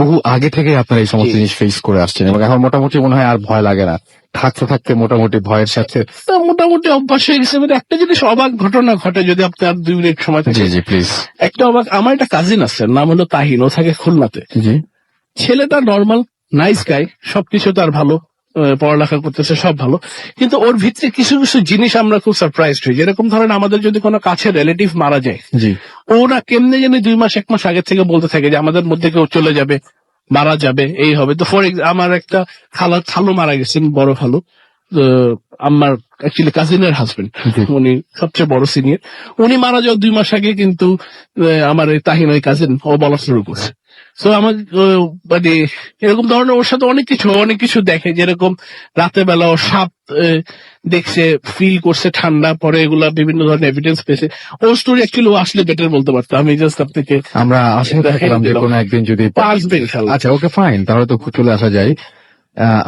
বহু আগে থেকে আপনারা এই সমস্ত জি। জিনিস ফেস করে আসছেন এবং এখন মোটামুটি মনে হয় আর ভয় লাগে না, থাকতে থাকতে মোটামুটি ভয়ের সাথে। তো মোটামুটি অভ্যাস হয়ে গেছে। মানে একটা জিনিস অবাক ঘটনা ঘটে, যদি আপনার 2 মিনিট সময় থাকে। জি জি প্লিজ। একটা অবাক, আমার একটা কাজিন আছে, নাম হলো তাহিন, ও থাকে খুলনাতে। জি। ছেলেটা নর্মাল নাইস গাই, সবকিছু তার ভালো, পড়ালেখা করতেছে সব ভালো, কিন্তু ওর ভিতরে কিছু কিছু জিনিস আমরা খুব সারপ্রাইজড হই। যেরকম ধরেন আমাদের যদি কোনো কাছের রিলেটিভ মারা যায়, জি। ওরা কেমনে জানি 2 মাস 1 মাস আগে থেকে বলতে থাকে যে আমাদের মধ্যে কেউ চলে যাবে, মারা যাবে, এই হবে। তো আমার একটা খালু মারা গেছেন, বড় খালু, আমার অ্যাকচুয়ালি কাজিনের হাজবেন্ড, জি। উনি সবচেয়ে বড় সিনিয়র। উনি মারা যাওয়ার 2 মাস আগে কিন্তু আমার এই তাহিন ওই কাজিন ও বলা শুরু করছে। তো আমার মানে এরকম ধরনের ওর সাথে অনেক কিছু দেখে, যেরকম রাতের বেলা ও সাপ দেখছে, ফিল করছে ঠান্ডা, পরে এগুলা বিভিন্ন ধরনের এভিডেন্স পেয়েছে। ও স্টোরি অ্যাকচুয়ালি ও আসলে বেটার বলতে পারতো, আমি জাস্ট আপনাকে আমরা আশা রাখলাম যে কোনো একদিন যদি আসবে ইনশাল্লাহ। আচ্ছা ওকে ফাইন, তাহলে তো চলে আসা যায়।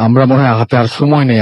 আমরা মনে হয় হাতে আর সময় নেই।